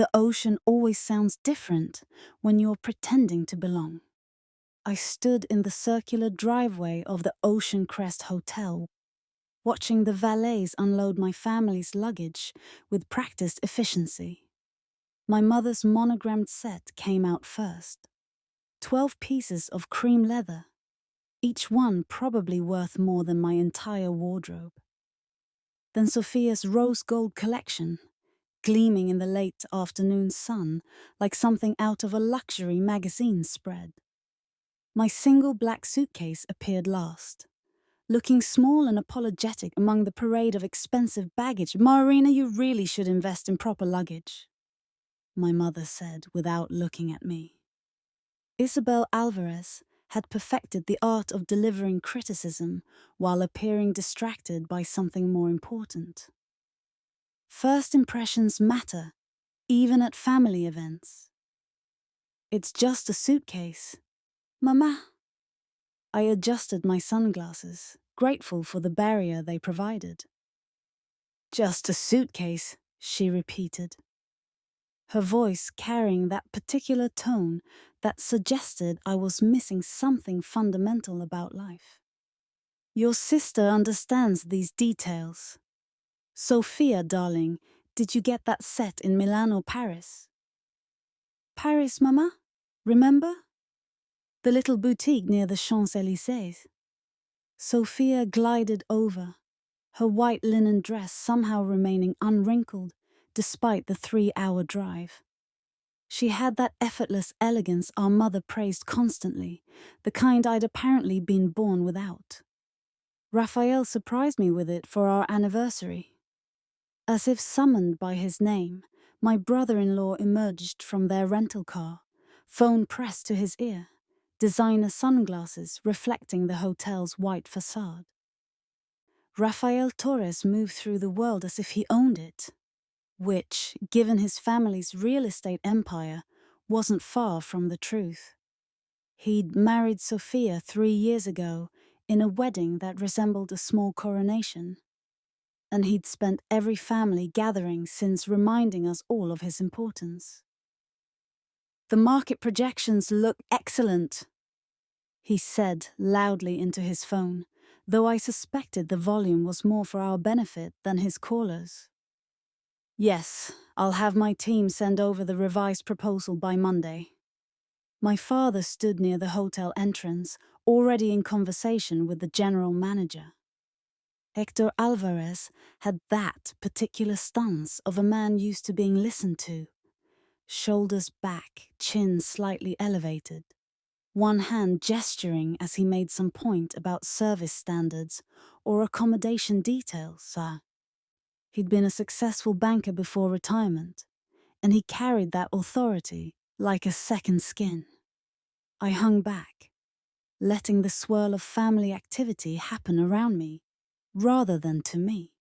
The ocean always sounds different when you're pretending to belong. I stood in the circular driveway of the Ocean Crest Hotel, watching the valets unload my family's luggage with practiced efficiency. My mother's monogrammed set came out first. 12 pieces of cream leather, each one probably worth more than my entire wardrobe. Then Sofia's rose gold collection, gleaming in the late afternoon sun like something out of a luxury magazine spread. My single black suitcase appeared last, looking small and apologetic among the parade of expensive baggage. "Marina, you really should invest in proper luggage," my mother said without looking at me. Isabel Alvarez had perfected the art of delivering criticism while appearing distracted by something more important. First impressions matter, even at family events. "It's just a suitcase. Mama." I adjusted my sunglasses, grateful for the barrier they provided. "Just a suitcase," she repeated, her voice carrying that particular tone that suggested I was missing something fundamental about life. "Your sister understands these details. Sofia, darling, did you get that set in Milan or Paris?" "Paris, Mama? Remember? The little boutique near the Champs-Élysées." Sofia glided over, her white linen dress somehow remaining unwrinkled despite the 3-hour drive. She had that effortless elegance our mother praised constantly, the kind I'd apparently been born without. Rafael surprised me with it for our anniversary. As if summoned by his name, my brother-in-law emerged from their rental car, phone pressed to his ear, designer sunglasses reflecting the hotel's white facade. Rafael Torres moved through the world as if he owned it, which, given his family's real estate empire, wasn't far from the truth. He'd married Sofia 3 years ago in a wedding that resembled a small coronation, and he'd spent every family gathering since reminding us all of his importance. "The market projections look excellent," he said loudly into his phone, though I suspected the volume was more for our benefit than his callers. "Yes, I'll have my team send over the revised proposal by Monday." My father stood near the hotel entrance, already in conversation with the general manager. Hector Alvarez had that particular stance of a man used to being listened to. Shoulders back, chin slightly elevated. One hand gesturing as he made some point about service standards or accommodation details. He'd been a successful banker before retirement, and he carried that authority like a second skin. I hung back, letting the swirl of family activity happen around me, rather than to me.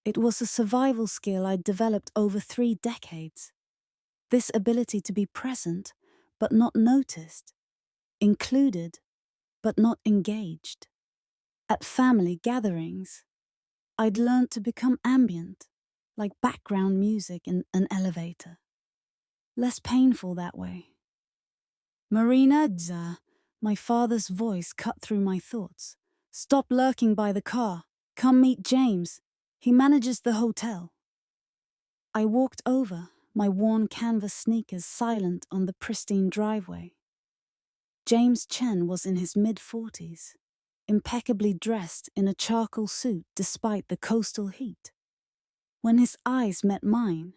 It was a survival skill I'd developed over 3 decades. This ability to be present, but not noticed, included, but not engaged. At family gatherings, I'd learned to become ambient, like background music in an elevator. Less painful that way. "Marina, my father's voice cut through my thoughts. "Stop lurking by the car. Come meet James. He manages the hotel." I walked over, my worn canvas sneakers silent on the pristine driveway. James Chen was in his mid-40s, impeccably dressed in a charcoal suit despite the coastal heat. When his eyes met mine,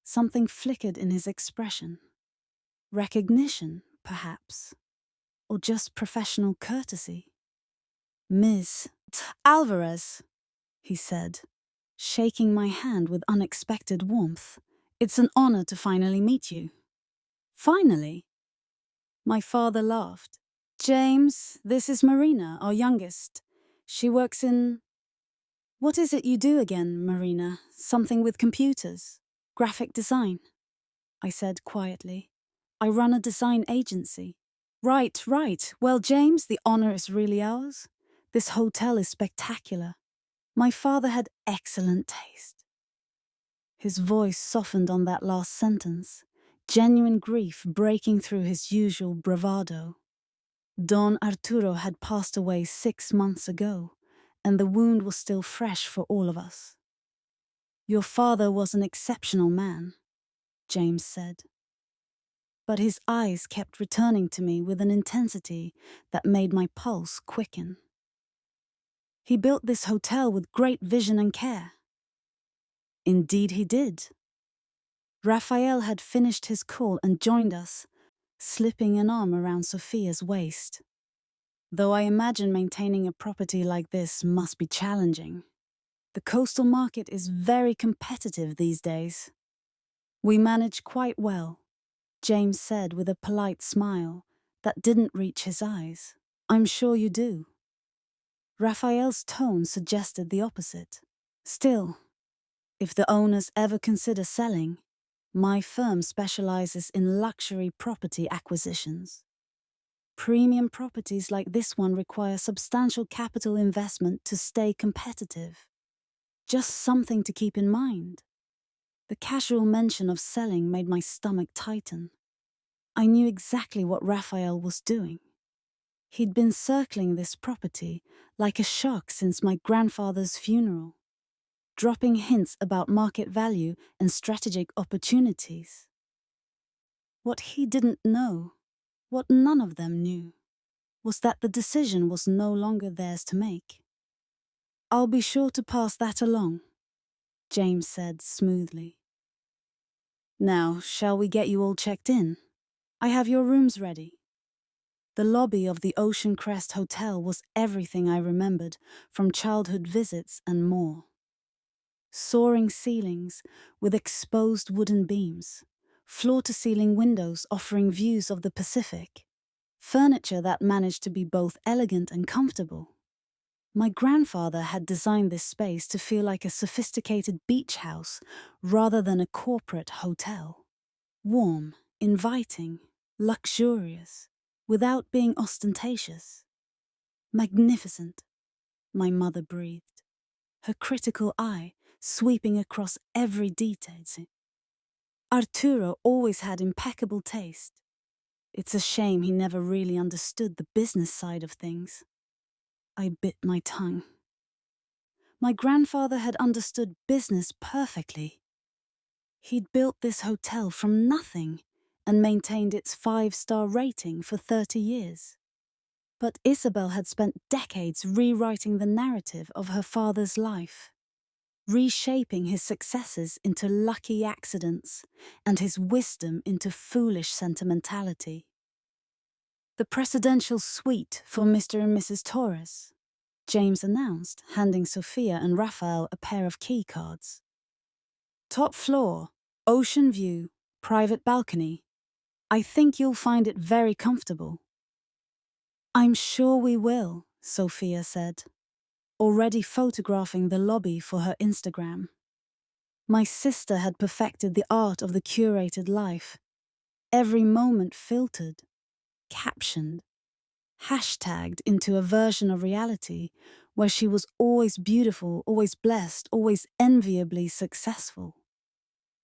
something flickered in his expression. Recognition, perhaps, or just professional courtesy. "Ms. Alvarez," he said, shaking my hand with unexpected warmth. "It's an honor to finally meet you." "Finally?" My father laughed. "James, this is Marina, our youngest. She works in..." "What is it you do again, Marina? Something with computers? Graphic design?" I said quietly. "I run a design agency." Right. Well, James, the honor is really ours. This hotel is spectacular. My father had excellent taste." His voice softened on that last sentence, genuine grief breaking through his usual bravado. Don Arturo had passed away 6 months ago, and the wound was still fresh for all of us. "Your father was an exceptional man," James said. But his eyes kept returning to me with an intensity that made my pulse quicken. "He built this hotel with great vision and care." Indeed he did. Rafael had finished his call and joined us, slipping an arm around Sofia's waist. "Though I imagine maintaining a property like this must be challenging. The coastal market is very competitive these days." "We manage quite well," James said with a polite smile that didn't reach his eyes. "I'm sure you do." Rafael's tone suggested the opposite. "Still, if the owners ever consider selling, my firm specializes in luxury property acquisitions. Premium properties like this one require substantial capital investment to stay competitive. Just something to keep in mind." The casual mention of selling made my stomach tighten. I knew exactly what Rafael was doing. He'd been circling this property like a shark since my grandfather's funeral, dropping hints about market value and strategic opportunities. What he didn't know, what none of them knew, was that the decision was no longer theirs to make. "I'll be sure to pass that along," James said smoothly. "Now, shall we get you all checked in? I have your rooms ready." The lobby of the Ocean Crest Hotel was everything I remembered from childhood visits and more. Soaring ceilings with exposed wooden beams, floor-to-ceiling windows offering views of the Pacific, furniture that managed to be both elegant and comfortable. My grandfather had designed this space to feel like a sophisticated beach house rather than a corporate hotel. Warm, inviting, luxurious, without being ostentatious. "Magnificent," my mother breathed, her critical eye sweeping across every detail. Arturo always had impeccable taste. It's a shame he never really understood the business side of things. I bit my tongue. My grandfather had understood business perfectly. He'd built this hotel from nothing and maintained its 5-star rating for 30 years. But Isabel had spent decades rewriting the narrative of her father's life, reshaping his successes into lucky accidents and his wisdom into foolish sentimentality. "The presidential suite for Mr. and Mrs. Torres," James announced, handing Sofia and Rafael a pair of key cards. "Top floor, ocean view, private balcony. I think you'll find it very comfortable." "I'm sure we will," Sofia said, already photographing the lobby for her Instagram. My sister had perfected the art of the curated life, every moment filtered, captioned, hashtagged into a version of reality where she was always beautiful, always blessed, always enviably successful.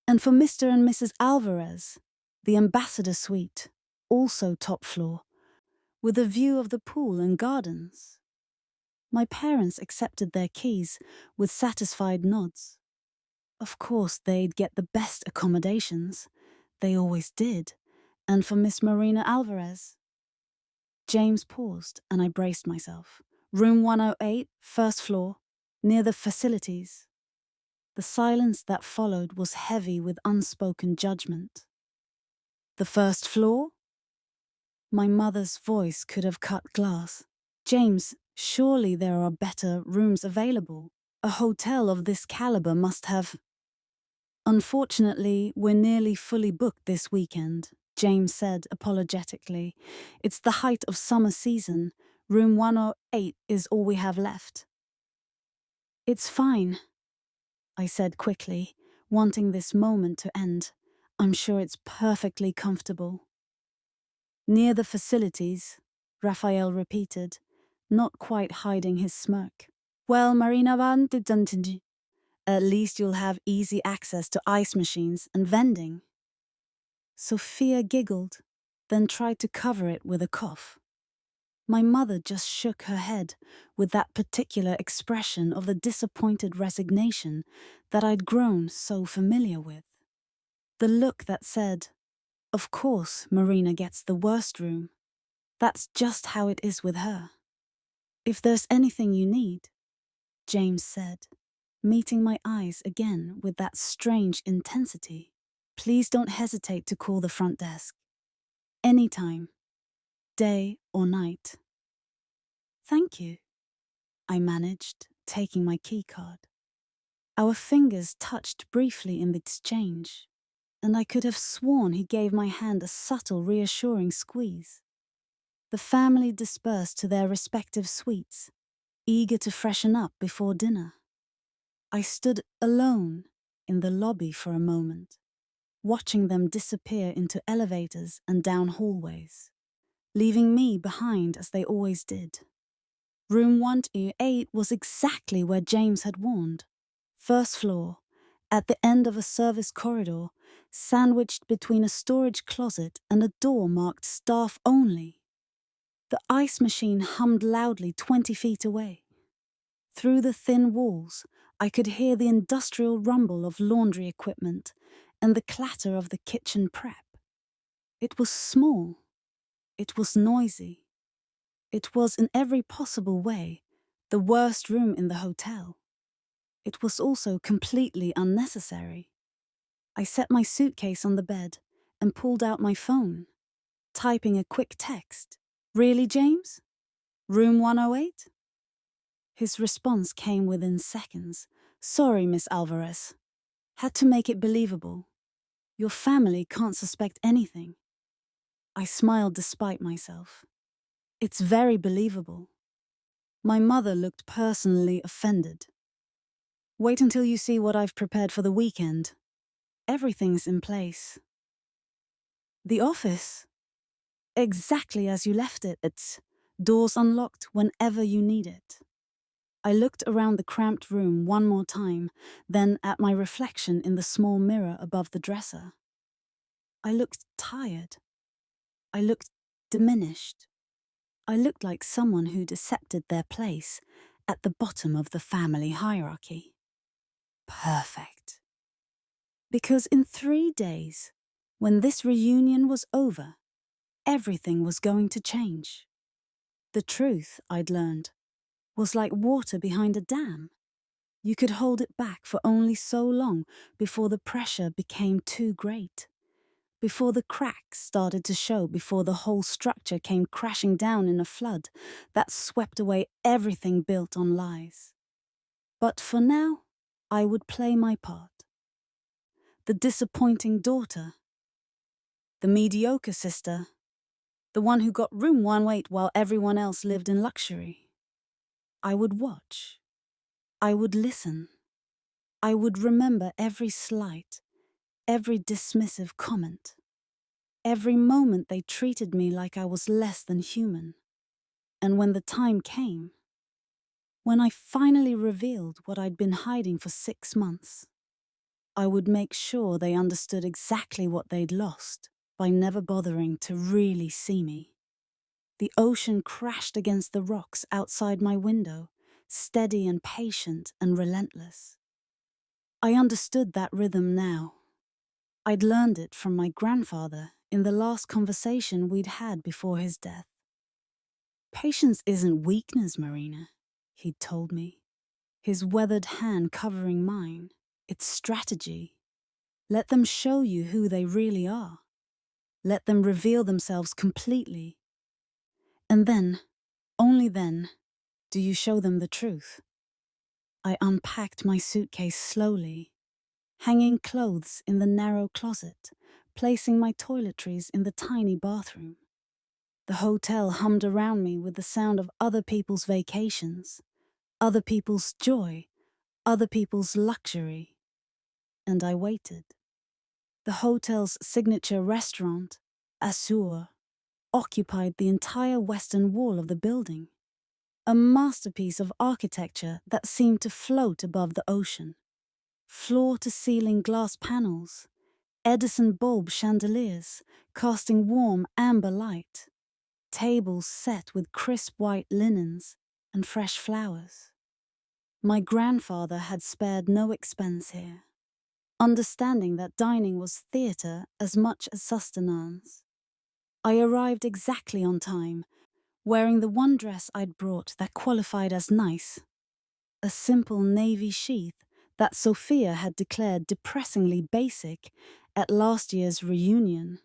And for Mr. and Mrs. Alvarez, the ambassador suite, also top floor, with a view of the pool and gardens. My parents accepted their keys with satisfied nods. Of course, they'd get the best accommodations. They always did. And for Miss Marina Alvarez. James paused, and I braced myself. "Room 108, first floor, near the facilities." The silence that followed was heavy with unspoken judgment. "The first floor?" My mother's voice could have cut glass. "James, surely there are better rooms available. A hotel of this caliber must have—" "Unfortunately, we're nearly fully booked this weekend," James said apologetically. "It's the height of summer season. Room 108 is all we have left." "It's fine," I said quickly, wanting this moment to end. "I'm sure it's perfectly comfortable." "Near the facilities," Rafael repeated, not quite hiding his smirk. "Well, Marina van At least you'll have easy access to ice machines and vending. Sofia giggled, then tried to cover it with a cough. My mother just shook her head with that particular expression of the disappointed resignation that I'd grown so familiar with. The look that said, "Of course, Marina gets the worst room. That's just how it is with her. If there's anything you need," James said, meeting my eyes again with that strange intensity, "please don't hesitate to call the front desk. Anytime, day or night." "Thank you," I managed, taking my keycard. Our fingers touched briefly in the exchange, and I could have sworn he gave my hand a subtle, reassuring squeeze. The family dispersed to their respective suites, eager to freshen up before dinner. I stood alone in the lobby for a moment, watching them disappear into elevators and down hallways, leaving me behind as they always did. Room 128 was exactly where James had warned. First floor, at the end of a service corridor, sandwiched between a storage closet and a door marked staff only. The ice machine hummed loudly 20 feet away. Through the thin walls, I could hear the industrial rumble of laundry equipment and the clatter of the kitchen prep. It was small. It was noisy. It was, in every possible way, the worst room in the hotel. It was also completely unnecessary. I set my suitcase on the bed and pulled out my phone, typing a quick text. "Really, James? Room 108? His response came within seconds. "Sorry, Miss Alvarez. Had to make it believable. Your family can't suspect anything." I smiled despite myself. "It's very believable." My mother looked personally offended. "Wait until you see what I've prepared for the weekend. Everything's in place." "The office?" "Exactly as you left it. It's doors unlocked whenever you need it." I looked around the cramped room one more time, then at my reflection in the small mirror above the dresser. I looked tired. I looked diminished. I looked like someone who'd accepted their place at the bottom of the family hierarchy. Perfect. Because in 3 days, when this reunion was over, everything was going to change. The truth, I'd learned, was like water behind a dam. You could hold it back for only so long before the pressure became too great, before the cracks started to show, before the whole structure came crashing down in a flood that swept away everything built on lies. But for now, I would play my part. The disappointing daughter, the mediocre sister, the one who got room 108 while everyone else lived in luxury. I would watch. I would listen. I would remember every slight, every dismissive comment, every moment they treated me like I was less than human. And when the time came, when I finally revealed what I'd been hiding for 6 months, I would make sure they understood exactly what they'd lost by never bothering to really see me. The ocean crashed against the rocks outside my window, steady and patient and relentless. I understood that rhythm now. I'd learned it from my grandfather in the last conversation we'd had before his death. "Patience isn't weakness, Marina," he'd told me, his weathered hand covering mine. "It's strategy. Let them show you who they really are. Let them reveal themselves completely. And then, only then, do you show them the truth." I unpacked my suitcase slowly, hanging clothes in the narrow closet, placing my toiletries in the tiny bathroom. The hotel hummed around me with the sound of other people's vacations, other people's joy, other people's luxury. And I waited. The hotel's signature restaurant, Azur, occupied the entire western wall of the building, a masterpiece of architecture that seemed to float above the ocean. Floor-to-ceiling glass panels, Edison bulb chandeliers casting warm amber light, tables set with crisp white linens and fresh flowers. My grandfather had spared no expense here, understanding that dining was theatre as much as sustenance. I arrived exactly on time, wearing the one dress I'd brought that qualified as nice, a simple navy sheath that Sofia had declared depressingly basic at last year's reunion.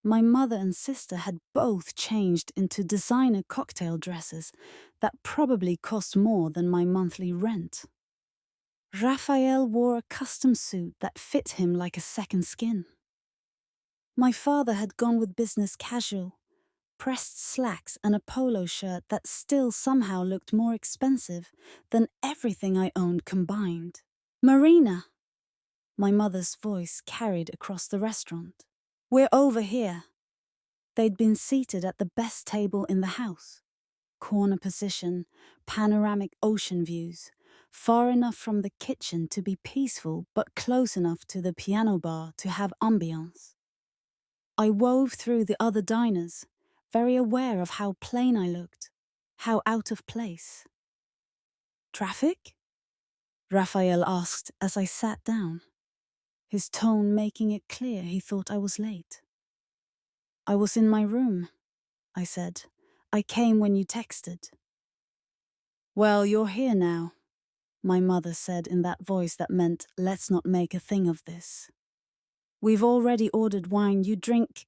My mother and sister had both changed into designer cocktail dresses that probably cost more than my monthly rent. Rafael wore a custom suit that fit him like a second skin. My father had gone with business casual, pressed slacks and a polo shirt that still somehow looked more expensive than everything I owned combined. "Marina," my mother's voice carried across the restaurant. "We're over here." They'd been seated at the best table in the house. Corner position, panoramic ocean views, far enough from the kitchen to be peaceful but close enough to the piano bar to have ambiance. I wove through the other diners, very aware of how plain I looked, how out of place. "Traffic?" Rafael asked as I sat down, his tone making it clear he thought I was late. "I was in my room," I said. "I came when you texted." "Well, you're here now," my mother said in that voice that meant, "Let's not make a thing of this. We've already ordered wine. You drink...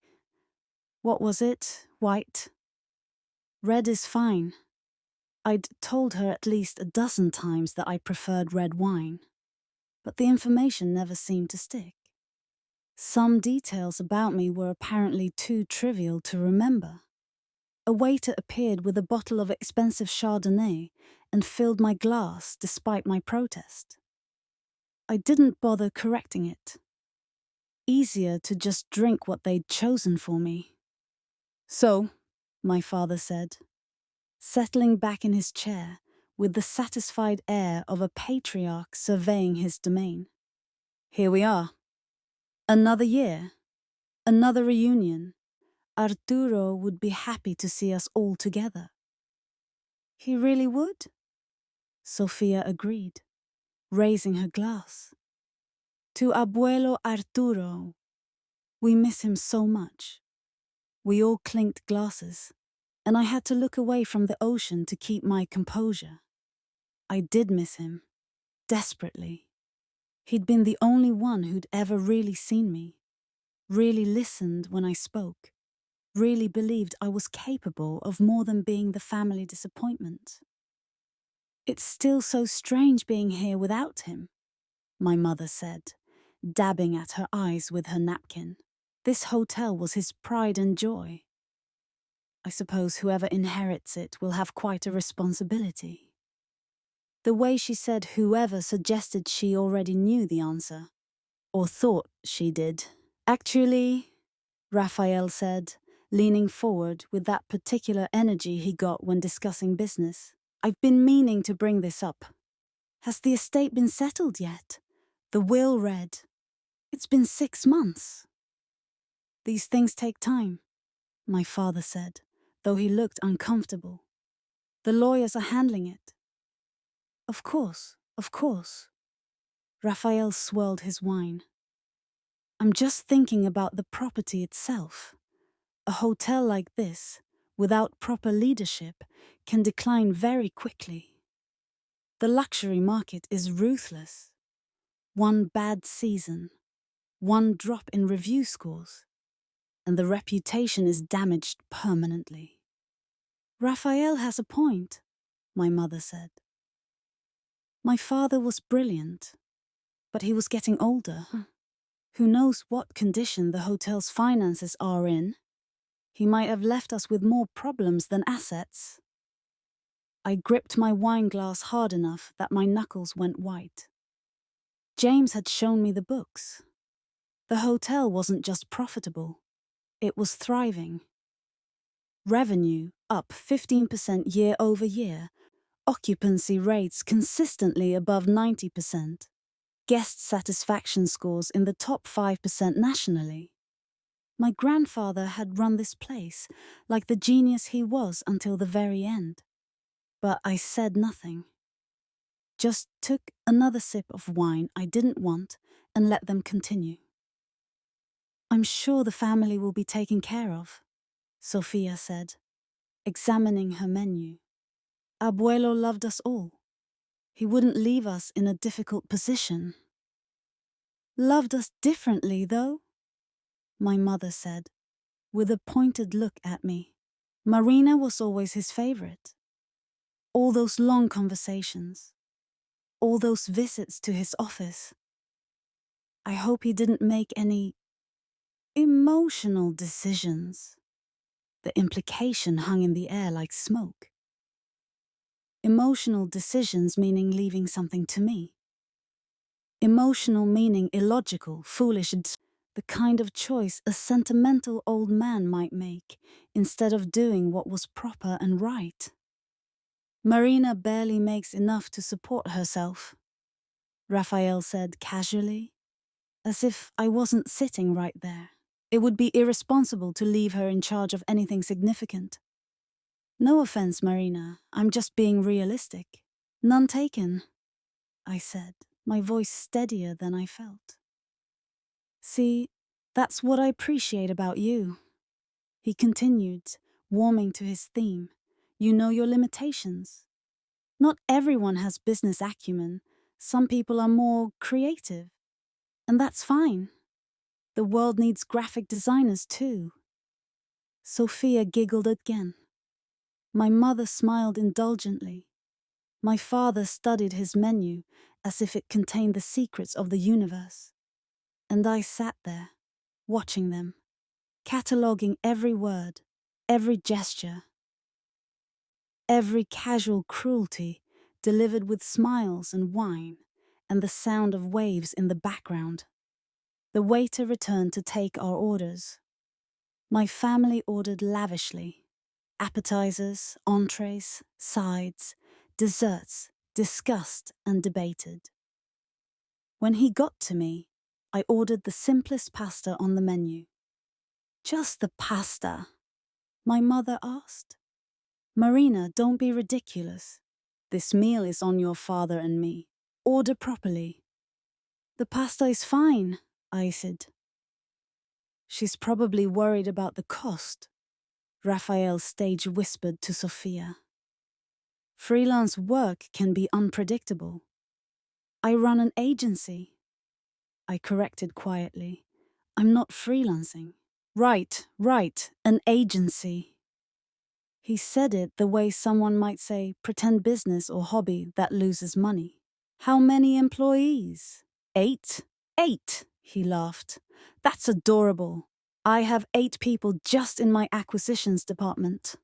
what was it? White? Red is fine." I'd told her at least a dozen times that I preferred red wine, but the information never seemed to stick. Some details about me were apparently too trivial to remember. A waiter appeared with a bottle of expensive Chardonnay and filled my glass despite my protest. I didn't bother correcting it. Easier to just drink what they'd chosen for me. "So," my father said, settling back in his chair with the satisfied air of a patriarch surveying his domain. "Here we are. Another year. Another reunion. Arturo would be happy to see us all together." "He really would?" Sofia agreed, raising her glass. "To Abuelo Arturo. We miss him so much." We all clinked glasses, and I had to look away from the ocean to keep my composure. I did miss him, desperately. He'd been the only one who'd ever really seen me, really listened when I spoke, really believed I was capable of more than being the family disappointment. "It's still so strange being here without him," my mother said, dabbing at her eyes with her napkin. "This hotel was his pride and joy. I suppose whoever inherits it will have quite a responsibility." The way she said whoever suggested she already knew the answer, or thought she did. "Actually," Rafael said, leaning forward with that particular energy he got when discussing business, "I've been meaning to bring this up. Has the estate been settled yet? The will read? It's been 6 months." "These things take time," my father said, though he looked uncomfortable. "The lawyers are handling it." Of course. Rafael swirled his wine. "I'm just thinking about the property itself. A hotel like this, without proper leadership, can decline very quickly. The luxury market is ruthless. One bad season, one drop in review scores, and the reputation is damaged permanently." "Rafael has a point," my mother said. My father was brilliant, but he was getting older. Who knows what condition the hotel's finances are in? He might have left us with more problems than assets. I gripped my wine glass hard enough that my knuckles went white. James had shown me the books. The hotel wasn't just profitable, it was thriving. Revenue up 15% year over year, occupancy rates consistently above 90%. guest satisfaction scores in the top 5% nationally. My grandfather had run this place like the genius he was until the very end. But I said nothing. Just took another sip of wine I didn't want and let them continue. I'm sure the family will be taken care of, Sofia said, examining her menu. Abuelo loved us all. He wouldn't leave us in a difficult position. Loved us differently, though, my mother said, with a pointed look at me. Marina was always his favorite. All those long conversations, all those visits to his office. I hope he didn't make any emotional decisions. The implication hung in the air like smoke. Emotional decisions meaning leaving something to me. Emotional meaning illogical, foolish, the kind of choice a sentimental old man might make instead of doing what was proper and right. Marina barely makes enough to support herself, Rafael said casually, as if I wasn't sitting right there. It would be irresponsible to leave her in charge of anything significant. No offense, Marina, I'm just being realistic. None taken, I said, my voice steadier than I felt. See, that's what I appreciate about you, he continued, warming to his theme. You know your limitations. Not everyone has business acumen. Some people are more creative. And that's fine. The world needs graphic designers too. Sofia giggled again. My mother smiled indulgently. My father studied his menu as if it contained the secrets of the universe. And I sat there, watching them, cataloguing every word, every gesture, every casual cruelty delivered with smiles and wine and the sound of waves in the background. The waiter returned to take our orders. My family ordered lavishly. Appetizers, entrees, sides, desserts, discussed and debated. When he got to me, I ordered the simplest pasta on the menu. Just the pasta, my mother asked. Marina, don't be ridiculous. This meal is on your father and me. Order properly. The pasta is fine, I said. She's probably worried about the cost, Rafael stage whispered to Sofia. Freelance work can be unpredictable. I run an agency. I corrected quietly. I'm not freelancing. Right, an agency. He said it the way someone might say pretend business or hobby that loses money. How many employees? 8? 8, he laughed. That's adorable. I have 8 people just in my acquisitions department.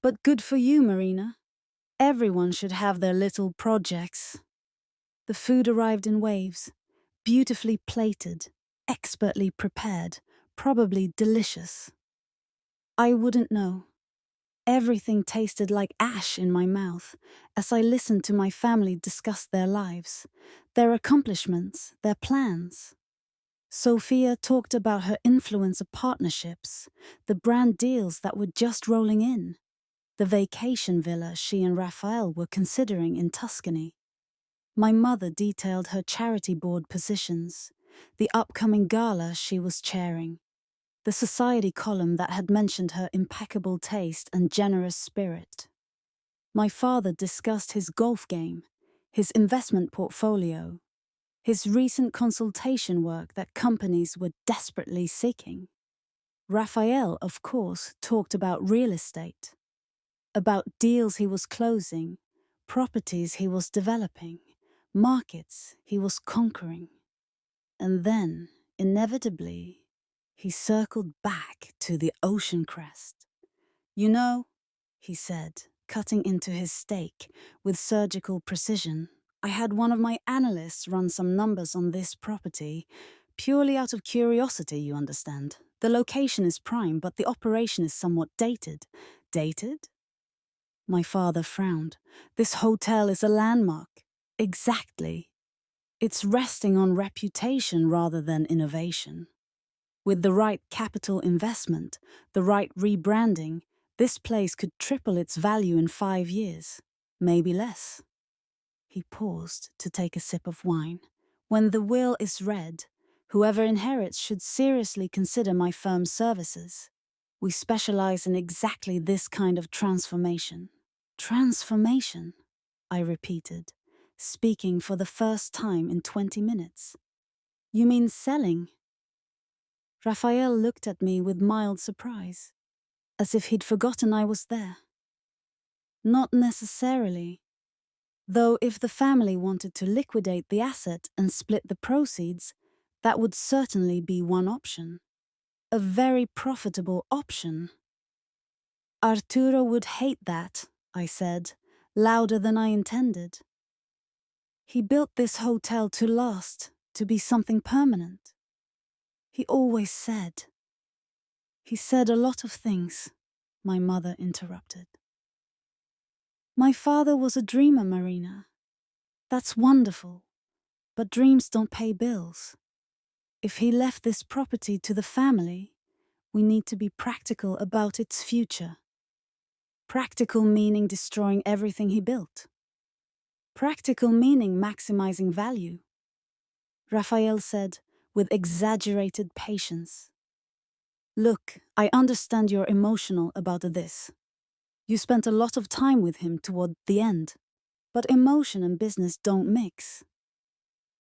But good for you, Marina. Everyone should have their little projects. The food arrived in waves, beautifully plated, expertly prepared, probably delicious. I wouldn't know. Everything tasted like ash in my mouth as I listened to my family discuss their lives, their accomplishments, their plans. Sofia talked about her influencer partnerships, the brand deals that were just rolling in, the vacation villa she and Rafael were considering in Tuscany. My mother detailed her charity board positions, the upcoming gala she was chairing, the society column that had mentioned her impeccable taste and generous spirit. My father discussed his golf game, his investment portfolio, his recent consultation work that companies were desperately seeking. Rafael, of course, talked about real estate, about deals he was closing, properties he was developing, markets he was conquering. And then, inevitably, he circled back to the Ocean Crest. You know, he said, cutting into his steak with surgical precision, I had one of my analysts run some numbers on this property, purely out of curiosity, you understand. The location is prime, but the operation is somewhat dated. Dated? My father frowned. This hotel is a landmark. Exactly. It's resting on reputation rather than innovation. With the right capital investment, the right rebranding, this place could triple its value in 5 years, maybe less. He paused to take a sip of wine. When the will is read, whoever inherits should seriously consider my firm's services. We specialize in exactly this kind of transformation. Transformation, I repeated, speaking for the first time in 20 minutes. You mean selling? Rafael looked at me with mild surprise, as if he'd forgotten I was there. Not necessarily. Though if the family wanted to liquidate the asset and split the proceeds, that would certainly be one option. A very profitable option. Arturo would hate that, I said, louder than I intended. He built this hotel to last, to be something permanent. He always said. He said a lot of things, my mother interrupted. My father was a dreamer, Marina. That's wonderful, but dreams don't pay bills. If he left this property to the family, we need to be practical about its future. Practical meaning destroying everything he built. Practical meaning maximizing value. Rafael said, with exaggerated patience. Look, I understand you're emotional about this. You spent a lot of time with him toward the end, but emotion and business don't mix.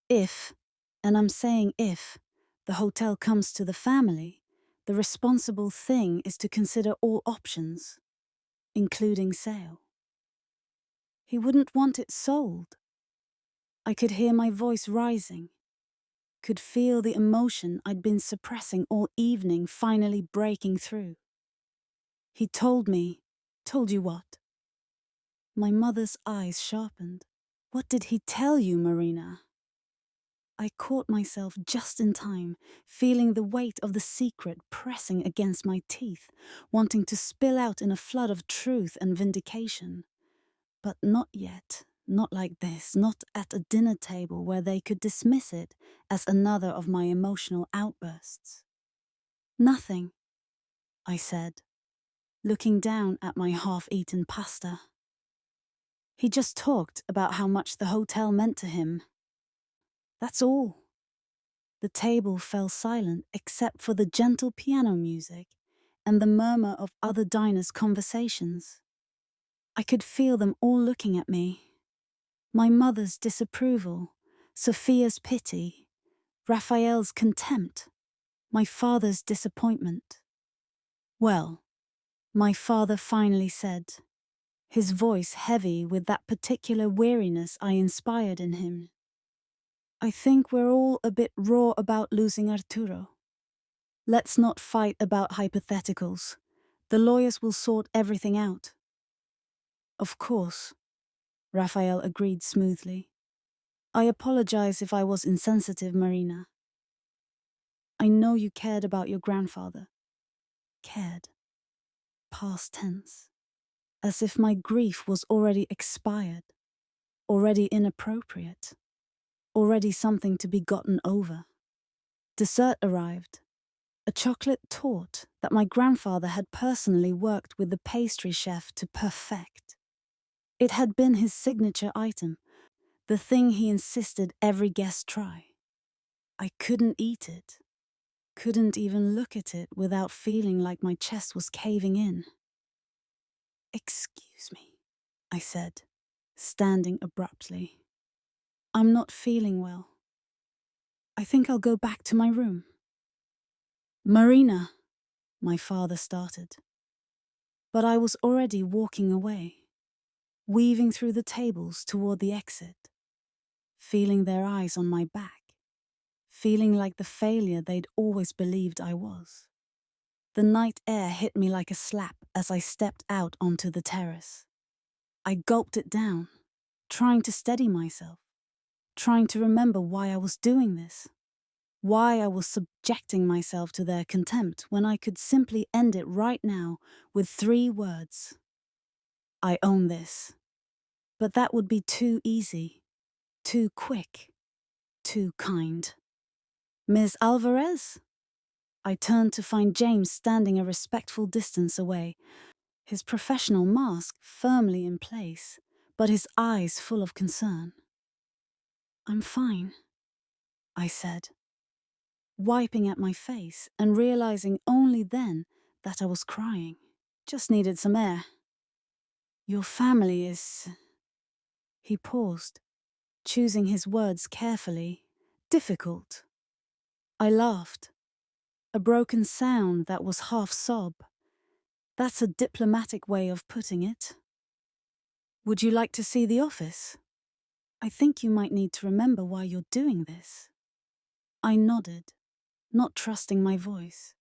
If, and I'm saying if, the hotel comes to the family, the responsible thing is to consider all options, including sale. He wouldn't want it sold. I could hear my voice rising, could feel the emotion I'd been suppressing all evening finally breaking through. He told me, told you what? My mother's eyes sharpened. What did he tell you, Marina? I caught myself just in time, feeling the weight of the secret pressing against my teeth, wanting to spill out in a flood of truth and vindication. But not yet, not like this, not at a dinner table where they could dismiss it as another of my emotional outbursts. Nothing, I said, looking down at my half-eaten pasta. He just talked about how much the hotel meant to him. That's all. The table fell silent except for the gentle piano music and the murmur of other diners' conversations. I could feel them all looking at me. My mother's disapproval, Sofia's pity, Rafael's contempt, my father's disappointment. Well, my father finally said, his voice heavy with that particular weariness I inspired in him. I think we're all a bit raw about losing Arturo. Let's not fight about hypotheticals. The lawyers will sort everything out. Of course, Rafael agreed smoothly. I apologize if I was insensitive, Marina. I know you cared about your grandfather. Cared. Past tense. As if my grief was already expired, already inappropriate, already something to be gotten over. Dessert arrived. A chocolate torte that my grandfather had personally worked with the pastry chef to perfect. It had been his signature item, the thing he insisted every guest try. I couldn't eat it, couldn't even look at it without feeling like my chest was caving in. Excuse me, I said, standing abruptly. I'm not feeling well. I think I'll go back to my room. Marina, my father started. But I was already walking away, weaving through the tables toward the exit, feeling their eyes on my back, feeling like the failure they'd always believed I was. The night air hit me like a slap as I stepped out onto the terrace. I gulped it down, trying to steady myself, trying to remember why I was doing this, why I was subjecting myself to their contempt when I could simply end it right now with 3 words. I own this. But that would be too easy, too quick. too kind. Ms. Alvarez? I turned to find James standing a respectful distance away, his professional mask firmly in place, but his eyes full of concern. I'm fine, I said, wiping at my face and realizing only then that I was crying. Just needed some air. Your family is... He paused, choosing his words carefully. Difficult. I laughed. A broken sound that was half sob. That's a diplomatic way of putting it. Would you like to see the office? I think you might need to remember why you're doing this. I nodded, not trusting my voice.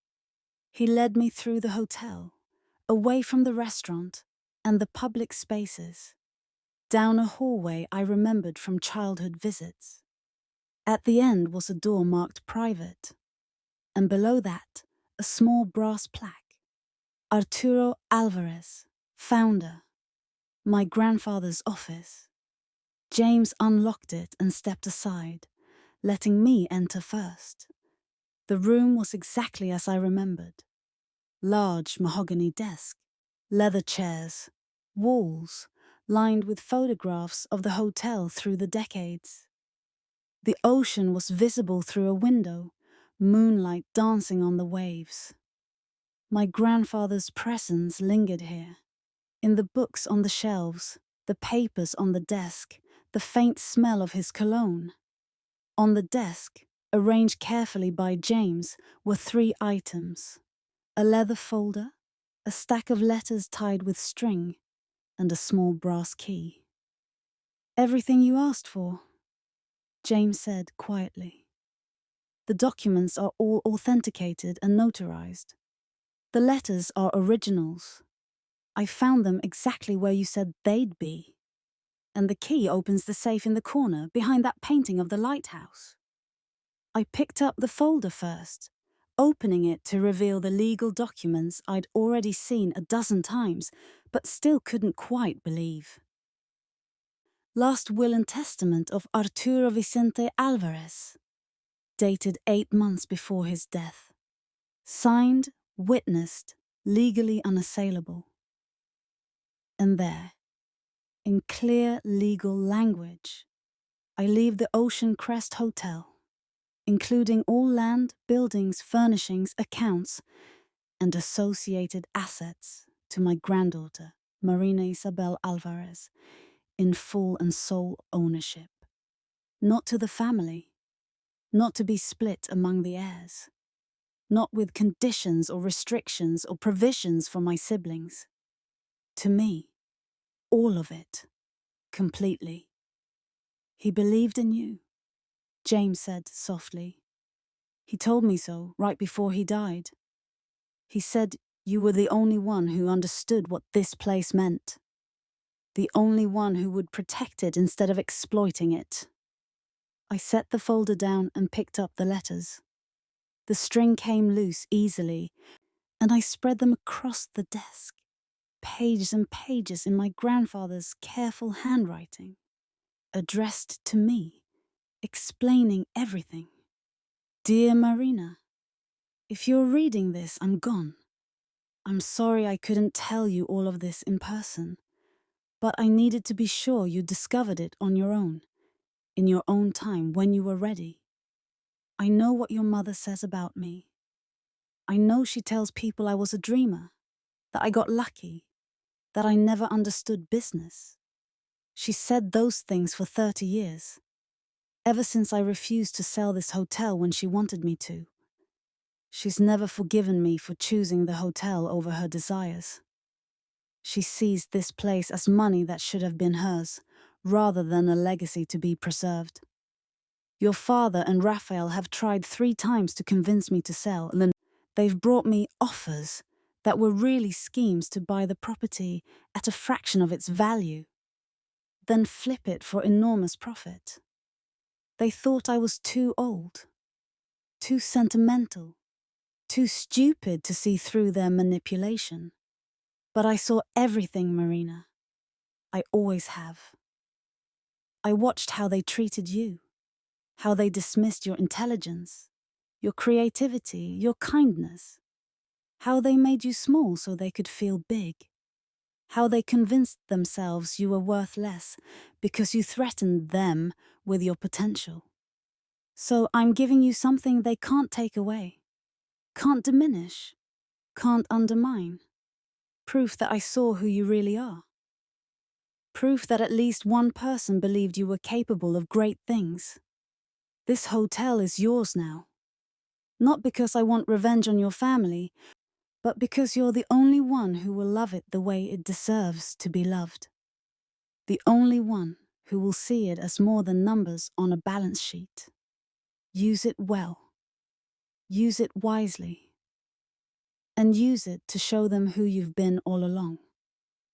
He led me through the hotel, away from the restaurant and the public spaces, down a hallway I remembered from childhood visits. At the end was a door marked private, and below that, a small brass plaque. Arturo Alvarez, founder. My grandfather's office. James unlocked it and stepped aside, letting me enter first. The room was exactly as I remembered. Large mahogany desk, leather chairs, walls lined with photographs of the hotel through the decades. The ocean was visible through a window, moonlight dancing on the waves. My grandfather's presence lingered here. In the books on the shelves, the papers on the desk, the faint smell of his cologne. On the desk, arranged carefully by James, were 3 items: a leather folder, a stack of letters tied with string, and a small brass key. Everything you asked for, James said quietly. The documents are all authenticated and notarized. The letters are originals. I found them exactly where you said they'd be. And the key opens the safe in the corner behind that painting of the lighthouse. I picked up the folder first, opening it to reveal the legal documents I'd already seen a dozen times, but still couldn't quite believe. Last will and testament of Arturo Vicente Alvarez, dated 8 months before his death. Signed, witnessed, legally unassailable. And there, in clear legal language, I leave the Ocean Crest Hotel, including all land, buildings, furnishings, accounts, and associated assets to my granddaughter, Marina Isabel Alvarez, in full and sole ownership. Not to the family, not to be split among the heirs, not with conditions or restrictions or provisions for my siblings. To me, all of it, completely. He believed in you, James said softly. He told me so right before he died. He said you were the only one who understood what this place meant. The only one who would protect it instead of exploiting it. I set the folder down and picked up the letters. The string came loose easily, and I spread them across the desk, pages and pages in my grandfather's careful handwriting, addressed to me, explaining everything. Dear Marina, if you're reading this, I'm gone. I'm sorry I couldn't tell you all of this in person, but I needed to be sure you discovered it on your own, in your own time when you were ready. I know what your mother says about me. I know she tells people I was a dreamer, that I got lucky, that I never understood business. She said those things for 30 years, ever since I refused to sell this hotel when she wanted me to. She's never forgiven me for choosing the hotel over her desires. She sees this place as money that should have been hers, rather than a legacy to be preserved. Your father and Rafael have tried 3 times to convince me to sell, and they've brought me offers that were really schemes to buy the property at a fraction of its value, then flip it for enormous profit. They thought I was too old, too sentimental, too stupid to see through their manipulation. But I saw everything, Marina. I always have. I watched how they treated you, how they dismissed your intelligence, your creativity, your kindness, how they made you small so they could feel big, how they convinced themselves you were worth less because you threatened them with your potential. So I'm giving you something they can't take away, can't diminish, can't undermine. Proof that I saw who you really are. Proof that at least one person believed you were capable of great things. This hotel is yours now. Not because I want revenge on your family, but because you're the only one who will love it the way it deserves to be loved. The only one who will see it as more than numbers on a balance sheet. Use it well. Use it wisely. And use it to show them who you've been all along.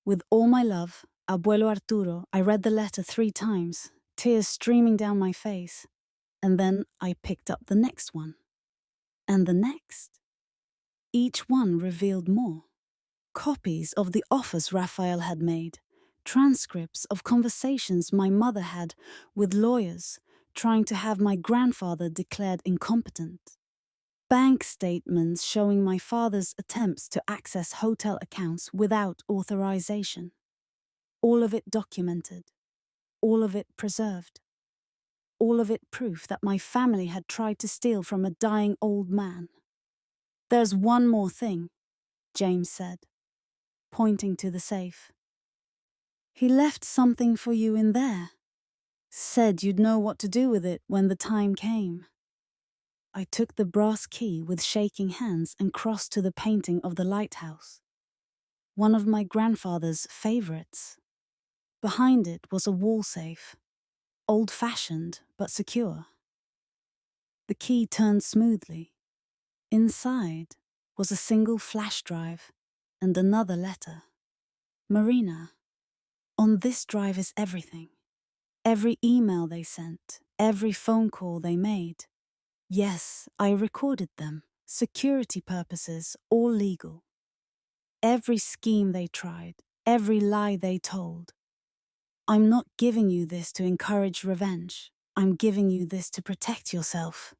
With all my love, Abuelo Arturo. I read the letter 3 times, tears streaming down my face, and then I picked up the next one. And the next. Each one revealed more. Copies of the offers Rafael had made, transcripts of conversations my mother had with lawyers trying to have my grandfather declared incompetent. Bank statements showing my father's attempts to access hotel accounts without authorization. All of it documented. All of it preserved. All of it proof that my family had tried to steal from a dying old man. There's one more thing, James said, pointing to the safe. He left something for you in there. Said you'd know what to do with it when the time came. I took the brass key with shaking hands and crossed to the painting of the lighthouse. One of my grandfather's favorites. Behind it was a wall safe, old-fashioned but secure. The key turned smoothly. Inside was a single flash drive and another letter. Marina, on this drive is everything. Every email they sent, every phone call they made. Yes, I recorded them. Security purposes, all legal. Every scheme they tried, every lie they told. I'm not giving you this to encourage revenge. I'm giving you this to protect yourself.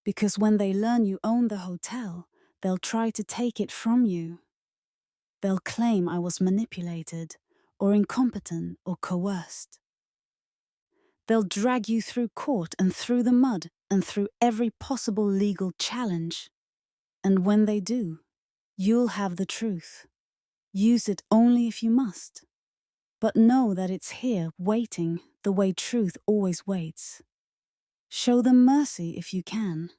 Because when they learn you own the hotel, they'll try to take it from you. They'll claim I was manipulated, or incompetent, or coerced. They'll drag you through court and through the mud and through every possible legal challenge. And when they do, you'll have the truth. Use it only if you must. But know that it's here, waiting, the way truth always waits. Show them mercy if you can.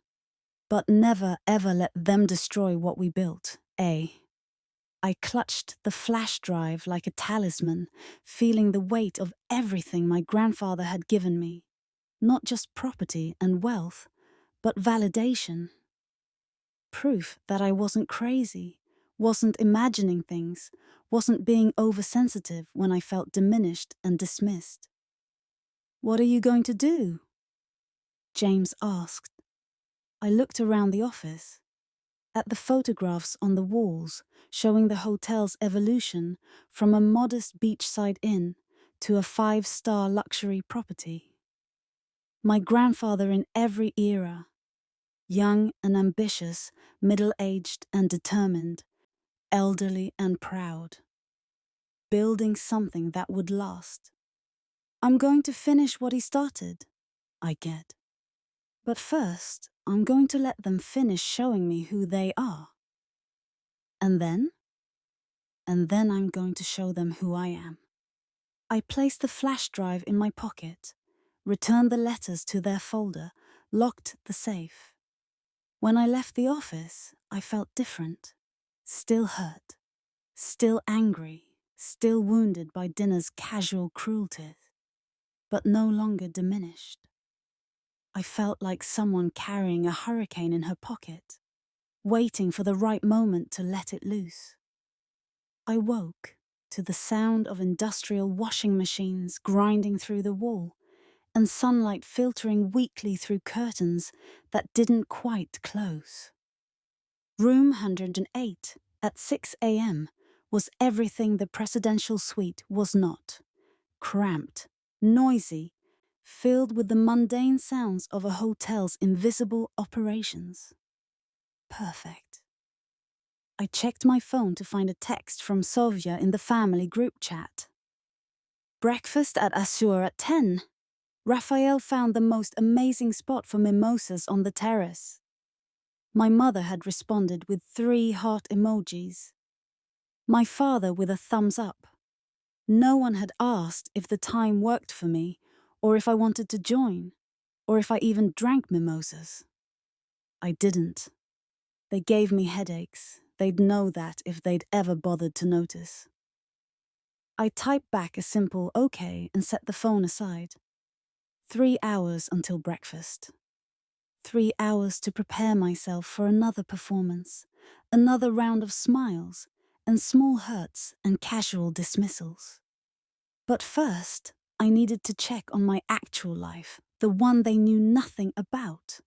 But never ever let them destroy what we built, eh? I clutched the flash drive like a talisman, feeling the weight of everything my grandfather had given me. Not just property and wealth, but validation. Proof that I wasn't crazy, wasn't imagining things, wasn't being oversensitive when I felt diminished and dismissed. What are you going to do? James asked. I looked around the office, at the photographs on the walls showing the hotel's evolution from a modest beachside inn to a 5-star luxury property. My grandfather in every era, young and ambitious, middle-aged and determined, elderly and proud, building something that would last. I'm going to finish what he started, I get. But first, I'm going to let them finish showing me who they are. And then I'm going to show them who I am. I placed the flash drive in my pocket, returned the letters to their folder, locked the safe. When I left the office, I felt different, still hurt, still angry, still wounded by dinner's casual cruelties, but no longer diminished. I felt like someone carrying a hurricane in her pocket, waiting for the right moment to let it loose. I woke to the sound of industrial washing machines grinding through the wall and sunlight filtering weakly through curtains that didn't quite close. Room 108 at 6 a.m. was everything the presidential suite was not. Cramped, noisy, filled with the mundane sounds of a hotel's invisible operations. Perfect. I checked my phone to find a text from Sofia in the family group chat. Breakfast at Azure at 10. Rafael found the most amazing spot for mimosas on the terrace. My mother had responded with 3 heart emojis. My father with a thumbs up. No one had asked if the time worked for me, or if I wanted to join, or if I even drank mimosas. I didn't. They gave me headaches. They'd know that if they'd ever bothered to notice. I typed back a simple okay and set the phone aside. 3 hours until breakfast. 3 hours to prepare myself for another performance, another round of smiles, and small hurts and casual dismissals. But first, I needed to check on my actual life, the one they knew nothing about.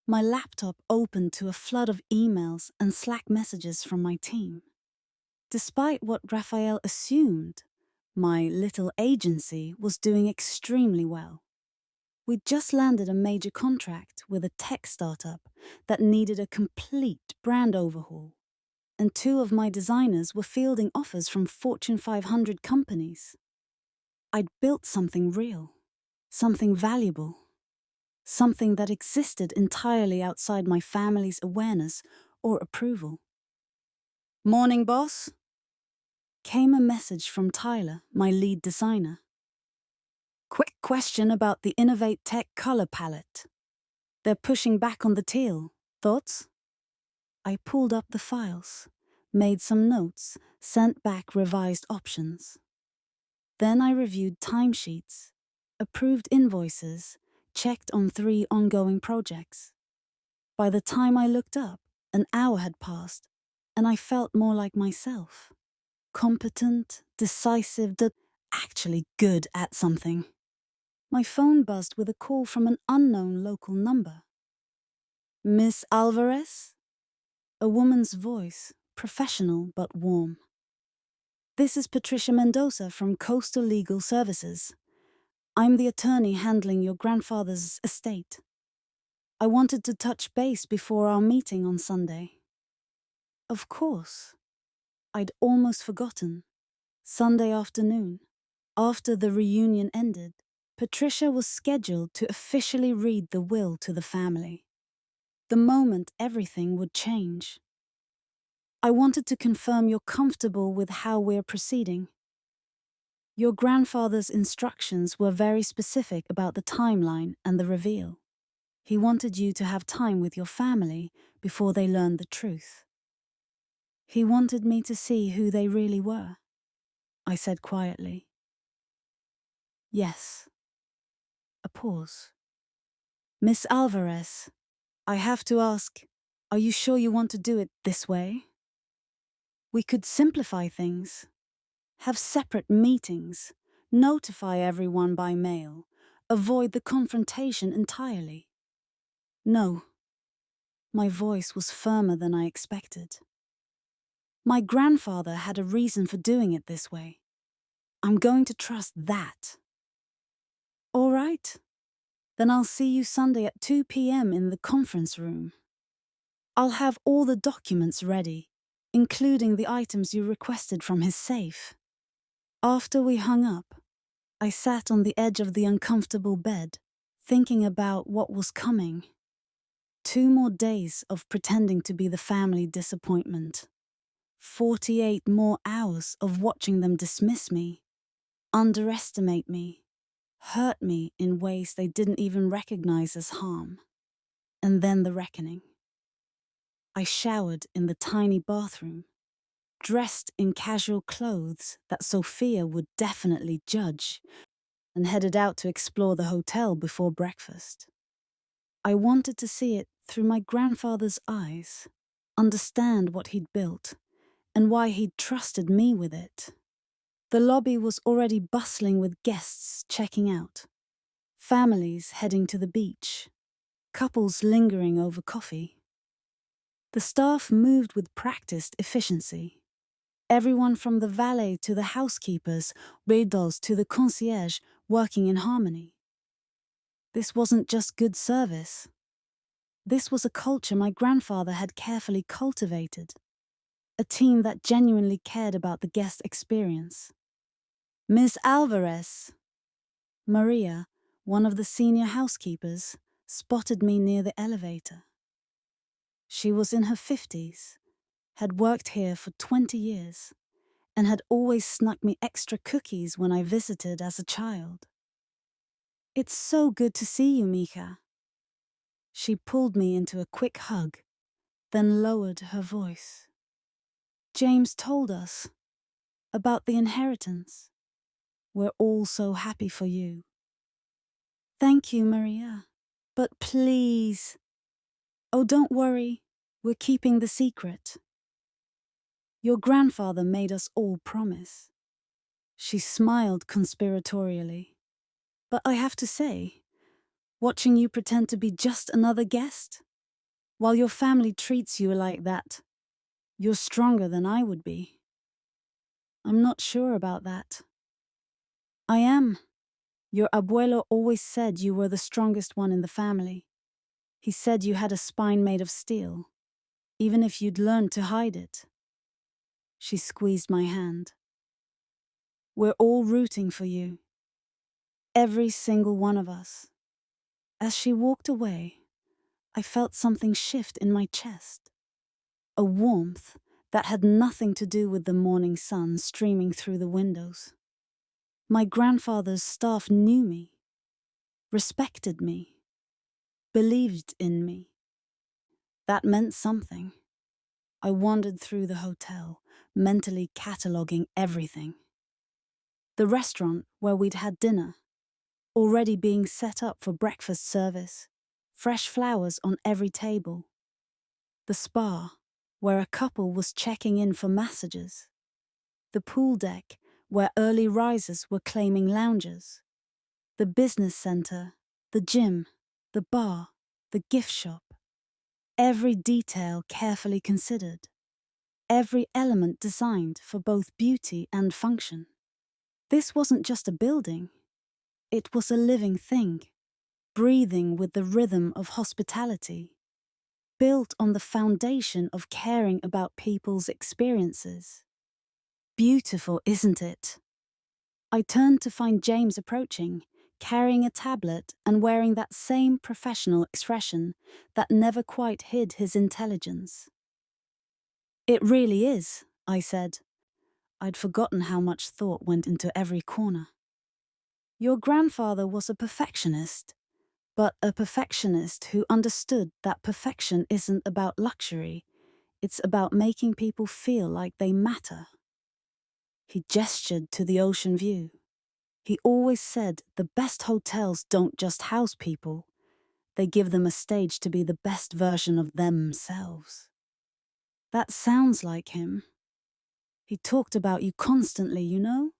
My laptop opened to a flood of emails and Slack messages from my team. Despite what Rafael assumed, my little agency was doing extremely well. We'd just landed a major contract with a tech startup that needed a complete brand overhaul, and 2 of my designers were fielding offers from Fortune 500 companies. I'd built something real, something valuable, something that existed entirely outside my family's awareness or approval. "Morning, boss," came a message from Tyler, my lead designer. "Quick question about the Innovate Tech color palette. They're pushing back on the teal. Thoughts?" I pulled up the files, made some notes, sent back revised options. Then I reviewed timesheets, approved invoices, checked on 3 ongoing projects. By the time I looked up, an hour had passed, and I felt more like myself. Competent, decisive, actually good at something. My phone buzzed with a call from an unknown local number. "Miss Alvarez?" A woman's voice, professional but warm. "This is Patricia Mendoza from Coastal Legal Services. I'm the attorney handling your grandfather's estate. I wanted to touch base before our meeting on Sunday." Of course. I'd almost forgotten. Sunday afternoon, after the reunion ended, Patricia was scheduled to officially read the will to the family. The moment everything would change. "I wanted to confirm you're comfortable with how we're proceeding. Your grandfather's instructions were very specific about the timeline and the reveal. He wanted you to have time with your family before they learned the truth. He wanted me to see who they really were," I said quietly. "Yes." A pause. "Miss Alvarez, I have to ask, are you sure you want to do it this way? We could simplify things. Have separate meetings. Notify everyone by mail. Avoid the confrontation entirely." "No." My voice was firmer than I expected. "My grandfather had a reason for doing it this way. I'm going to trust that." "All right. Then I'll see you Sunday at 2 p.m. in the conference room. I'll have all the documents ready, including the items you requested from his safe." After we hung up, I sat on the edge of the uncomfortable bed, thinking about what was coming. 2 more days of pretending to be the family disappointment. 48 more hours of watching them dismiss me, underestimate me, hurt me in ways they didn't even recognize as harm. And then the reckoning. I showered in the tiny bathroom, dressed in casual clothes that Sofia would definitely judge, and headed out to explore the hotel before breakfast. I wanted to see it through my grandfather's eyes, understand what he'd built, and why he'd trusted me with it. The lobby was already bustling with guests checking out, families heading to the beach, couples lingering over coffee. The staff moved with practiced efficiency. Everyone from the valet to the housekeepers, waiters to the concierge, working in harmony. This wasn't just good service. This was a culture my grandfather had carefully cultivated, a team that genuinely cared about the guest experience. Miss Alvarez, Maria, one of the senior housekeepers, spotted me near the elevator. She was in her 50s, had worked here for 20 years, and had always snuck me extra cookies when I visited as a child. "It's so good to see you, Mika." She pulled me into a quick hug, then lowered her voice. "James told us about the inheritance. We're all so happy for you." "Thank you, Maria. But please..." "Oh, don't worry. We're keeping the secret. Your grandfather made us all promise." She smiled conspiratorially. "But I have to say, watching you pretend to be just another guest, while your family treats you like that, you're stronger than I would be." "I'm not sure about that." "I am. Your abuelo always said you were the strongest one in the family. He said you had a spine made of steel, even if you'd learned to hide it." She squeezed my hand. "We're all rooting for you. Every single one of us." As she walked away, I felt something shift in my chest. A warmth that had nothing to do with the morning sun streaming through the windows. My grandfather's staff knew me, respected me, believed in me. That meant something. I wandered through the hotel, mentally cataloguing everything. The restaurant where we'd had dinner, already being set up for breakfast service, fresh flowers on every table. The spa, where a couple was checking in for massages. The pool deck, where early risers were claiming loungers. The business center, the gym, the bar, the gift shop. Every detail carefully considered. Every element designed for both beauty and function. This wasn't just a building. It was a living thing, breathing with the rhythm of hospitality, built on the foundation of caring about people's experiences. Beautiful, isn't it? I turned to find James approaching, carrying a tablet and wearing that same professional expression that never quite hid his intelligence. "It really is," I said. I'd forgotten how much thought went into every corner. "Your grandfather was a perfectionist, but a perfectionist who understood that perfection isn't about luxury, it's about making people feel like they matter." He gestured to the ocean view. "He always said the best hotels don't just house people, they give them a stage to be the best version of themselves." That sounds like him. He talked about you constantly, you know?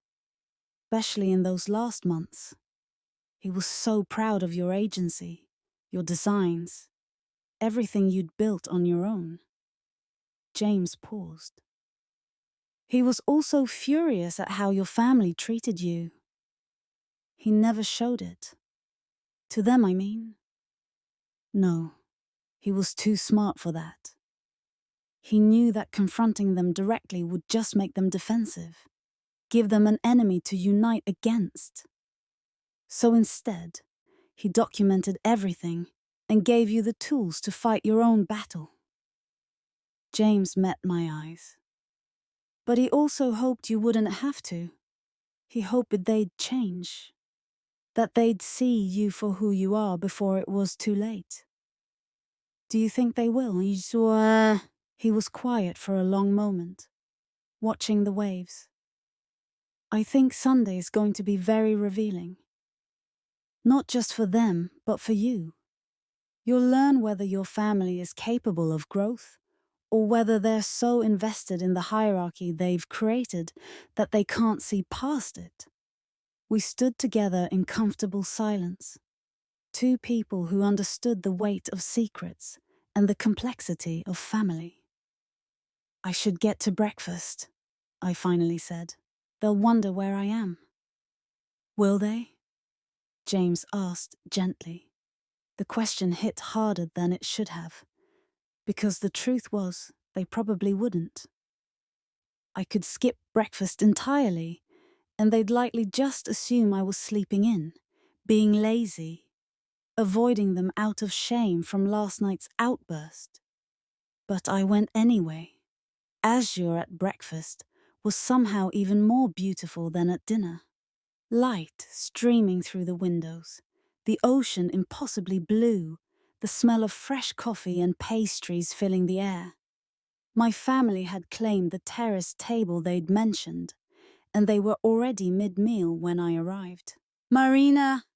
Especially in those last months. He was so proud of your agency, your designs, everything you'd built on your own. James paused. "He was also furious at how your family treated you. He never showed it. To them, I mean. No, he was too smart for that. He knew that confronting them directly would just make them defensive, give them an enemy to unite against. So instead, he documented everything and gave you the tools to fight your own battle." James met my eyes. "But he also hoped you wouldn't have to. He hoped they'd change. That they'd see you for who you are before it was too late." "Do you think they will?" He was quiet for a long moment, watching the waves. "I think Sunday is going to be very revealing. Not just for them, but for you. You'll learn whether your family is capable of growth, or whether they're so invested in the hierarchy they've created that they can't see past it." We stood together in comfortable silence, two people who understood the weight of secrets and the complexity of family. "I should get to breakfast," I finally said. "They'll wonder where I am." "Will they?" James asked gently. The question hit harder than it should have, because the truth was, they probably wouldn't. I could skip breakfast entirely, and they'd likely just assume I was sleeping in, being lazy, avoiding them out of shame from last night's outburst. But I went anyway. Azure at breakfast was somehow even more beautiful than at dinner. Light streaming through the windows, the ocean impossibly blue, the smell of fresh coffee and pastries filling the air. My family had claimed the terrace table they'd mentioned, and they were already mid-meal when I arrived. "Marina!"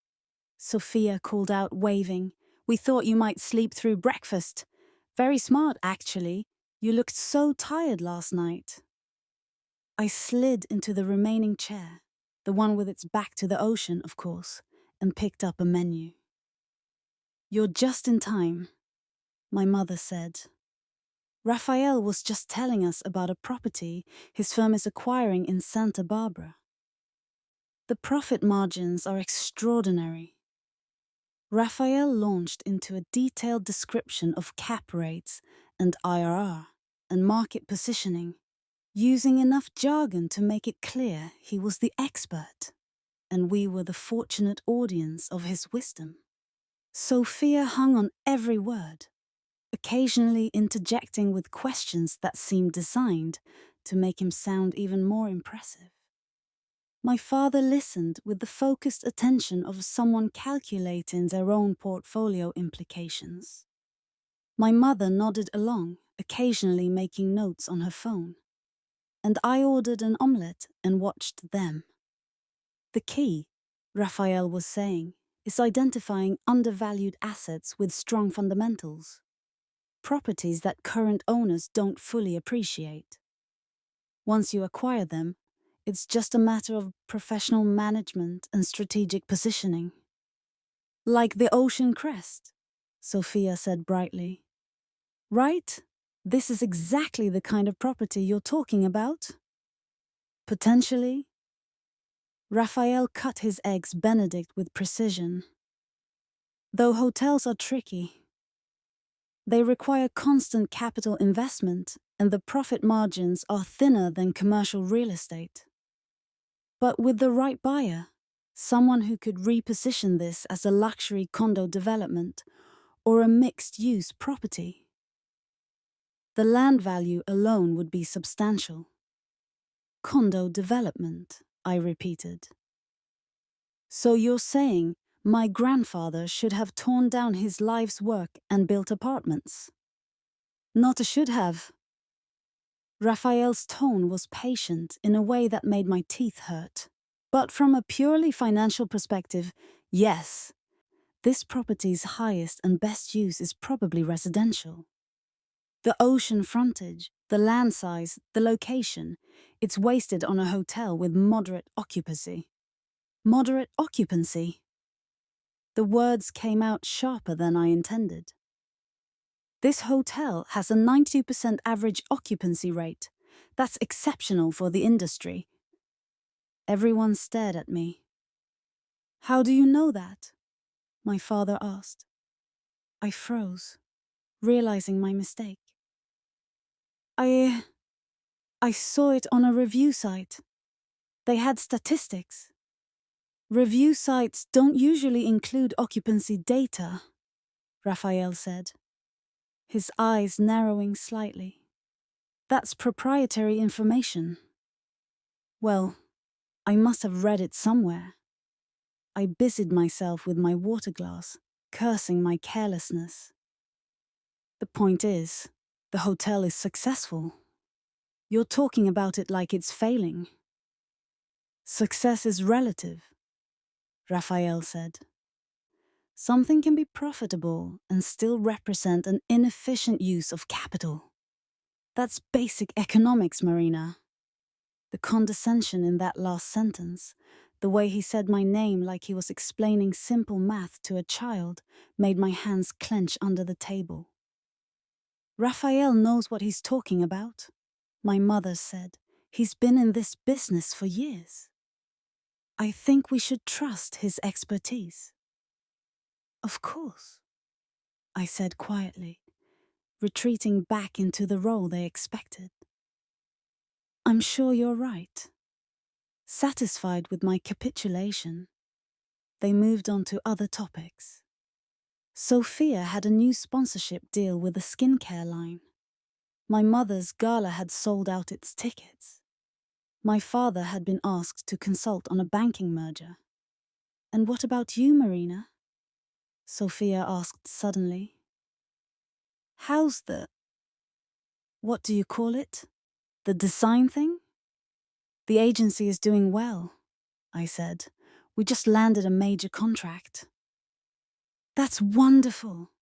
Sofia called out, waving. "We thought you might sleep through breakfast. Very smart, actually. You looked so tired last night." I slid into the remaining chair, the one with its back to the ocean, of course, and picked up a menu. "You're just in time," my mother said. "Rafael was just telling us about a property his firm is acquiring in Santa Barbara. The profit margins are extraordinary." Rafael launched into a detailed description of cap rates and IRR and market positioning, using enough jargon to make it clear he was the expert, and we were the fortunate audience of his wisdom. Sofia hung on every word, occasionally interjecting with questions that seemed designed to make him sound even more impressive. My father listened with the focused attention of someone calculating their own portfolio implications. My mother nodded along, occasionally making notes on her phone, and I ordered an omelette and watched them. "The key," Rafael was saying, "is identifying undervalued assets with strong fundamentals, properties that current owners don't fully appreciate. Once you acquire them, it's just a matter of professional management and strategic positioning." "Like the Ocean Crest," Sofia said brightly. "Right? This is exactly the kind of property you're talking about?" "Potentially." Rafael cut his eggs Benedict with precision. "Though hotels are tricky. They require constant capital investment, and the profit margins are thinner than commercial real estate. But with the right buyer, someone who could reposition this as a luxury condo development or a mixed-use property, the land value alone would be substantial." "Condo development," I repeated. "So you're saying my grandfather should have torn down his life's work and built apartments?" "Not a should have." Raphael's tone was patient in a way that made my teeth hurt. "But from a purely financial perspective, yes. This property's highest and best use is probably residential. The ocean frontage, the land size, the location, it's wasted on a hotel with moderate occupancy." "Moderate occupancy?" The words came out sharper than I intended. "This hotel has a 92% average occupancy rate. That's exceptional for the industry." Everyone stared at me. "How do you know that?" my father asked. I froze, realizing my mistake. I saw it on a review site. They had statistics." "Review sites don't usually include occupancy data," Rafael said, his eyes narrowing slightly. "That's proprietary information." Well, I must have read it somewhere. I busied myself with my water glass, cursing my carelessness. "The point is, the hotel is successful. You're talking about it like it's failing." "Success is relative," Rafael said. "Something can be profitable and still represent an inefficient use of capital. That's basic economics, Marina." The condescension in that last sentence, the way he said my name like he was explaining simple math to a child, made my hands clench under the table. "Rafael knows what he's talking about," my mother said. "He's been in this business for years." I think we should trust his expertise. Of course, I said quietly, retreating back into the role they expected. I'm sure you're right. Satisfied with my capitulation, they moved on to other topics. Sofia had a new sponsorship deal with a skincare line. My mother's gala had sold out its tickets. My father had been asked to consult on a banking merger. And what about you, Marina? Sofia asked suddenly. How's what do you call it? The design thing? The agency is doing well, I said. We just landed a major contract. That's wonderful,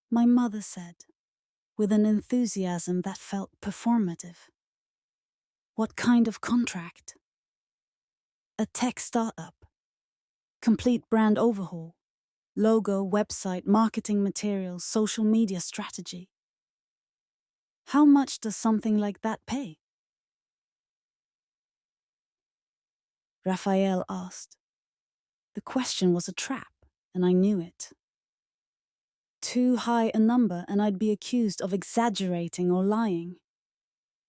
my mother said, with an enthusiasm that felt performative. What kind of contract? A tech startup. Complete brand overhaul. Logo, website, marketing materials, social media strategy. How much does something like that pay? Rafael asked. The question was a trap, and I knew it. Too high a number and I'd be accused of exaggerating or lying.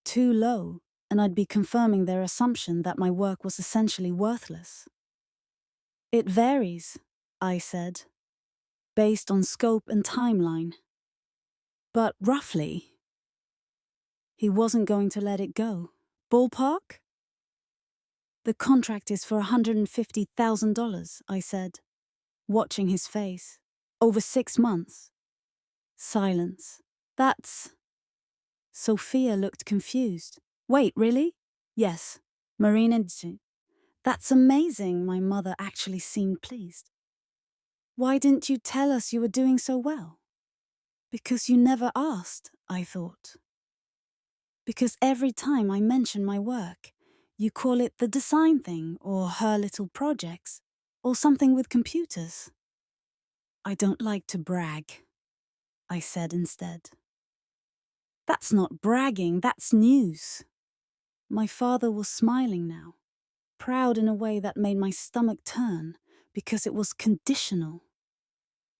Too low and I'd be confirming their assumption that my work was essentially worthless. It varies, I said, based on scope and timeline. But roughly, he wasn't going to let it go. Ballpark? The contract is for $150,000, I said, watching his face. Over 6 months. Silence. That's... Sofia looked confused. Wait, really? Yes. Marina. That's amazing, my mother actually seemed pleased. Why didn't you tell us you were doing so well? Because you never asked, I thought. Because every time I mention my work, you call it the design thing or her little projects or something with computers. I don't like to brag, I said instead. That's not bragging, that's news. My father was smiling now, proud in a way that made my stomach turn because it was conditional.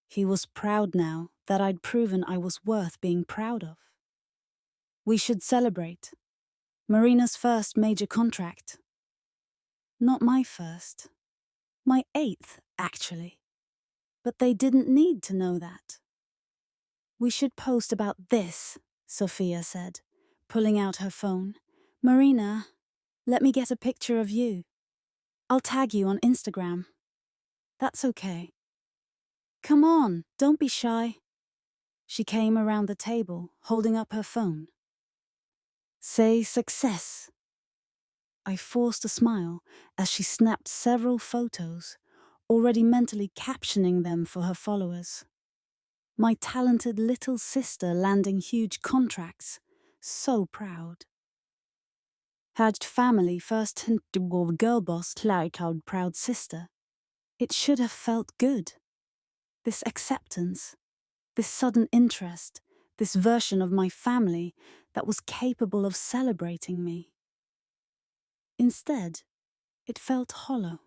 He was proud now that I'd proven I was worth being proud of. We should celebrate. Marina's first major contract. Not my first. My 8th, actually. But they didn't need to know that. We should post about this, Sofia said, pulling out her phone. Marina, let me get a picture of you. I'll tag you on Instagram. That's okay. Come on, don't be shy. She came around the table, holding up her phone. Say success. I forced a smile as she snapped several photos, already mentally captioning them for her followers. My talented little sister landing huge contracts. So proud. Had family first hinted of girl boss cloud proud sister. It should have felt good. This acceptance, this sudden interest, this version of my family that was capable of celebrating me. Instead, it felt hollow,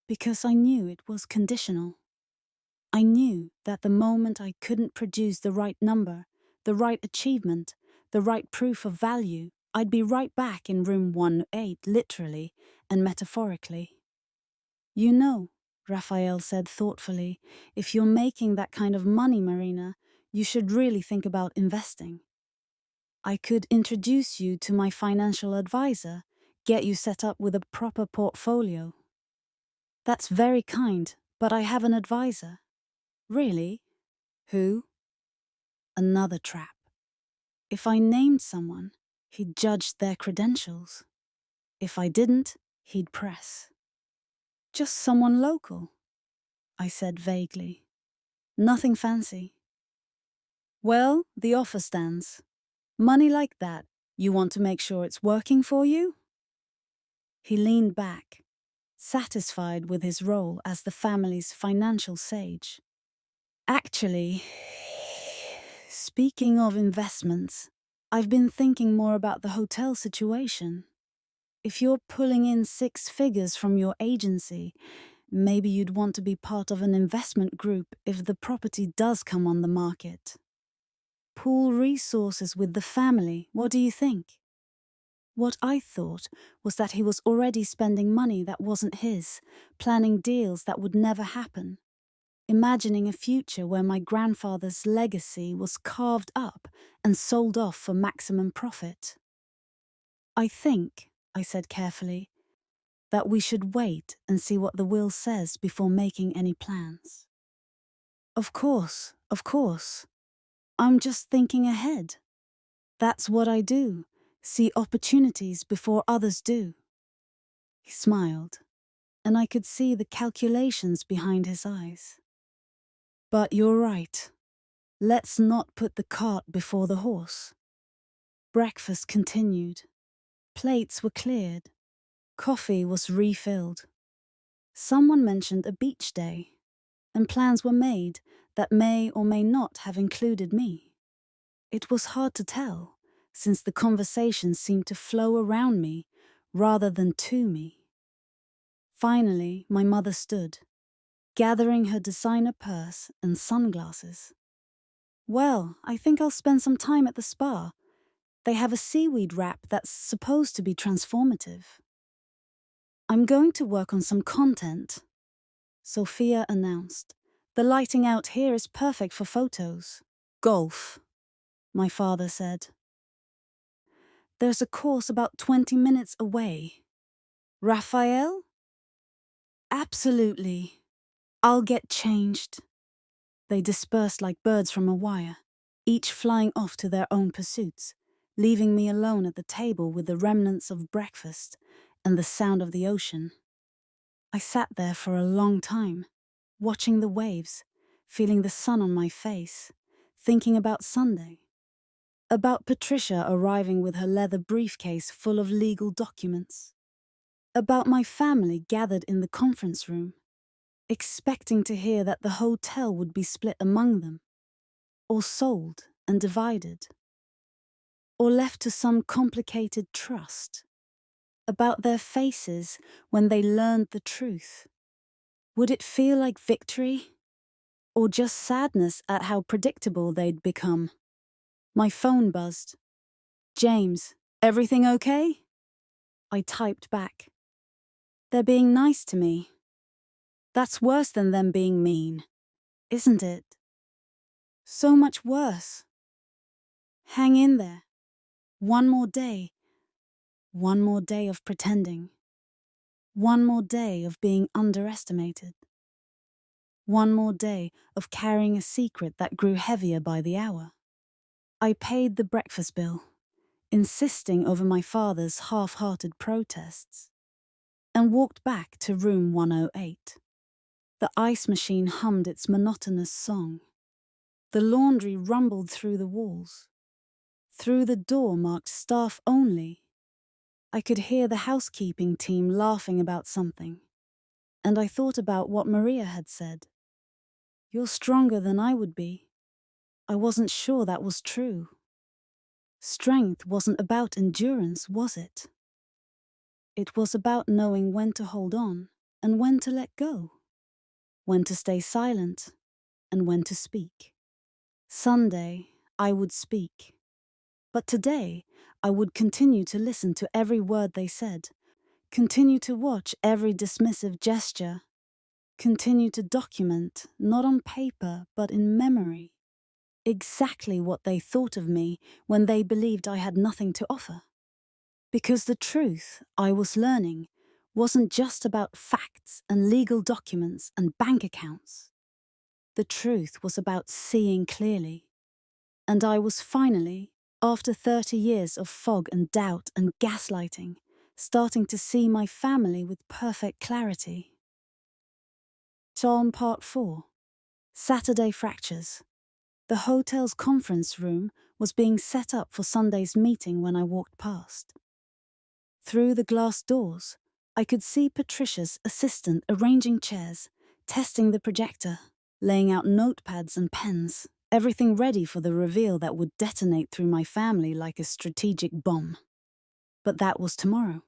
because I knew it was conditional. I knew that the moment I couldn't produce the right number, the right achievement, the right proof of value, I'd be right back in room 1-8, literally and metaphorically. You know, Rafael said thoughtfully, if you're making that kind of money, Marina, you should really think about investing. I could introduce you to my financial advisor, get you set up with a proper portfolio. That's very kind, but I have an advisor. Really? Who? Another trap. If I named someone, he'd judge their credentials. If I didn't, he'd press. Just someone local, I said vaguely. Nothing fancy. Well, the offer stands. Money like that, you want to make sure it's working for you? He leaned back, satisfied with his role as the family's financial sage. Actually, speaking of investments, I've been thinking more about the hotel situation. If you're pulling in 6 figures from your agency, maybe you'd want to be part of an investment group if the property does come on the market. Pool resources with the family, what do you think? What I thought was that he was already spending money that wasn't his, planning deals that would never happen, imagining a future where my grandfather's legacy was carved up and sold off for maximum profit. I think, I said carefully, that we should wait and see what the will says before making any plans. Of course. I'm just thinking ahead. That's what I do, see opportunities before others do. He smiled, and I could see the calculations behind his eyes. But you're right. Let's not put the cart before the horse. Breakfast continued. Plates were cleared. Coffee was refilled. Someone mentioned a beach day, and plans were made that may or may not have included me. It was hard to tell, since the conversation seemed to flow around me rather than to me. Finally, my mother stood, gathering her designer purse and sunglasses. Well, I think I'll spend some time at the spa. They have a seaweed wrap that's supposed to be transformative. I'm going to work on some content, Sofia announced. The lighting out here is perfect for photos. Golf, my father said. There's a course about 20 minutes away. Rafael? Absolutely. I'll get changed. They dispersed like birds from a wire, each flying off to their own pursuits, leaving me alone at the table with the remnants of breakfast and the sound of the ocean. I sat there for a long time, watching the waves, feeling the sun on my face, thinking about Sunday. About Patricia arriving with her leather briefcase full of legal documents. About my family gathered in the conference room, expecting to hear that the hotel would be split among them, or sold and divided, or left to some complicated trust. About their faces when they learned the truth. Would it feel like victory, or just sadness at how predictable they'd become? My phone buzzed. James, everything okay? I typed back. They're being nice to me. That's worse than them being mean, isn't it? So much worse. Hang in there. One more day. One more day of pretending. One more day of being underestimated. One more day of carrying a secret that grew heavier by the hour. I paid the breakfast bill, insisting over my father's half-hearted protests, and walked back to room 108. The ice machine hummed its monotonous song. The laundry rumbled through the walls. Through the door marked staff only, I could hear the housekeeping team laughing about something, and I thought about what Maria had said. You're stronger than I would be. I wasn't sure that was true. Strength wasn't about endurance, was it? It was about knowing when to hold on and when to let go, when to stay silent and when to speak. Sunday, I would speak. But today, I would continue to listen to every word they said, continue to watch every dismissive gesture, continue to document, not on paper but in memory, exactly what they thought of me when they believed I had nothing to offer. Because the truth I was learning wasn't just about facts and legal documents and bank accounts. The truth was about seeing clearly. And I was finally, after 30 years of fog and doubt and gaslighting, starting to see my family with perfect clarity. Psalm Part 4. Saturday Fractures. The hotel's conference room was being set up for Sunday's meeting when I walked past. Through the glass doors, I could see Patricia's assistant arranging chairs, testing the projector, laying out notepads and pens, everything ready for the reveal that would detonate through my family like a strategic bomb. But that was tomorrow.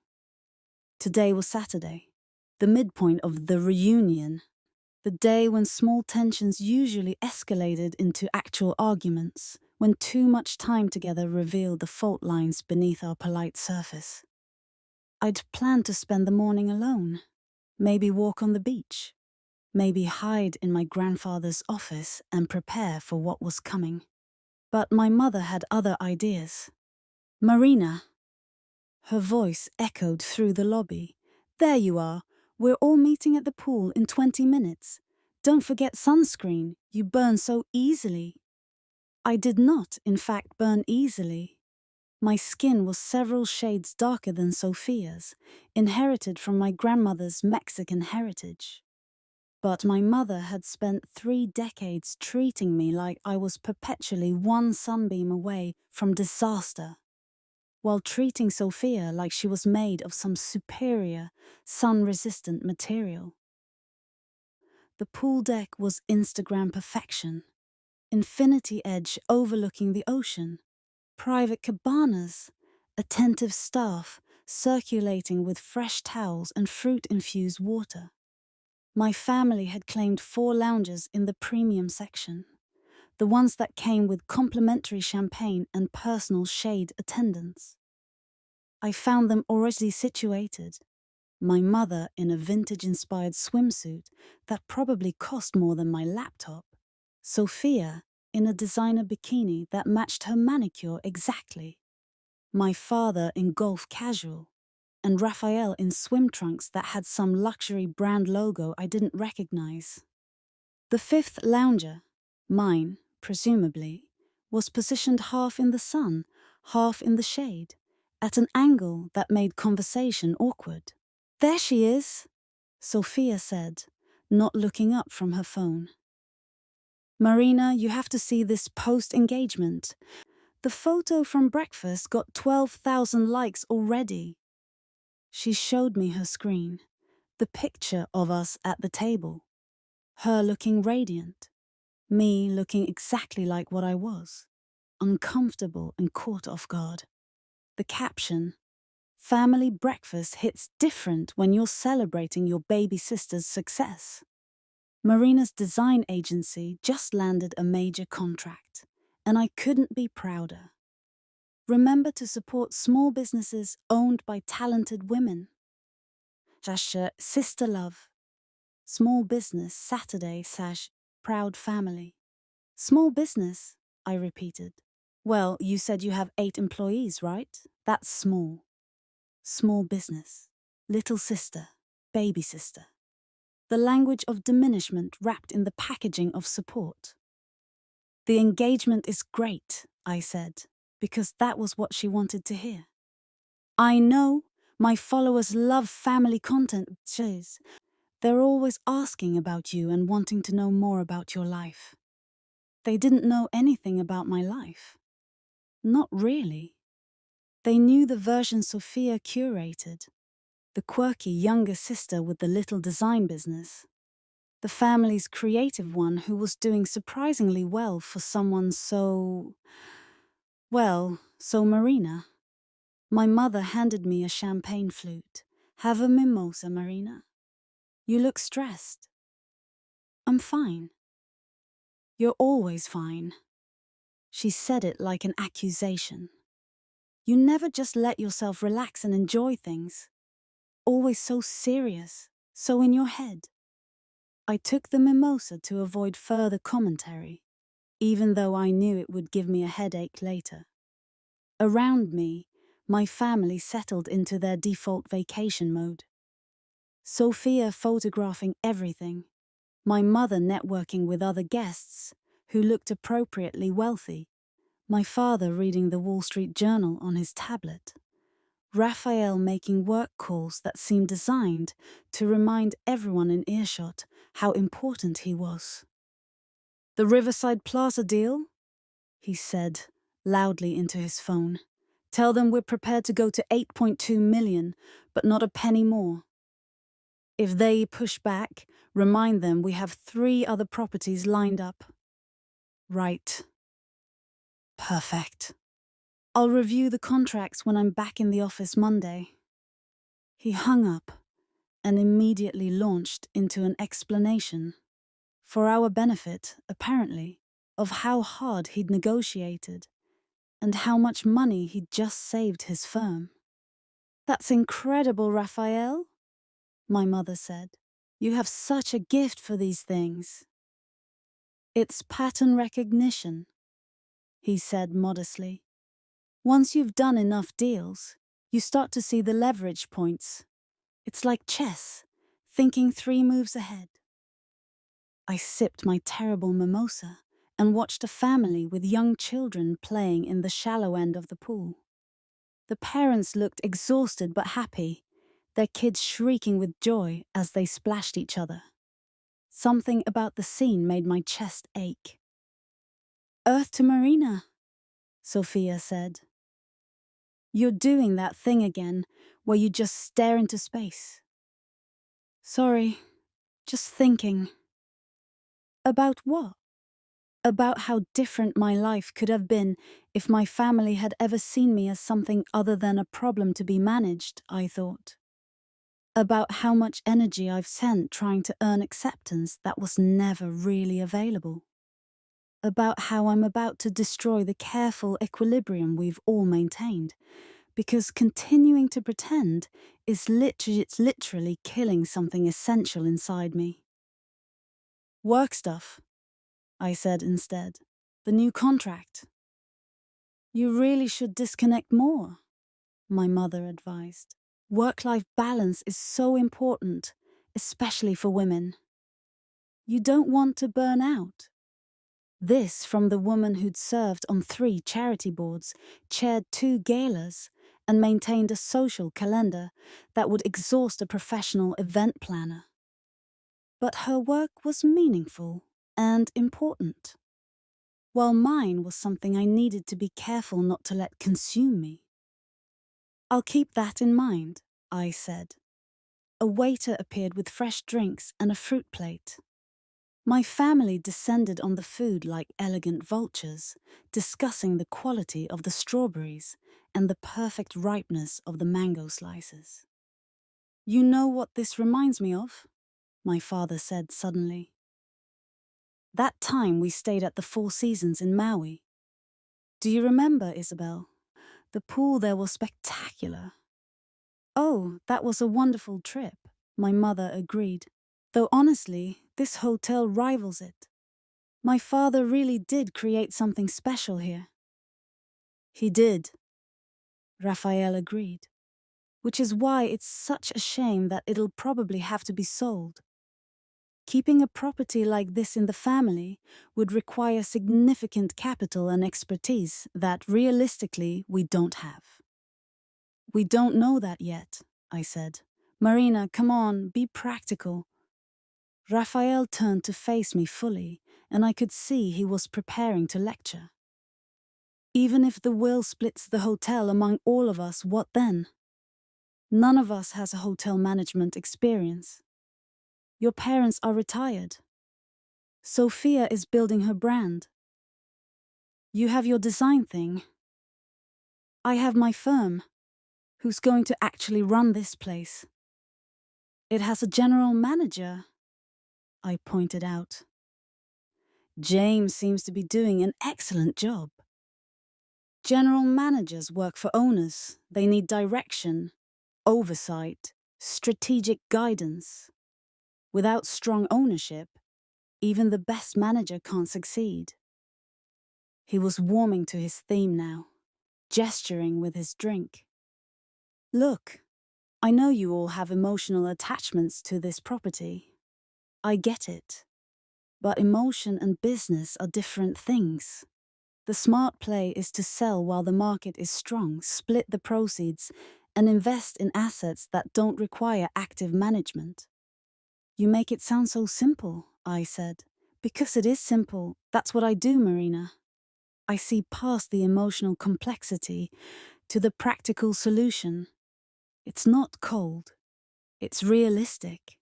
Today was Saturday, the midpoint of the reunion, the day when small tensions usually escalated into actual arguments, when too much time together revealed the fault lines beneath our polite surface. I'd planned to spend the morning alone, maybe walk on the beach, maybe hide in my grandfather's office and prepare for what was coming. But my mother had other ideas. "Marina." Her voice echoed through the lobby. "There you are. We're all meeting at the pool in 20 minutes. Don't forget sunscreen. You burn so easily." I did not, in fact, burn easily. My skin was several shades darker than Sofia's, inherited from my grandmother's Mexican heritage. But my mother had spent 3 decades treating me like I was perpetually one sunbeam away from disaster, while treating Sofia like she was made of some superior, sun-resistant material. The pool deck was Instagram perfection. Infinity edge overlooking the ocean. Private cabanas. Attentive staff circulating with fresh towels and fruit-infused water. My family had claimed 4 lounges in the premium section, the ones that came with complimentary champagne and personal shade attendants. I found them already situated. My mother in a vintage-inspired swimsuit that probably cost more than my laptop. Sofia in a designer bikini that matched her manicure exactly. My father in golf casual, and Rafael in swim trunks that had some luxury brand logo I didn't recognize. The 5th lounger, mine, presumably, was positioned half in the sun, half in the shade, at an angle that made conversation awkward. "There she is," Sofia said, not looking up from her phone. "Marina, you have to see this post-engagement. The photo from breakfast got 12,000 likes already." She showed me her screen, the picture of us at the table. Her looking radiant, me looking exactly like what I was, uncomfortable and caught off guard. The caption, "Family breakfast hits different when you're celebrating your baby sister's success." Marina's design agency just landed a major contract, and I couldn't be prouder. Remember to support small businesses owned by talented women. Sister Love. Small Business Saturday / Proud Family. "Small business," I repeated. "Well, you said you have 8 employees, right? That's small." Small business. Little sister. Baby sister. The language of diminishment wrapped in the packaging of support. "The engagement is great," I said, because that was what she wanted to hear. "I know, my followers love family content, Chiz. They're always asking about you and wanting to know more about your life." They didn't know anything about my life. Not really. They knew the version Sofia curated, the quirky younger sister with the little design business, the family's creative one who was doing surprisingly well for someone so Marina. My mother handed me a champagne flute. "Have a mimosa, Marina. You look stressed." "I'm fine." "You're always fine." She said it like an accusation. You never just let yourself relax and enjoy things. Always so serious, so in your head. I took the mimosa to avoid further commentary, even though I knew it would give me a headache later. Around me, my family settled into their default vacation mode. Sofia photographing everything, my mother networking with other guests who looked appropriately wealthy, my father reading the Wall Street Journal on his tablet, Rafael making work calls that seemed designed to remind everyone in earshot how important he was. "The Riverside Plaza deal?" he said loudly into his phone. "Tell them we're prepared to go to 8.2 million, but not a penny more. If they push back, remind them we have 3 other properties lined up." "Right. Perfect. I'll review the contracts when I'm back in the office Monday." He hung up and immediately launched into an explanation, for our benefit, apparently, of how hard he'd negotiated and how much money he'd just saved his firm. "That's incredible, Rafael," my mother said. "You have such a gift for these things." "It's pattern recognition," he said modestly. "Once you've done enough deals, you start to see the leverage points. It's like chess, thinking 3 moves ahead." I sipped my terrible mimosa and watched a family with young children playing in the shallow end of the pool. The parents looked exhausted but happy, their kids shrieking with joy as they splashed each other. Something about the scene made my chest ache. "Earth to Marina," Sofia said. "You're doing that thing again, where you just stare into space." "Sorry, just thinking." "About what?" "About how different my life could have been if my family had ever seen me as something other than a problem to be managed," I thought. "About how much energy I've spent trying to earn acceptance that was never really available. About how I'm about to destroy the careful equilibrium we've all maintained, because continuing to pretend is literally killing something essential inside me." "Work stuff," I said instead. "The new contract." "You really should disconnect more," my mother advised. "Work-life balance is so important, especially for women. You don't want to burn out." This from the woman who'd served on 3 charity boards, chaired 2 galas, and maintained a social calendar that would exhaust a professional event planner. But her work was meaningful and important, while mine was something I needed to be careful not to let consume me. "I'll keep that in mind," I said. A waiter appeared with fresh drinks and a fruit plate. My family descended on the food like elegant vultures, discussing the quality of the strawberries and the perfect ripeness of the mango slices. "You know what this reminds me of?" my father said suddenly. "That time we stayed at the Four Seasons in Maui. Do you remember, Isabel? The pool there was spectacular." "Oh, that was a wonderful trip," my mother agreed. "Though honestly, this hotel rivals it. My father really did create something special here." "He did," Rafael agreed. "Which is why it's such a shame that it'll probably have to be sold. Keeping a property like this in the family would require significant capital and expertise that realistically we don't have." "We don't know that yet," I said. "Marina, come on, be practical." Rafael turned to face me fully, and I could see he was preparing to lecture. "Even if the will splits the hotel among all of us, what then? None of us has a hotel management experience. Your parents are retired. Sofia is building her brand. You have your design thing. I have my firm, who's going to actually run this place. It has a general manager," I pointed out. "James seems to be doing an excellent job. General managers work for owners. They need direction, oversight, strategic guidance. Without strong ownership, even the best manager can't succeed." He was warming to his theme now, gesturing with his drink. "Look, I know you all have emotional attachments to this property. I get it. But emotion and business are different things. The smart play is to sell while the market is strong, split the proceeds, and invest in assets that don't require active management." "You make it sound so simple," I said. "Because it is simple. That's what I do, Marina. I see past the emotional complexity to the practical solution. It's not cold. It's realistic.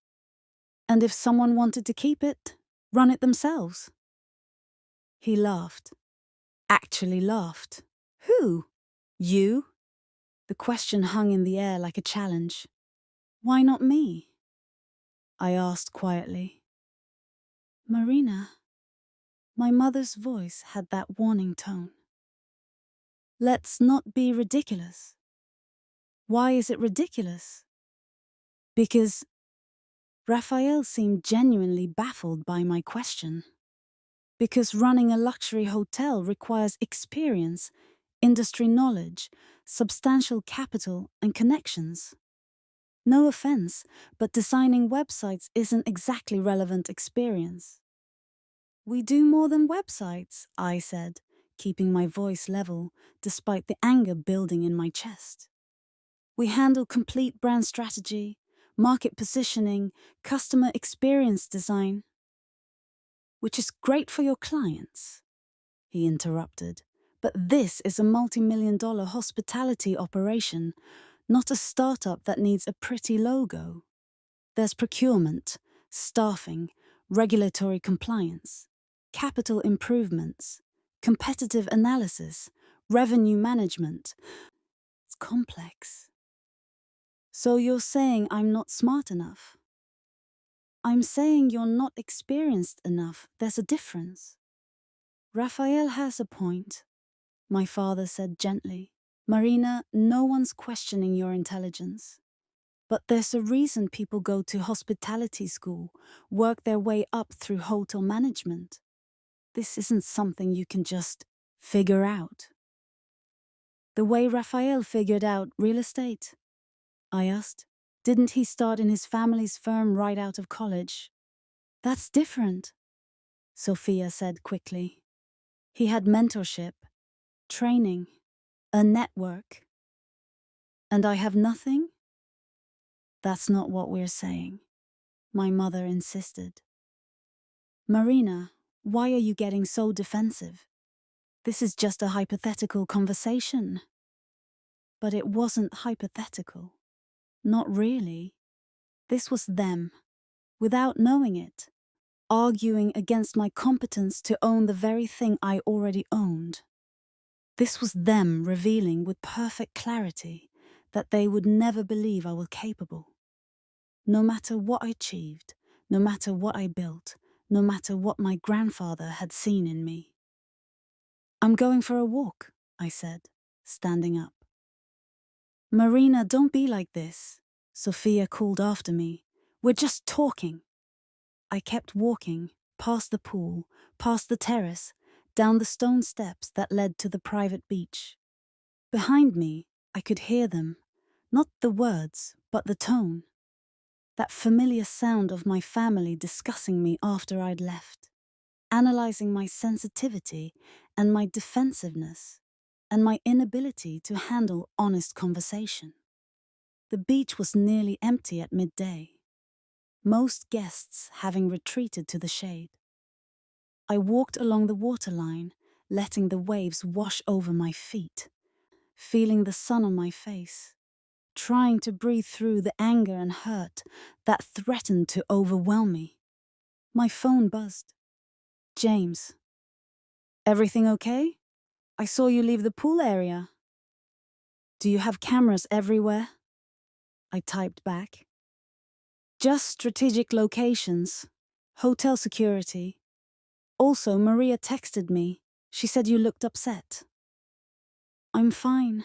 And if someone wanted to keep it, run it themselves." He laughed. Actually laughed. "Who? You?" The question hung in the air like a challenge. Why not me? I asked quietly. Marina. My mother's voice had that warning tone. Let's not be ridiculous. Why is it ridiculous? Because Rafael seemed genuinely baffled by my question. Because running a luxury hotel requires experience, industry knowledge, substantial capital, and connections. No offense, but designing websites isn't exactly relevant experience. We do more than websites, I said, keeping my voice level despite the anger building in my chest. We handle complete brand strategy, market positioning, customer experience design. Which is great for your clients, he interrupted. But this is a multi-million-dollar hospitality operation, not a startup that needs a pretty logo. There's procurement, staffing, regulatory compliance, capital improvements, competitive analysis, revenue management. It's complex. So you're saying I'm not smart enough? I'm saying you're not experienced enough. There's a difference. Rafael has a point, my father said gently. Marina, no one's questioning your intelligence. But there's a reason people go to hospitality school, work their way up through hotel management. This isn't something you can just figure out. The way Rafael figured out real estate? I asked. Didn't he start in his family's firm right out of college? That's different, Sofia said quickly. He had mentorship, training, a network. And I have nothing? That's not what we're saying, my mother insisted. Marina, why are you getting so defensive? This is just a hypothetical conversation. But it wasn't hypothetical. Not really. This was them, without knowing it, arguing against my competence to own the very thing I already owned. This was them revealing with perfect clarity that they would never believe I was capable. No matter what I achieved, no matter what I built, no matter what my grandfather had seen in me. I'm going for a walk, I said, standing up. Marina, don't be like this, Sofia called after me. We're just talking. I kept walking, past the pool, past the terrace, down the stone steps that led to the private beach. Behind me, I could hear them, not the words, but the tone. That familiar sound of my family discussing me after I'd left, analyzing my sensitivity and my defensiveness, and my inability to handle honest conversation. The beach was nearly empty at midday, most guests having retreated to the shade. I walked along the waterline, letting the waves wash over my feet, feeling the sun on my face, trying to breathe through the anger and hurt that threatened to overwhelm me. My phone buzzed. James. Everything okay? I saw you leave the pool area. Do you have cameras everywhere? I typed back. Just strategic locations, hotel security. Also, Maria texted me. She said you looked upset. I'm fine.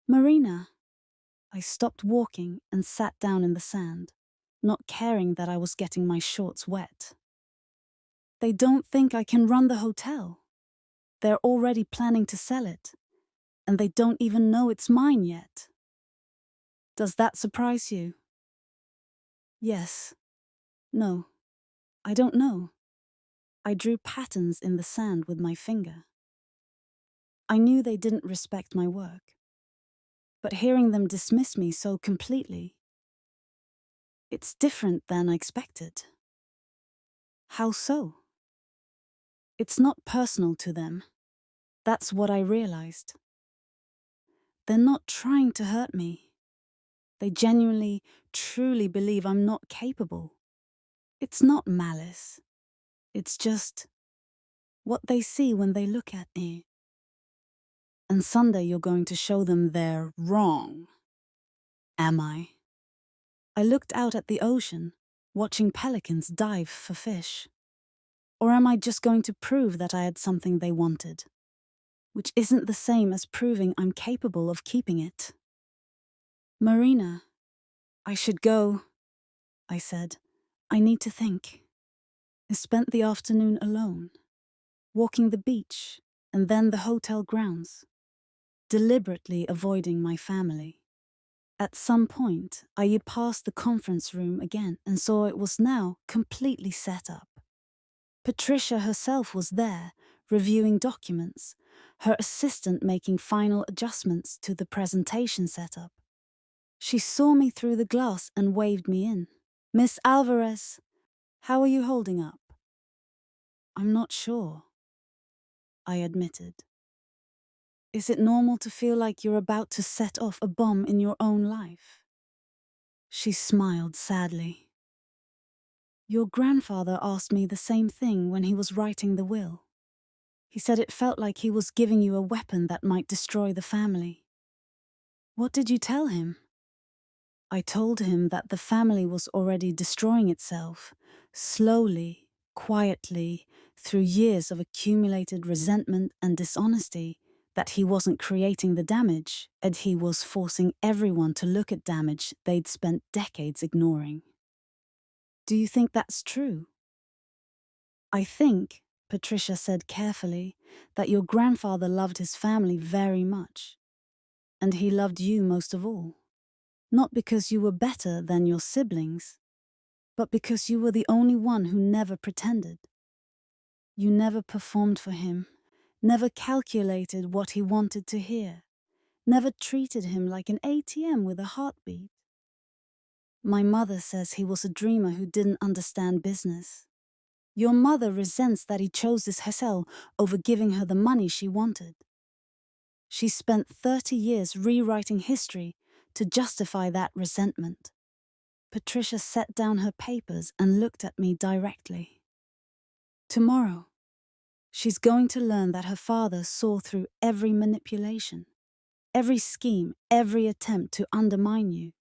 Marina. I stopped walking and sat down in the sand, not caring that I was getting my shorts wet. They don't think I can run the hotel. They're already planning to sell it, and they don't even know it's mine yet. Does that surprise you? Yes. No. I don't know. I drew patterns in the sand with my finger. I knew they didn't respect my work. But hearing them dismiss me so completely, it's different than I expected. How so? It's not personal to them. That's what I realized. They're not trying to hurt me. They genuinely, truly believe I'm not capable. It's not malice. It's just what they see when they look at me. And Sunday you're going to show them they're wrong. Am I? I looked out at the ocean, watching pelicans dive for fish. Or am I just going to prove that I had something they wanted? Which isn't the same as proving I'm capable of keeping it. Marina, I should go, I said. I need to think. I spent the afternoon alone, walking the beach and then the hotel grounds, deliberately avoiding my family. At some point, I passed the conference room again and saw it was now completely set up. Patricia herself was there, reviewing documents, her assistant making final adjustments to the presentation setup. She saw me through the glass and waved me in. "Miss Alvarez, how are you holding up?" "I'm not sure," I admitted. "Is it normal to feel like you're about to set off a bomb in your own life?" She smiled sadly. "Your grandfather asked me the same thing when he was writing the will. He said it felt like he was giving you a weapon that might destroy the family." "What did you tell him?" "I told him that the family was already destroying itself, slowly, quietly, through years of accumulated resentment and dishonesty, that he wasn't creating the damage, and he was forcing everyone to look at damage they'd spent decades ignoring." "Do you think that's true?" "I think," Patricia said carefully, "that your grandfather loved his family very much. And he loved you most of all. Not because you were better than your siblings, but because you were the only one who never pretended. You never performed for him, never calculated what he wanted to hear, never treated him like an ATM with a heartbeat. My mother says he was a dreamer who didn't understand business. Your mother resents that he chose this hassle over giving her the money she wanted. She spent 30 years rewriting history to justify that resentment." Patricia set down her papers and looked at me directly. "Tomorrow, she's going to learn that her father saw through every manipulation, every scheme, every attempt to undermine you.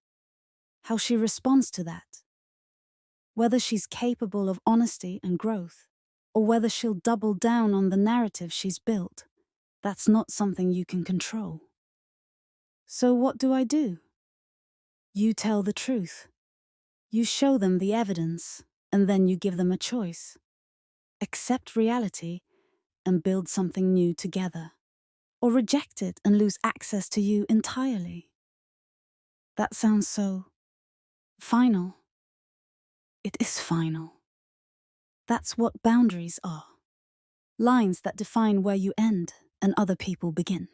How she responds to that. Whether she's capable of honesty and growth, or whether she'll double down on the narrative she's built, that's not something you can control. So what do I do? You tell the truth. You show them the evidence, and then you give them a choice. Accept reality and build something new together, or reject it and lose access to you entirely." That sounds so final. It is final. That's what boundaries are. Lines that define where you end and other people begin.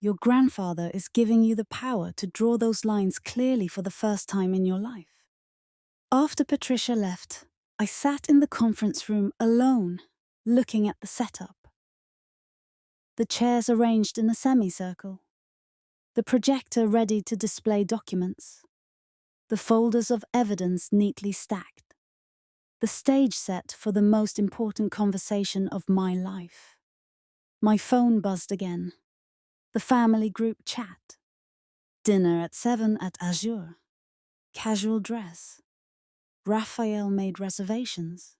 Your grandfather is giving you the power to draw those lines clearly for the first time in your life. After Patricia left, I sat in the conference room alone, looking at the setup. The chairs arranged in a semicircle. The projector ready to display documents. The folders of evidence neatly stacked. The stage set for the most important conversation of my life. My phone buzzed again. The family group chat. Dinner at 7 at Azure. Casual dress. Rafael made reservations.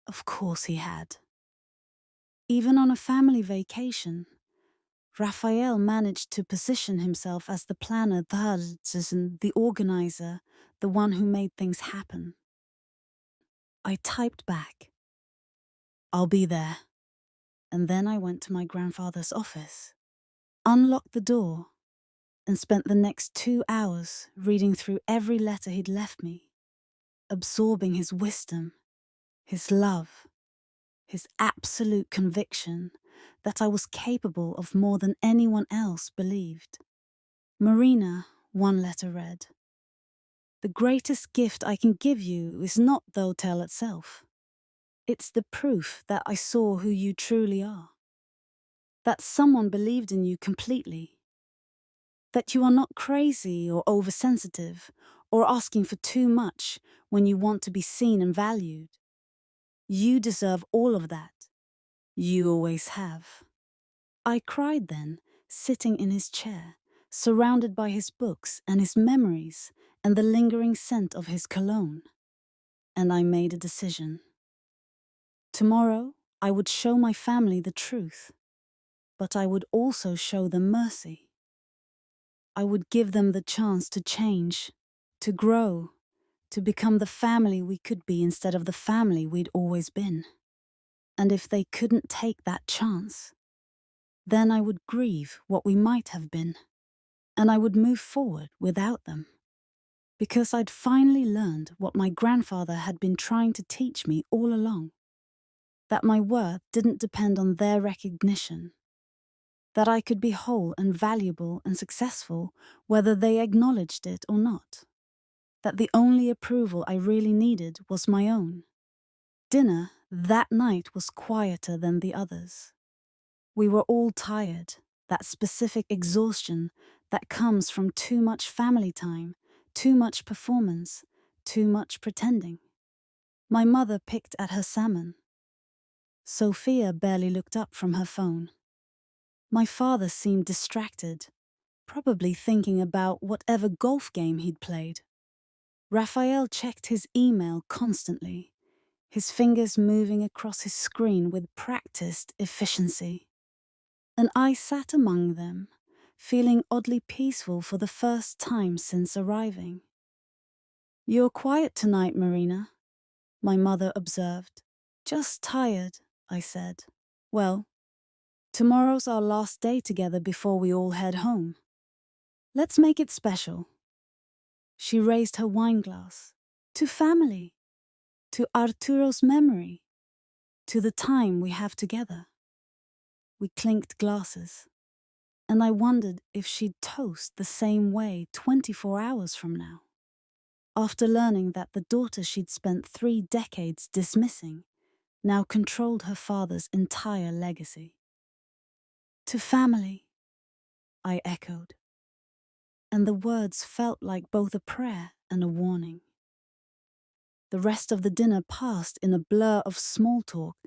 Of course he had. Even on a family vacation, Rafael managed to position himself as the planner, the organizer, the one who made things happen. I typed back, "I'll be there." And then I went to my grandfather's office, unlocked the door, and spent the next 2 hours reading through every letter he'd left me, absorbing his wisdom, his love, his absolute conviction that I was capable of more than anyone else believed. "Marina," one letter read, "the greatest gift I can give you is not the hotel itself. It's the proof that I saw who you truly are. That someone believed in you completely. That you are not crazy or oversensitive or asking for too much when you want to be seen and valued. You deserve all of that. You always have." I cried then, sitting in his chair, surrounded by his books and his memories and the lingering scent of his cologne. And I made a decision. Tomorrow, I would show my family the truth, but I would also show them mercy. I would give them the chance to change, to grow, to become the family we could be instead of the family we'd always been. And if they couldn't take that chance, then I would grieve what we might have been, and I would move forward without them. Because I'd finally learned what my grandfather had been trying to teach me all along. That my worth didn't depend on their recognition. That I could be whole and valuable and successful whether they acknowledged it or not. That the only approval I really needed was my own. Dinner that night was quieter than the others. We were all tired, that specific exhaustion that comes from too much family time, too much performance, too much pretending. My mother picked at her salmon. Sofia barely looked up from her phone. My father seemed distracted, probably thinking about whatever golf game he'd played. Rafael checked his email constantly, his fingers moving across his screen with practiced efficiency. And I sat among them, feeling oddly peaceful for the first time since arriving. "You're quiet tonight, Marina," my mother observed. "Just tired," I said. "Well, tomorrow's our last day together before we all head home. Let's make it special." She raised her wine glass. "To family, to Arturo's memory, to the time we have together." We clinked glasses, and I wondered if she'd toast the same way 24 hours from now. After learning that the daughter she'd spent 3 decades dismissing now controlled her father's entire legacy. "To family," I echoed, and the words felt like both a prayer and a warning. The rest of the dinner passed in a blur of small talk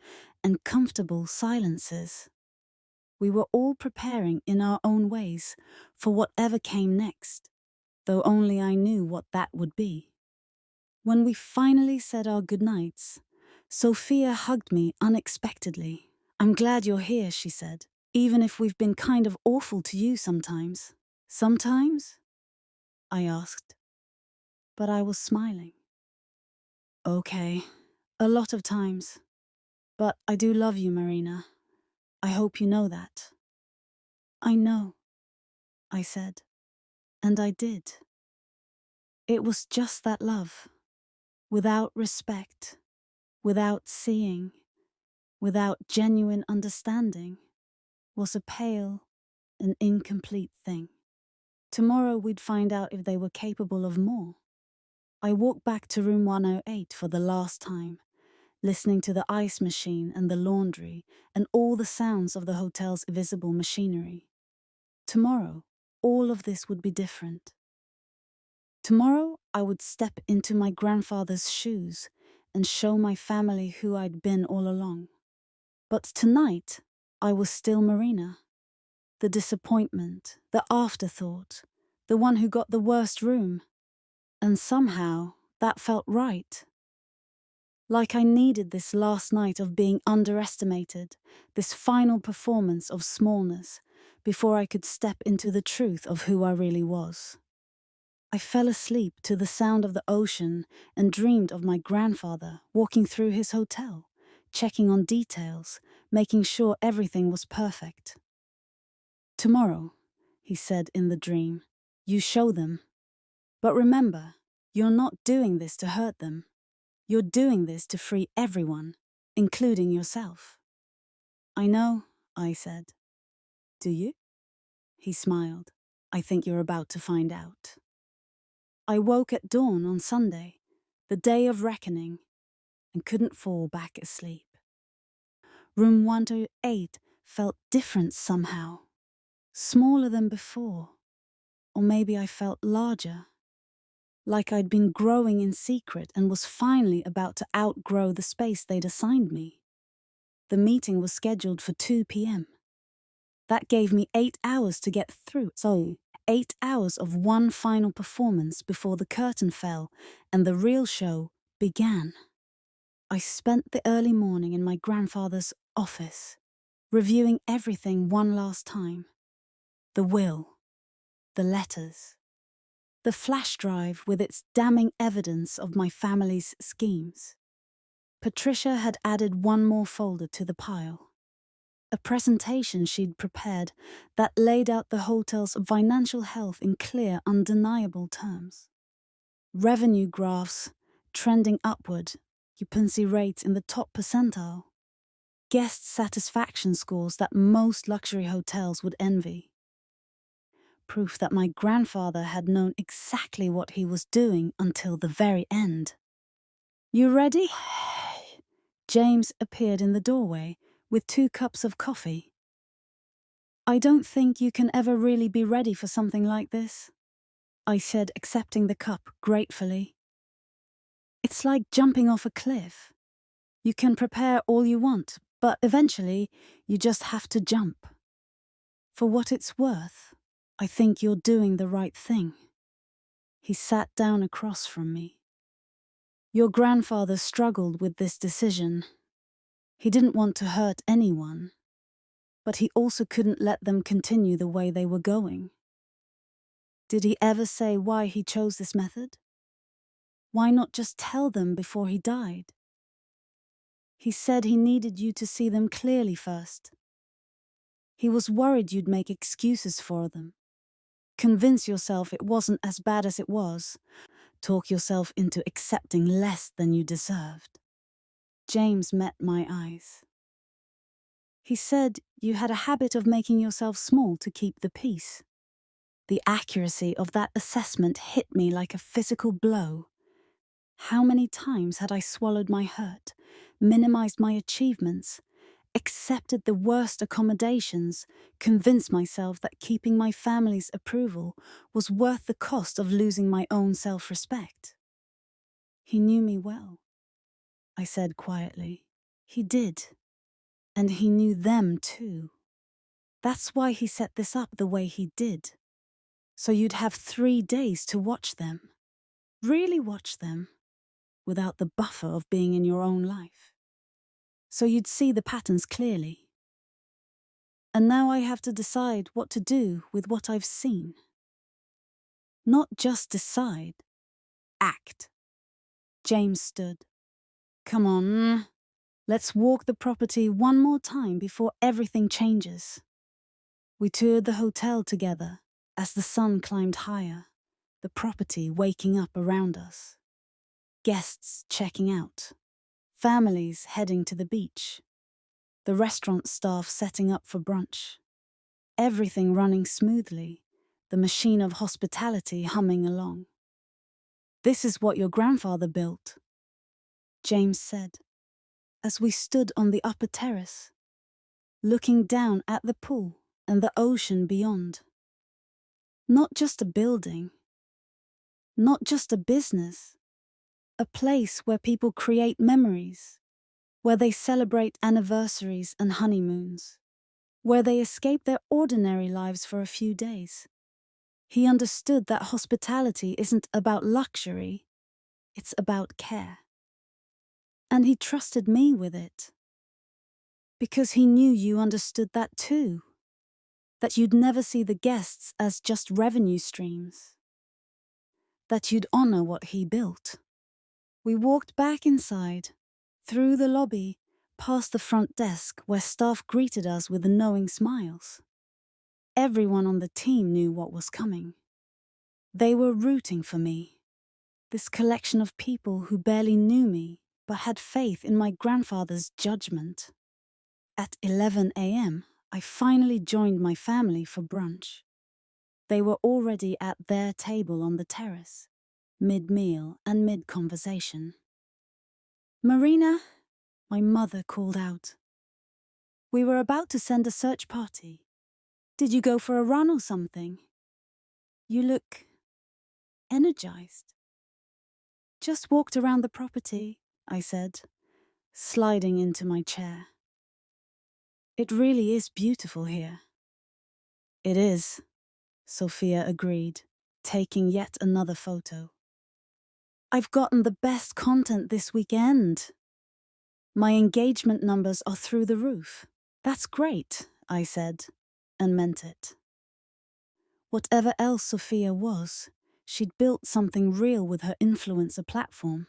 and comfortable silences. We were all preparing in our own ways for whatever came next, though only I knew what that would be. When we finally said our goodnights, Sofia hugged me unexpectedly. "I'm glad you're here," she said, "even if we've been kind of awful to you sometimes." "Sometimes?" I asked, but I was smiling. "Okay, a lot of times. But I do love you, Marina. I hope you know that." "I know," I said, and I did. It was just that love, without respect, without seeing, without genuine understanding, was a pale and incomplete thing. Tomorrow we'd find out if they were capable of more. I walked back to room 108 for the last time, listening to the ice machine and the laundry and all the sounds of the hotel's invisible machinery. Tomorrow, all of this would be different. Tomorrow, I would step into my grandfather's shoes and show my family who I'd been all along. But tonight, I was still Marina. The disappointment, the afterthought, the one who got the worst room. And somehow, that felt right. Like I needed this last night of being underestimated, this final performance of smallness, before I could step into the truth of who I really was. I fell asleep to the sound of the ocean and dreamed of my grandfather walking through his hotel, checking on details, making sure everything was perfect. "Tomorrow," he said in the dream, "you show them. But remember, you're not doing this to hurt them. You're doing this to free everyone, including yourself." "I know," I said. "Do you?" He smiled. "I think you're about to find out." I woke at dawn on Sunday, the day of reckoning, and couldn't fall back asleep. Room 108 felt different somehow, smaller than before, or maybe I felt larger, like I'd been growing in secret and was finally about to outgrow the space they'd assigned me. The meeting was scheduled for 2 p.m. That gave me 8 hours to get through, so 8 hours of one final performance before the curtain fell and the real show began. I spent the early morning in my grandfather's office, reviewing everything one last time. The will, the letters, the flash drive with its damning evidence of my family's schemes. Patricia had added one more folder to the pile. A presentation she'd prepared that laid out the hotel's financial health in clear, undeniable terms. Revenue graphs trending upward, occupancy rates in the top percentile, guest satisfaction scores that most luxury hotels would envy. Proof that my grandfather had known exactly what he was doing until the very end. "You ready?" James appeared in the doorway with 2 cups of coffee. "I don't think you can ever really be ready for something like this," I said, accepting the cup gratefully. "It's like jumping off a cliff. You can prepare all you want, but eventually you just have to jump. For what it's worth, I think you're doing the right thing." He sat down across from me. "Your grandfather struggled with this decision. He didn't want to hurt anyone, but he also couldn't let them continue the way they were going." "Did he ever say why he chose this method? Why not just tell them before he died?" "He said he needed you to see them clearly first. He was worried you'd make excuses for them. Convince yourself it wasn't as bad as it was. Talk yourself into accepting less than you deserved." James met my eyes. "He said you had a habit of making yourself small to keep the peace." The accuracy of that assessment hit me like a physical blow. How many times had I swallowed my hurt, minimized my achievements, accepted the worst accommodations, convinced myself that keeping my family's approval was worth the cost of losing my own self-respect? "He knew me well," I said quietly. "He did. And he knew them too. That's why he set this up the way he did. So you'd have 3 days to watch them. Really watch them, without the buffer of being in your own life. So you'd see the patterns clearly. And now I have to decide what to do with what I've seen. Not just decide, act." James stood. "Come on, let's walk the property one more time before everything changes." We toured the hotel together as the sun climbed higher, the property waking up around us. Guests checking out, families heading to the beach, the restaurant staff setting up for brunch. Everything running smoothly, the machine of hospitality humming along. "This is what your grandfather built," James said, as we stood on the upper terrace, looking down at the pool and the ocean beyond. Not just a building, not just a business, a place where people create memories, where they celebrate anniversaries and honeymoons, where they escape their ordinary lives for a few days. He understood that hospitality isn't about luxury, it's about care. And he trusted me with it. Because he knew you understood that too. That you'd never see the guests as just revenue streams. That you'd honor what he built. We walked back inside, through the lobby, past the front desk where staff greeted us with knowing smiles. Everyone on the team knew what was coming. They were rooting for me. This collection of people who barely knew me but had faith in my grandfather's judgment. At 11 a.m., I finally joined my family for brunch. They were already at their table on the terrace, mid-meal and mid-conversation. "Marina," my mother called out. "We were about to send a search party. Did you go for a run or something? You look energized." "Just walked around the property," I said, sliding into my chair. "It really is beautiful here." "It is," Sofia agreed, taking yet another photo. I've gotten the best content this weekend. My engagement numbers are through the roof. That's great, I said, and meant it. Whatever else Sofia was, she'd built something real with her influencer platform.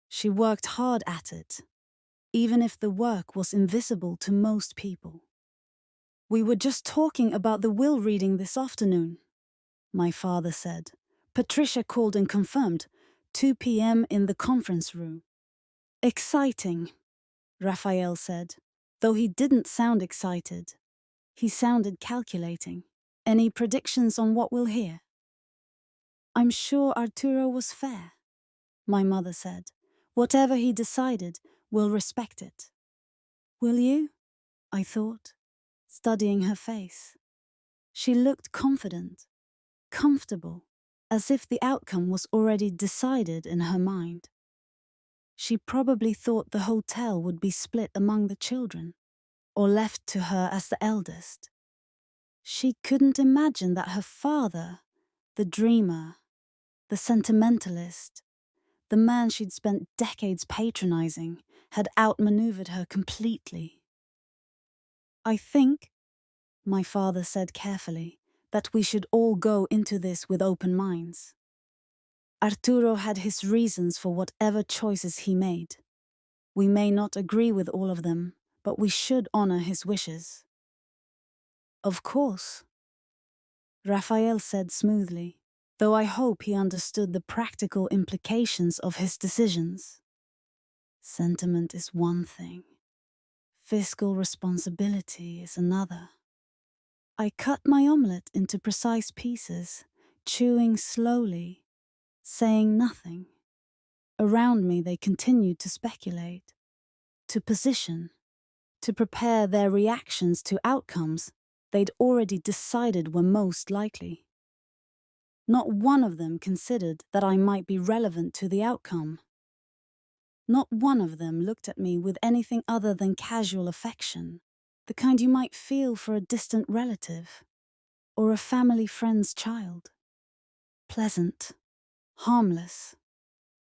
She worked hard at it, even if the work was invisible to most people. We were just talking about the will reading this afternoon, my father said. Patricia called and confirmed, 2 p.m. in the conference room. Exciting, Rafael said, though he didn't sound excited. He sounded calculating. Any predictions on what we'll hear? I'm sure Arturo was fair, my mother said. Whatever he decided, we'll respect it. Will you? I thought, studying her face. She looked confident, comfortable, as if the outcome was already decided in her mind. She probably thought the hotel would be split among the children, or left to her as the eldest. She couldn't imagine that her father, the dreamer, the sentimentalist, the man she'd spent decades patronizing, had outmaneuvered her completely. I think, my father said carefully, that we should all go into this with open minds. Arturo had his reasons for whatever choices he made. We may not agree with all of them, but we should honor his wishes. Of course, Rafael said smoothly, though I hope he understood the practical implications of his decisions. Sentiment is one thing. Fiscal responsibility is another. I cut my omelette into precise pieces, chewing slowly, saying nothing. Around me they continued to speculate, to position, to prepare their reactions to outcomes they'd already decided were most likely. Not one of them considered that I might be relevant to the outcome. Not one of them looked at me with anything other than casual affection, the kind you might feel for a distant relative or a family friend's child. Pleasant, harmless,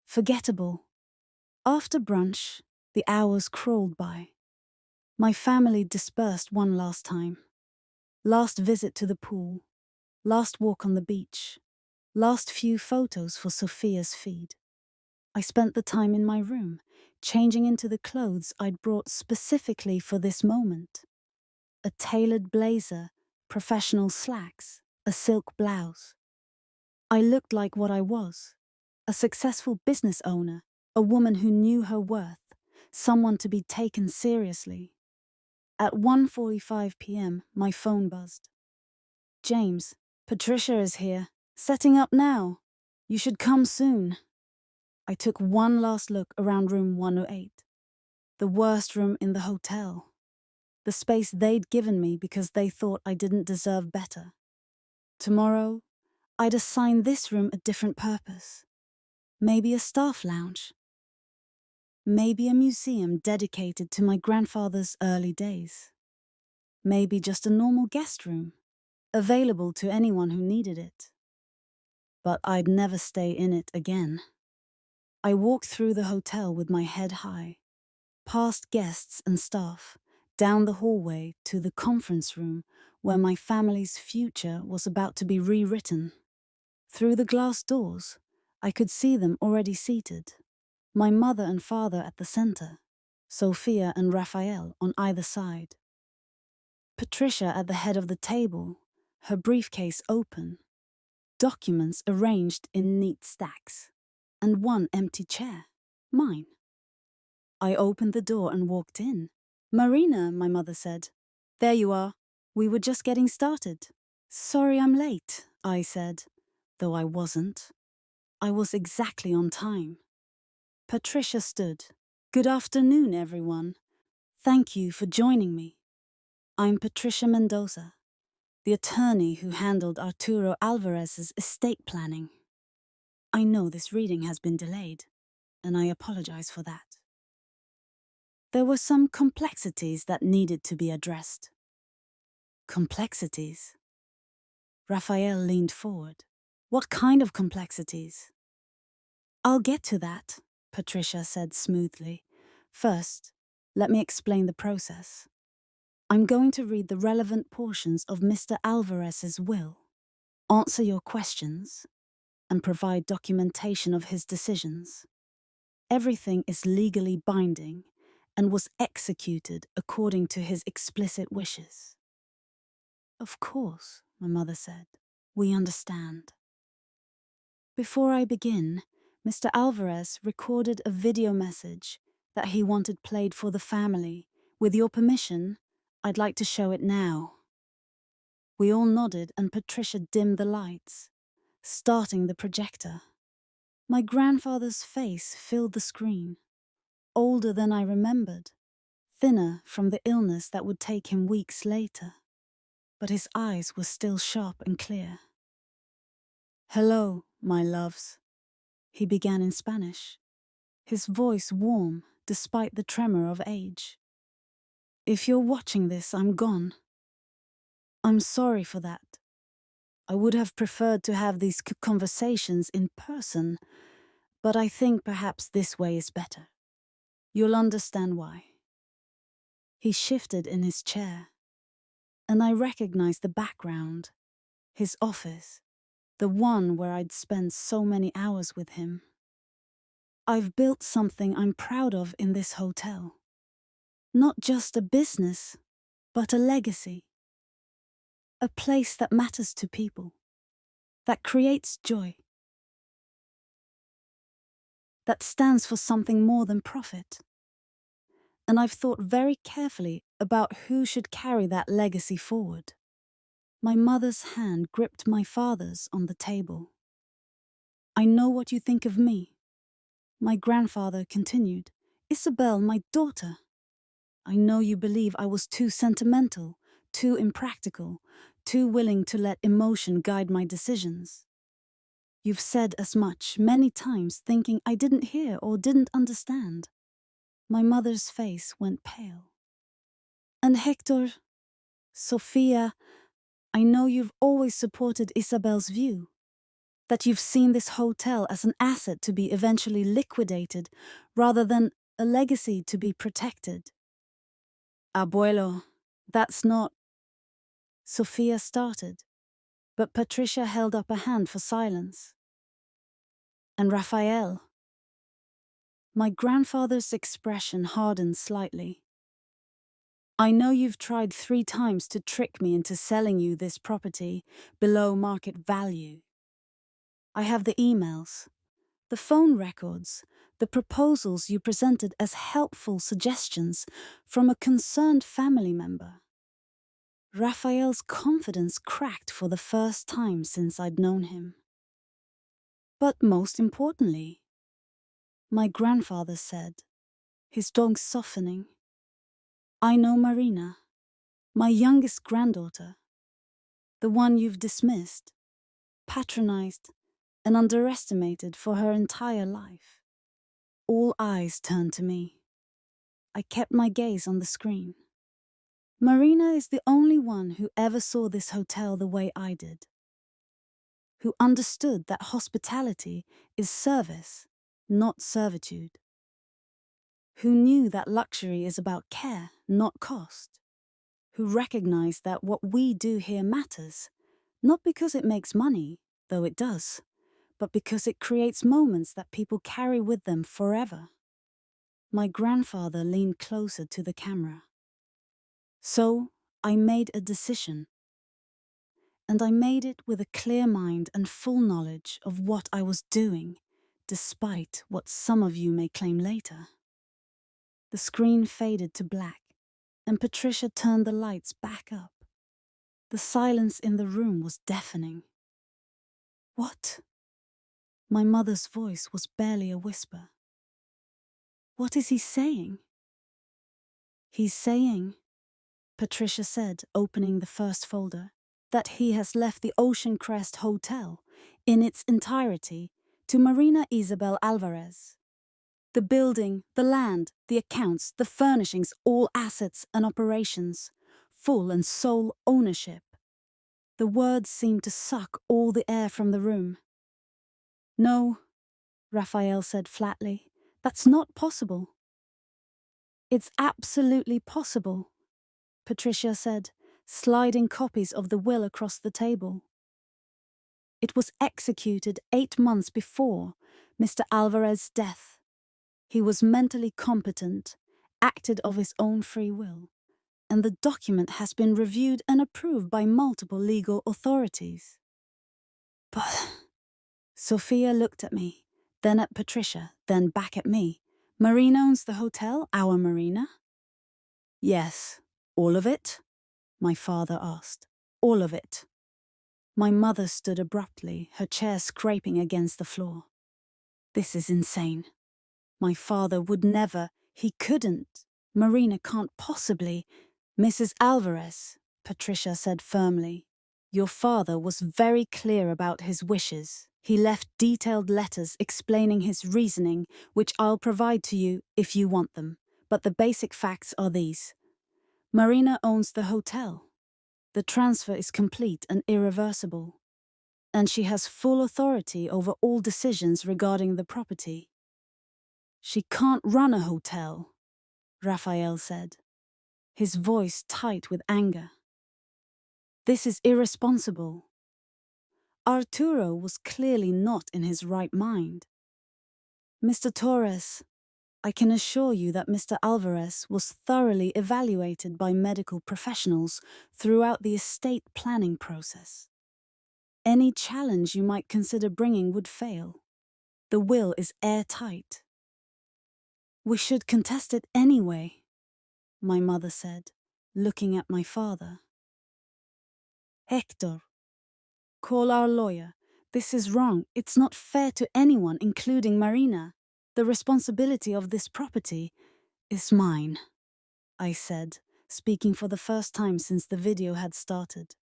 forgettable. After brunch, the hours crawled by. My family dispersed one last time. Last visit to the pool, last walk on the beach, last few photos for Sofia's feed. I spent the time in my room, changing into the clothes I'd brought specifically for this moment. A tailored blazer, professional slacks, a silk blouse. I looked like what I was, a successful business owner, a woman who knew her worth, someone to be taken seriously. At 1:45 p.m., my phone buzzed. James, Patricia is here. Setting up now. You should come soon. I took one last look around room 108. The worst room in the hotel. The space they'd given me because they thought I didn't deserve better. Tomorrow, I'd assign this room a different purpose. Maybe a staff lounge. Maybe a museum dedicated to my grandfather's early days. Maybe just a normal guest room, available to anyone who needed it. But I'd never stay in it again. I walked through the hotel with my head high, past guests and staff, down the hallway to the conference room where my family's future was about to be rewritten. Through the glass doors, I could see them already seated. My mother and father at the center, Sofia and Rafael on either side. Patricia at the head of the table, her briefcase open, documents arranged in neat stacks, and one empty chair, mine. I opened the door and walked in. Marina, my mother said. There you are. We were just getting started. Sorry I'm late, I said, though I wasn't. I was exactly on time. Patricia stood. Good afternoon, everyone. Thank you for joining me. I'm Patricia Mendoza, the attorney who handled Arturo Alvarez's estate planning. I know this reading has been delayed, and I apologize for that. There were some complexities that needed to be addressed. Complexities? Rafael leaned forward. What kind of complexities? I'll get to that, Patricia said smoothly. First, let me explain the process. I'm going to read the relevant portions of Mr. Alvarez's will, answer your questions, and provide documentation of his decisions. Everything is legally binding and was executed according to his explicit wishes. Of course, my mother said. We understand. Before I begin, Mr. Alvarez recorded a video message that he wanted played for the family. With your permission, I'd like to show it now. We all nodded and Patricia dimmed the lights, starting the projector. My grandfather's face filled the screen, older than I remembered, thinner from the illness that would take him weeks later. But his eyes were still sharp and clear. Hello, my loves, he began in Spanish, his voice warm despite the tremor of age. If you're watching this, I'm gone. I'm sorry for that. I would have preferred to have these conversations in person, but I think perhaps this way is better. You'll understand why. He shifted in his chair, and I recognized the background, his office, the one where I'd spent so many hours with him. I've built something I'm proud of in this hotel. Not just a business, but a legacy. A place that matters to people, that creates joy, that stands for something more than profit. And I've thought very carefully about who should carry that legacy forward. My mother's hand gripped my father's on the table. I know what you think of me, my grandfather continued. Isabel, my daughter. I know you believe I was too sentimental, too impractical, too willing to let emotion guide my decisions. You've said as much many times, thinking I didn't hear or didn't understand. My mother's face went pale. And Hector, Sofia, I know you've always supported Isabel's view, that you've seen this hotel as an asset to be eventually liquidated rather than a legacy to be protected. Abuelo, that's not... Sofia started, but Patricia held up a hand for silence. And Rafael. My grandfather's expression hardened slightly. I know you've tried 3 times to trick me into selling you this property below market value. I have the emails, the phone records, the proposals you presented as helpful suggestions from a concerned family member. Rafael's confidence cracked for the first time since I'd known him. But most importantly, my grandfather said, his tone softening, I know Marina, my youngest granddaughter, the one you've dismissed, patronized, and underestimated for her entire life. All eyes turned to me. I kept my gaze on the screen. Marina is the only one who ever saw this hotel the way I did, who understood that hospitality is service, not servitude, who knew that luxury is about care, not cost, who recognized that what we do here matters, not because it makes money, though it does, but because it creates moments that people carry with them forever. My grandfather leaned closer to the camera. So I made a decision. And I made it with a clear mind and full knowledge of what I was doing, despite what some of you may claim later. The screen faded to black, and Patricia turned the lights back up. The silence in the room was deafening. What? My mother's voice was barely a whisper. What is he saying? He's saying, Patricia said, opening the first folder, that he has left the Ocean Crest Hotel, in its entirety, to Marina Isabel Alvarez. The building, the land, the accounts, the furnishings, all assets and operations, full and sole ownership. The words seemed to suck all the air from the room. "No," Rafael said flatly. "That's not possible." "It's absolutely possible," Patricia said, sliding copies of the will across the table. "It was executed 8 months before Mr. Alvarez's death. He was mentally competent, acted of his own free will, and the document has been reviewed and approved by multiple legal authorities." "But—" Sofia looked at me, then at Patricia, then back at me. "Marina owns the hotel, our Marina?" "Yes. All of it?" my father asked. "All of it." My mother stood abruptly, her chair scraping against the floor. "This is insane. My father would never, he couldn't. Marina can't possibly." "Mrs. Alvarez," Patricia said firmly, "your father was very clear about his wishes. He left detailed letters explaining his reasoning, which I'll provide to you if you want them. But the basic facts are these. Marina owns the hotel. The transfer is complete and irreversible. And she has full authority over all decisions regarding the property." "She can't run a hotel," Rafael said, his voice tight with anger. "This is irresponsible." Arturo was clearly not in his right mind. "Mr. Torres, I can assure you that Mr. Alvarez was thoroughly evaluated by medical professionals throughout the estate planning process. Any challenge you might consider bringing would fail. The will is airtight." "We should contest it anyway," my mother said, looking at my father. "Hector, call our lawyer. This is wrong. It's not fair to anyone, including Marina. The responsibility of this property is mine," I said, speaking for the first time since the video had started.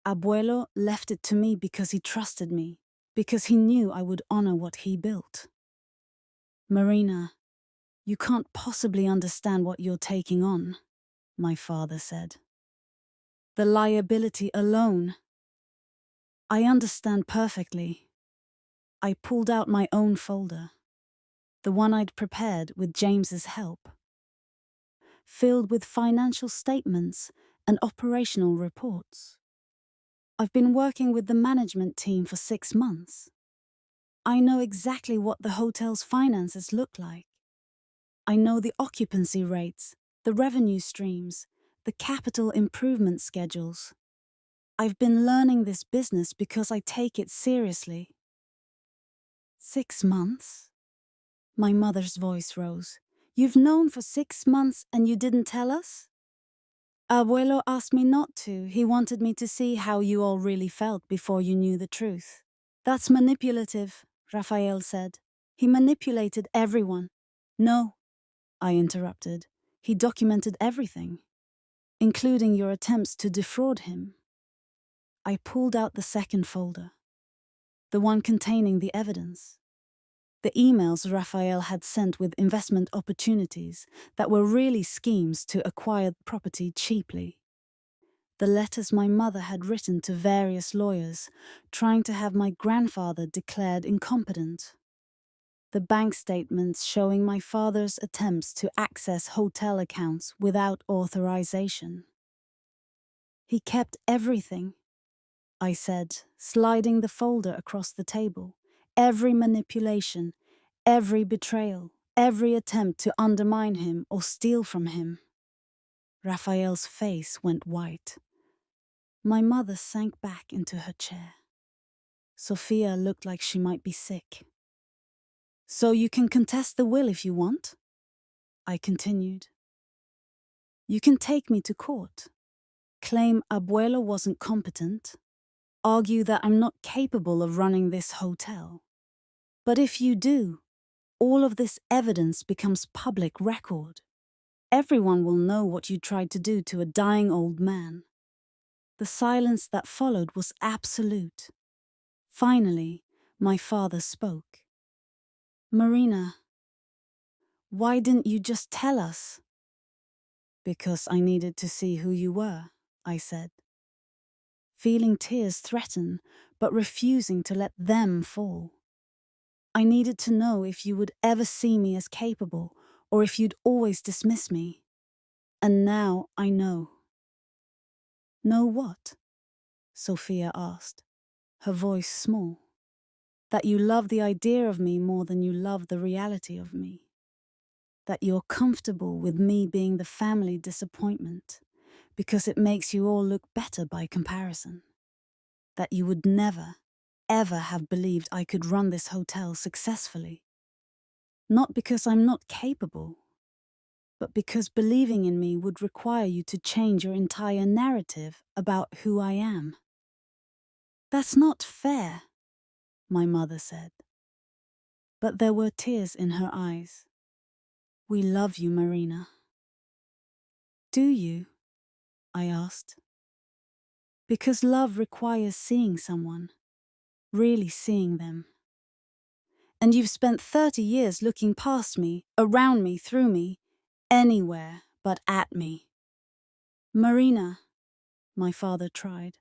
"Abuelo left it to me because he trusted me, because he knew I would honor what he built." "Marina, you can't possibly understand what you're taking on," my father said. "The liability alone." "I understand perfectly." I pulled out my own folder, the one I'd prepared with James's help, filled with financial statements and operational reports. "I've been working with the management team for 6 months. I know exactly what the hotel's finances look like. I know the occupancy rates, the revenue streams, the capital improvement schedules. I've been learning this business because I take it seriously." "6 months?" My mother's voice rose. "You've known for 6 months and you didn't tell us?" "Abuelo asked me not to. He wanted me to see how you all really felt before you knew the truth." "That's manipulative," Rafael said. "He manipulated everyone." "No," I interrupted. "He documented everything, including your attempts to defraud him." I pulled out the second folder, the one containing the evidence. The emails Rafael had sent with investment opportunities that were really schemes to acquire property cheaply. The letters my mother had written to various lawyers, trying to have my grandfather declared incompetent. The bank statements showing my father's attempts to access hotel accounts without authorization. "He kept everything," I said, sliding the folder across the table. "Every manipulation, every betrayal, every attempt to undermine him or steal from him." Rafael's face went white. My mother sank back into her chair. Sofia looked like she might be sick. "So you can contest the will if you want?" I continued. "You can take me to court, claim Abuelo wasn't competent, argue that I'm not capable of running this hotel. But if you do, all of this evidence becomes public record. Everyone will know what you tried to do to a dying old man." The silence that followed was absolute. Finally, my father spoke. "Marina, why didn't you just tell us?" "Because I needed to see who you were," I said. feeling tears threaten, but refusing to let them fall. I needed to know if you would ever see me as capable, or if you'd always dismiss me. And now I know. Know what? Sofia asked, her voice small. That you love the idea of me more than you love the reality of me. That you're comfortable with me being the family disappointment, because it makes you all look better by comparison. That you would never, ever have believed I could run this hotel successfully. Not because I'm not capable, but because believing in me would require you to change your entire narrative about who I am. That's not fair, my mother said. But there were tears in her eyes. We love you, Marina. Do you? I asked. Because love requires seeing someone, really seeing them. And you've spent 30 years looking past me, around me, through me, anywhere but at me. Marina, my father tried.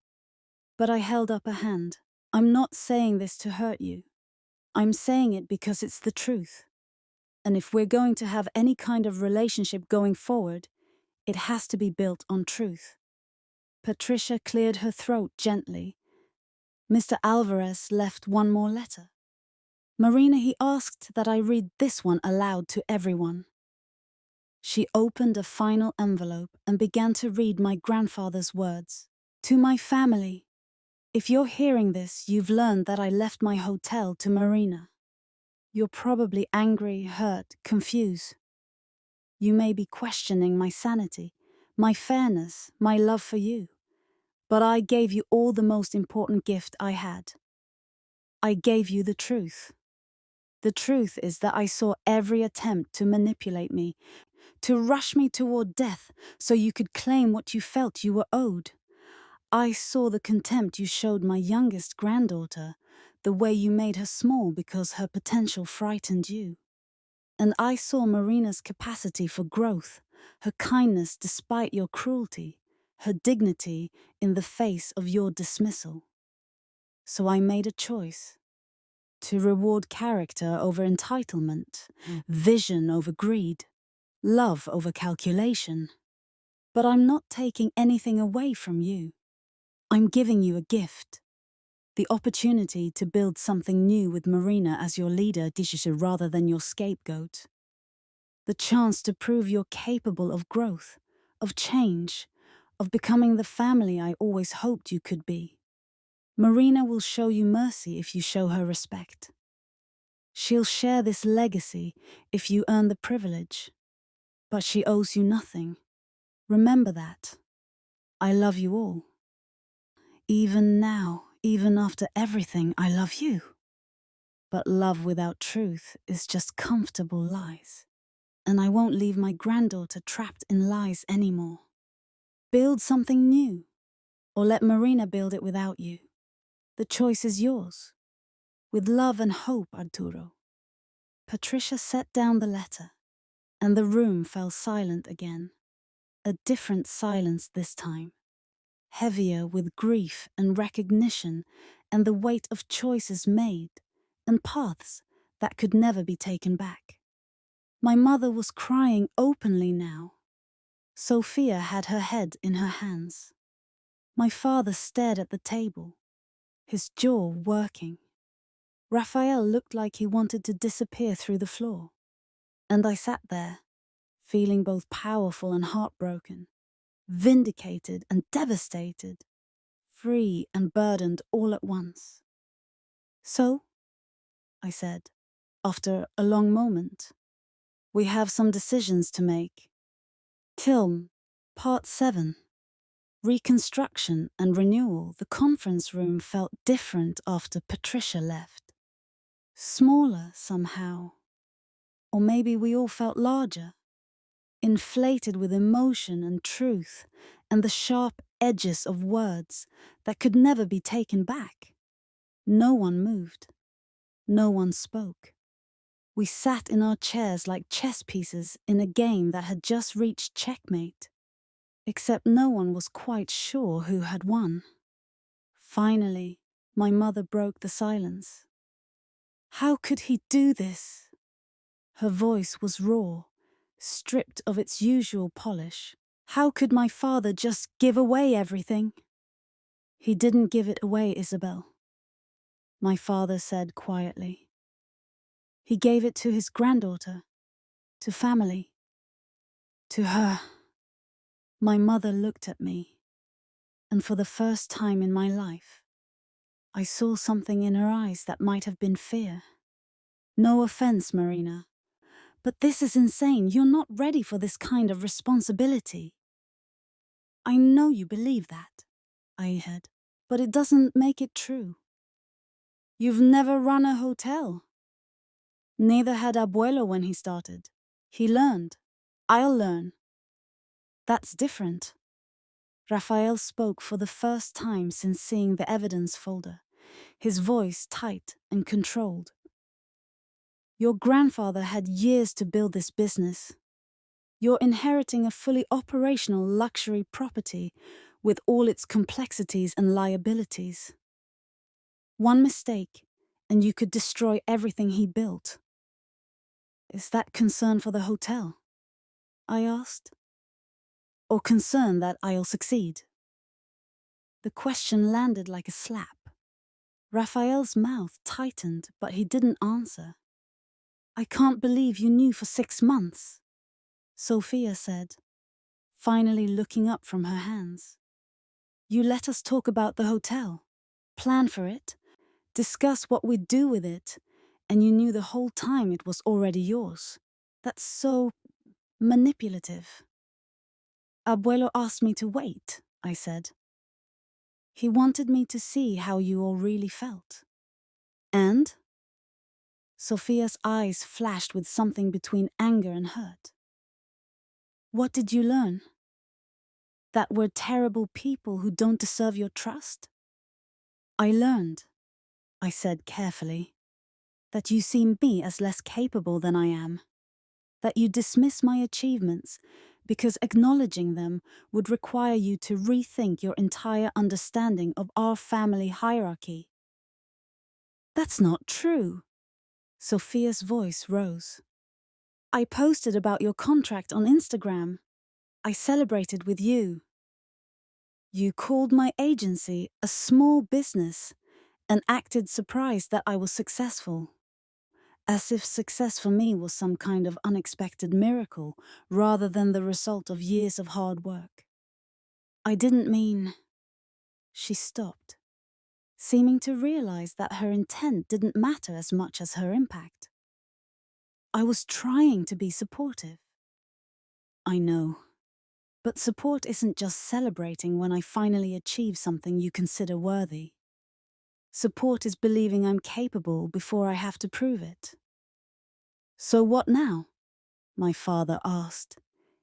But I held up a hand. I'm not saying this to hurt you. I'm saying it because it's the truth. And if we're going to have any kind of relationship going forward, it has to be built on truth. Patricia cleared her throat gently. Mr. Alvarez left one more letter. Marina, he asked that I read this one aloud to everyone. She opened a final envelope and began to read my grandfather's words. To my family. If you're hearing this, you've learned that I left my hotel to Marina. You're probably angry, hurt, confused. You may be questioning my sanity, my fairness, my love for you. But I gave you all the most important gift I had. I gave you the truth. The truth is that I saw every attempt to manipulate me, to rush me toward death so you could claim what you felt you were owed. I saw the contempt you showed my youngest granddaughter, the way you made her small because her potential frightened you. And I saw Marina's capacity for growth, her kindness despite your cruelty, her dignity in the face of your dismissal. So I made a choice. To reward character over entitlement, vision over greed, love over calculation. But I'm not taking anything away from you. I'm giving you a gift. The opportunity to build something new with Marina as your leader, rather than your scapegoat. The chance to prove you're capable of growth, of change, of becoming the family I always hoped you could be. Marina will show you mercy if you show her respect. She'll share this legacy if you earn the privilege. But she owes you nothing. Remember that. I love you all. Even now, even after everything, I love you. But love without truth is just comfortable lies. And I won't leave my granddaughter trapped in lies anymore. Build something new, or let Marina build it without you. The choice is yours. With love and hope, Arturo. Patricia set down the letter, and the room fell silent again. A different silence this time. Heavier with grief and recognition and the weight of choices made and paths that could never be taken back. My mother was crying openly now. Sofia had her head in her hands. My father stared at the table, his jaw working. Rafael looked like he wanted to disappear through the floor. And I sat there, feeling both powerful and heartbroken, vindicated and devastated, free and burdened all at once. So, I said, after a long moment, we have some decisions to make. Film, Part 7. Reconstruction and renewal. The conference room felt different after Patricia left. Smaller somehow. Or maybe we all felt larger. Inflated with emotion and truth and the sharp edges of words that could never be taken back. No one moved. No one spoke. We sat in our chairs like chess pieces in a game that had just reached checkmate. Except no one was quite sure who had won. Finally, my mother broke the silence. How could he do this? Her voice was raw, stripped of its usual polish. How could my father just give away everything? He didn't give it away, Isabel, my father said quietly. He gave it to his granddaughter, to family, to her. My mother looked at me, and for the first time in my life, I saw something in her eyes that might have been fear. No offense, Marina, but this is insane. You're not ready for this kind of responsibility. I know you believe that, I said, but it doesn't make it true. You've never run a hotel. Neither had Abuelo when he started. He learned. I'll learn. That's different. Rafael spoke for the first time since seeing the evidence folder, his voice tight and controlled. Your grandfather had years to build this business. You're inheriting a fully operational luxury property with all its complexities and liabilities. One mistake, and you could destroy everything he built. Is that concern for the hotel? I asked. Or concern that I'll succeed? The question landed like a slap. Rafael's mouth tightened, but he didn't answer. I can't believe you knew for 6 months, Sofia said, finally looking up from her hands. You let us talk about the hotel, plan for it, discuss what we'd do with it, and you knew the whole time it was already yours. That's so manipulative. Abuelo asked me to wait, I said. He wanted me to see how you all really felt. And? Sofia's eyes flashed with something between anger and hurt. What did you learn? That we're terrible people who don't deserve your trust? I learned, I said carefully, that you see me as less capable than I am. That you dismiss my achievements because acknowledging them would require you to rethink your entire understanding of our family hierarchy. That's not true. Sofia's voice rose. I posted about your contract on Instagram. I celebrated with you. You called my agency a small business and acted surprised that I was successful. As if success for me was some kind of unexpected miracle rather than the result of years of hard work. I didn't mean... She stopped, seeming to realize that her intent didn't matter as much as her impact. I was trying to be supportive. I know. But support isn't just celebrating when I finally achieve something you consider worthy. Support is believing I'm capable before I have to prove it. So what now? My father asked,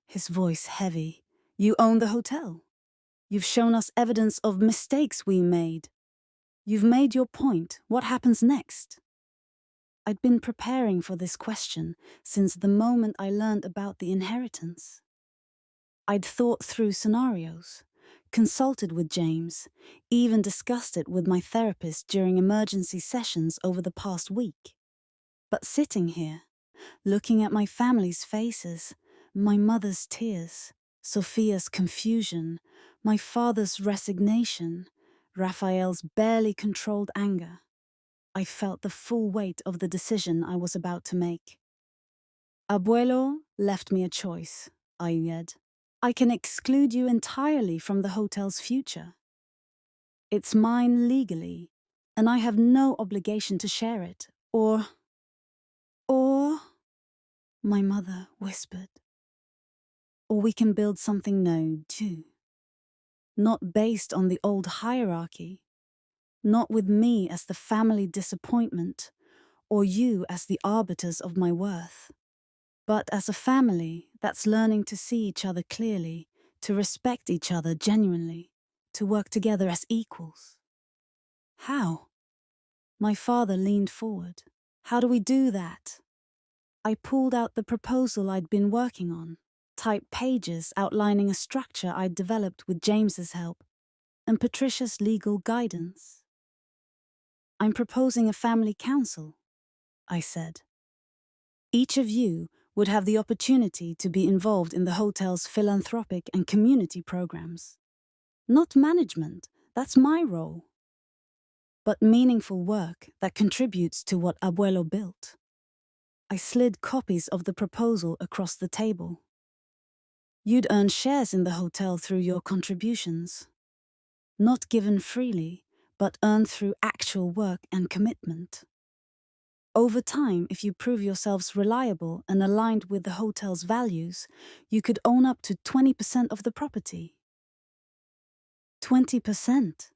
his voice heavy. You own the hotel. You've shown us evidence of mistakes we made. You've made your point. What happens next? I'd been preparing for this question since the moment I learned about the inheritance. I'd thought through scenarios, consulted with James, even discussed it with my therapist during emergency sessions over the past week. But sitting here, looking at my family's faces, my mother's tears, Sofia's confusion, my father's resignation, Rafael's barely controlled anger, I felt the full weight of the decision I was about to make. Abuelo left me a choice, I said. I can exclude you entirely from the hotel's future. It's mine legally, and I have no obligation to share it, or, my mother whispered. Or we can build something new, too. Not based on the old hierarchy, not with me as the family disappointment, or you as the arbiters of my worth, but as a family that's learning to see each other clearly, to respect each other genuinely, to work together as equals. How? My father leaned forward. How do we do that? I pulled out the proposal I'd been working on, typed pages outlining a structure I'd developed with James's help. and Patricia's legal guidance. I'm proposing a family council, I said. Each of you would have the opportunity to be involved in the hotel's philanthropic and community programs. Not management, that's my role, but meaningful work that contributes to what Abuelo built. I slid copies of the proposal across the table. You'd earn shares in the hotel through your contributions. Not given freely, but earned through actual work and commitment. Over time, if you prove yourselves reliable and aligned with the hotel's values, you could own up to 20% of the property. 20%?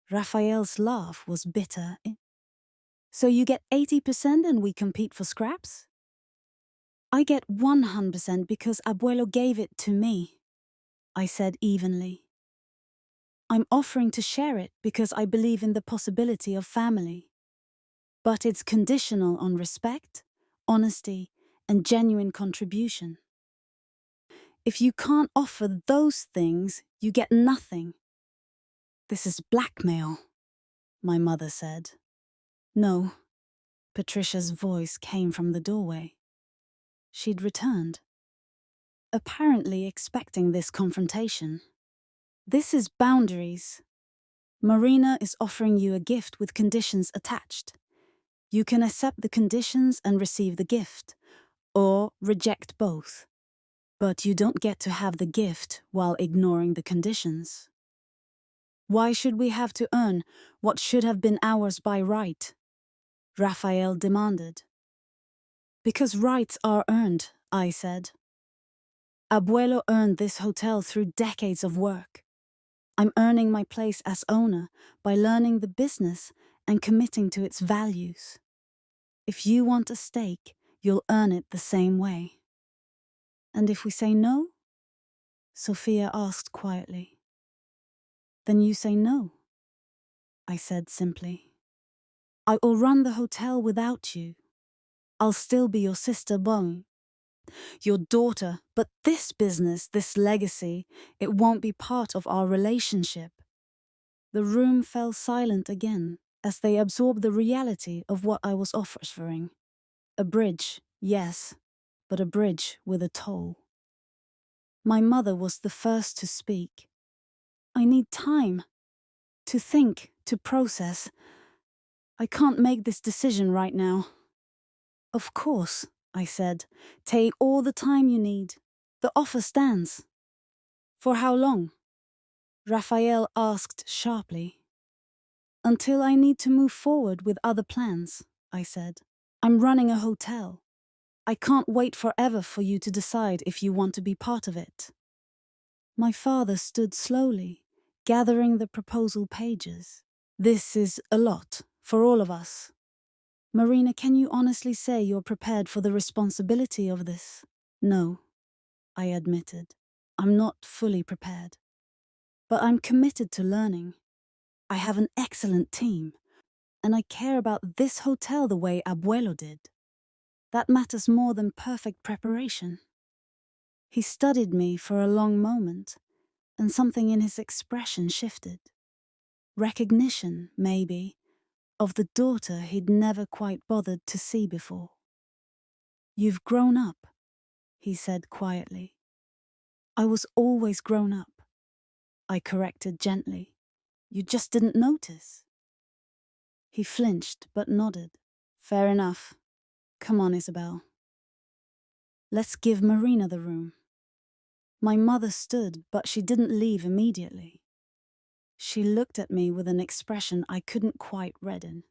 Rafael's laugh was bitter. So you get 80% and we compete for scraps? I get 100% because Abuelo gave it to me, I said evenly. I'm offering to share it because I believe in the possibility of family. But it's conditional on respect, honesty, and genuine contribution. If you can't offer those things, you get nothing. This is blackmail, my mother said. No, Patricia's voice came from the doorway. She'd returned, apparently expecting this confrontation. This is boundaries. Marina is offering you a gift with conditions attached. You can accept the conditions and receive the gift, or reject both. But you don't get to have the gift while ignoring the conditions. Why should we have to earn what should have been ours by right? Rafael demanded. Because rights are earned, I said. Abuelo earned this hotel through decades of work. I'm earning my place as owner by learning the business and committing to its values. If you want a stake, you'll earn it the same way. And if we say no? Sofia asked quietly. Then you say no, I said simply. I will run the hotel without you. I'll still be your sister Bon, your daughter, but this business, this legacy, it won't be part of our relationship. The room fell silent again as they absorbed the reality of what I was offering. A bridge, yes, but a bridge with a toll. My mother was the first to speak. I need time. To think, to process. I can't make this decision right now. Of course, I said. Take all the time you need. The offer stands. For how long? Rafael asked sharply. Until I need to move forward with other plans, I said. I'm running a hotel. I can't wait forever for you to decide if you want to be part of it. My father stood slowly, gathering the proposal pages. This is a lot, for all of us. Marina, can you honestly say you're prepared for the responsibility of this? No, I admitted. I'm not fully prepared. But I'm committed to learning. I have an excellent team, and I care about this hotel the way Abuelo did. That matters more than perfect preparation. He studied me for a long moment, and something in his expression shifted. Recognition, maybe, of the daughter he'd never quite bothered to see before. You've grown up, he said quietly. I was always grown up, I corrected gently. You just didn't notice. He flinched but nodded. Fair enough. Come on, Isabel. Let's give Marina the room. My mother stood, but she didn't leave immediately. She looked at me with an expression I couldn't quite read in.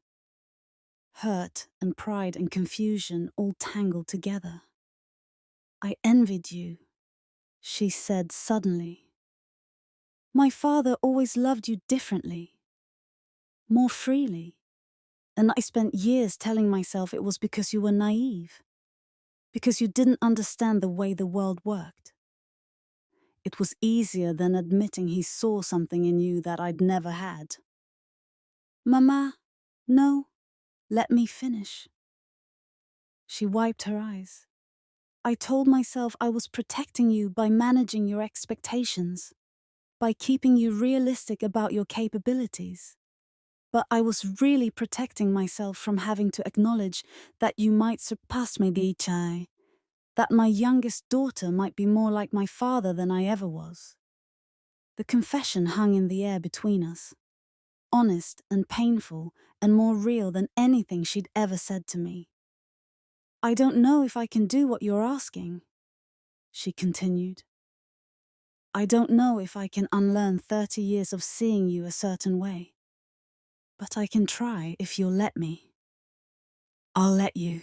Hurt and pride and confusion all tangled together. I envied you, she said suddenly. My father always loved you differently, more freely, and I spent years telling myself it was because you were naive, because you didn't understand the way the world worked. It was easier than admitting he saw something in you that I'd never had. Mama, no, let me finish. She wiped her eyes. I told myself I was protecting you by managing your expectations. by keeping you realistic about your capabilities. But I was really protecting myself from having to acknowledge that you might surpass me, Dichai, that my youngest daughter might be more like my father than I ever was. The confession hung in the air between us, honest and painful and more real than anything she'd ever said to me. I don't know if I can do what you're asking, she continued. I don't know if I can unlearn 30 years of seeing you a certain way. But I can try if you'll let me. I'll let you,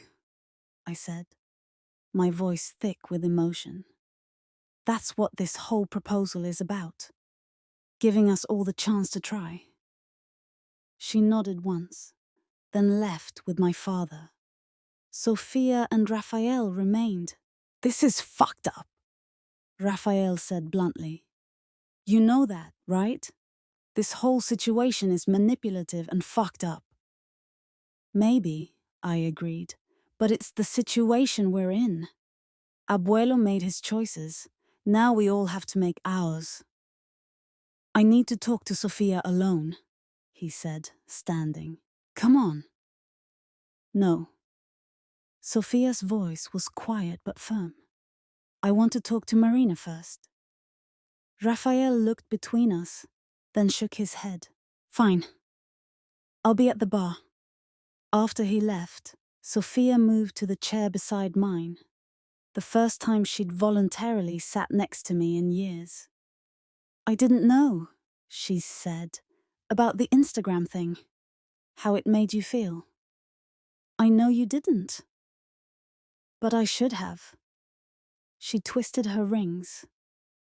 I said, my voice thick with emotion. That's what this whole proposal is about, giving us all the chance to try. She nodded once, then left with my father. Sofia and Rafael remained. This is fucked up, Rafael said bluntly. You know that, right? This whole situation is manipulative and fucked up. Maybe, I agreed, but it's the situation we're in. Abuelo made his choices. Now we all have to make ours. I need to talk to Sofia alone, he said, standing. Come on. No. Sofia's voice was quiet but firm. I want to talk to Marina first. Rafael looked between us, then shook his head. Fine. I'll be at the bar. After he left, Sofia moved to the chair beside mine, the first time she'd voluntarily sat next to me in years. I didn't know, she said, about the Instagram thing, how it made you feel. I know you didn't. But I should have. She twisted her rings,